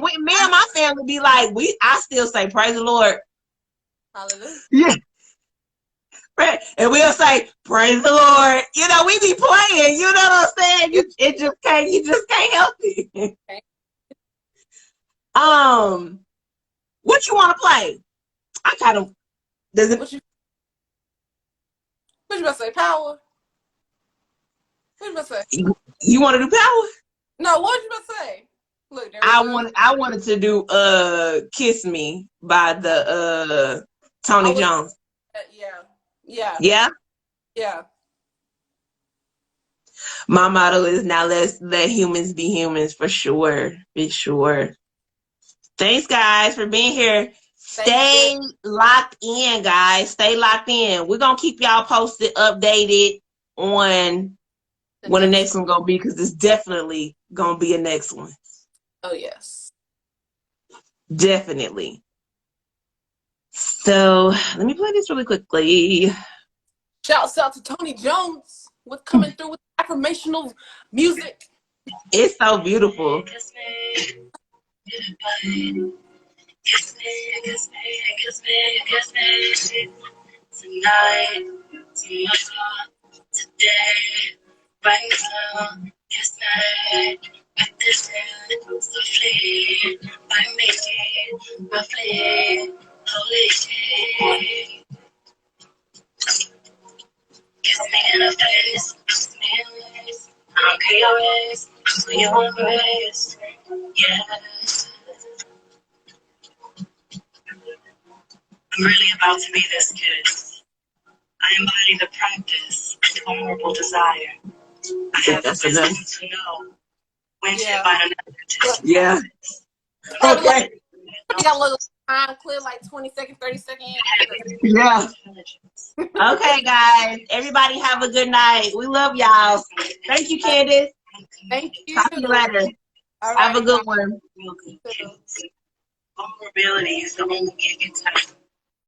my family be like I still say praise the Lord. Hallelujah. Yeah. Right. And we'll say praise the Lord. You know we be playing. You know what I'm saying? You just can't help it. Okay. What you want to play? I kind of does it. What you about to say? Power. What you about to say? You want to do power? No, what you about to say? Look, there I wanted to do Kiss Me by the Tony Jones. Yeah. My motto is now let's let humans be humans for sure. Be sure. Thanks guys for being here. Stay locked in, guys. Stay locked in. We're gonna keep y'all posted, updated on when the next one gonna be, because it's definitely gonna be a next one. Oh yes. Definitely. So let me play this really quickly. Shouts out to Tony Jones with coming through with affirmational music. It's so beautiful. Kiss me, tonight, tomorrow, today, right now, kiss me, with this hand, softly, by me, roughly, holy shit. Kiss me in the face, kiss me in the face, I'm chaos, for your embrace, yeah. I'm really about to be this good. I embody the practice of vulnerable desire. I have the wisdom to know when to invite another to Yeah. Okay. You got a little time clear, like 20 seconds, 30 seconds. Yeah. Okay, guys. Everybody have a good night. We love y'all. Thank you, Candace. Thank you. Talk to you later. Have a good one. Vulnerability is the only way to get touched.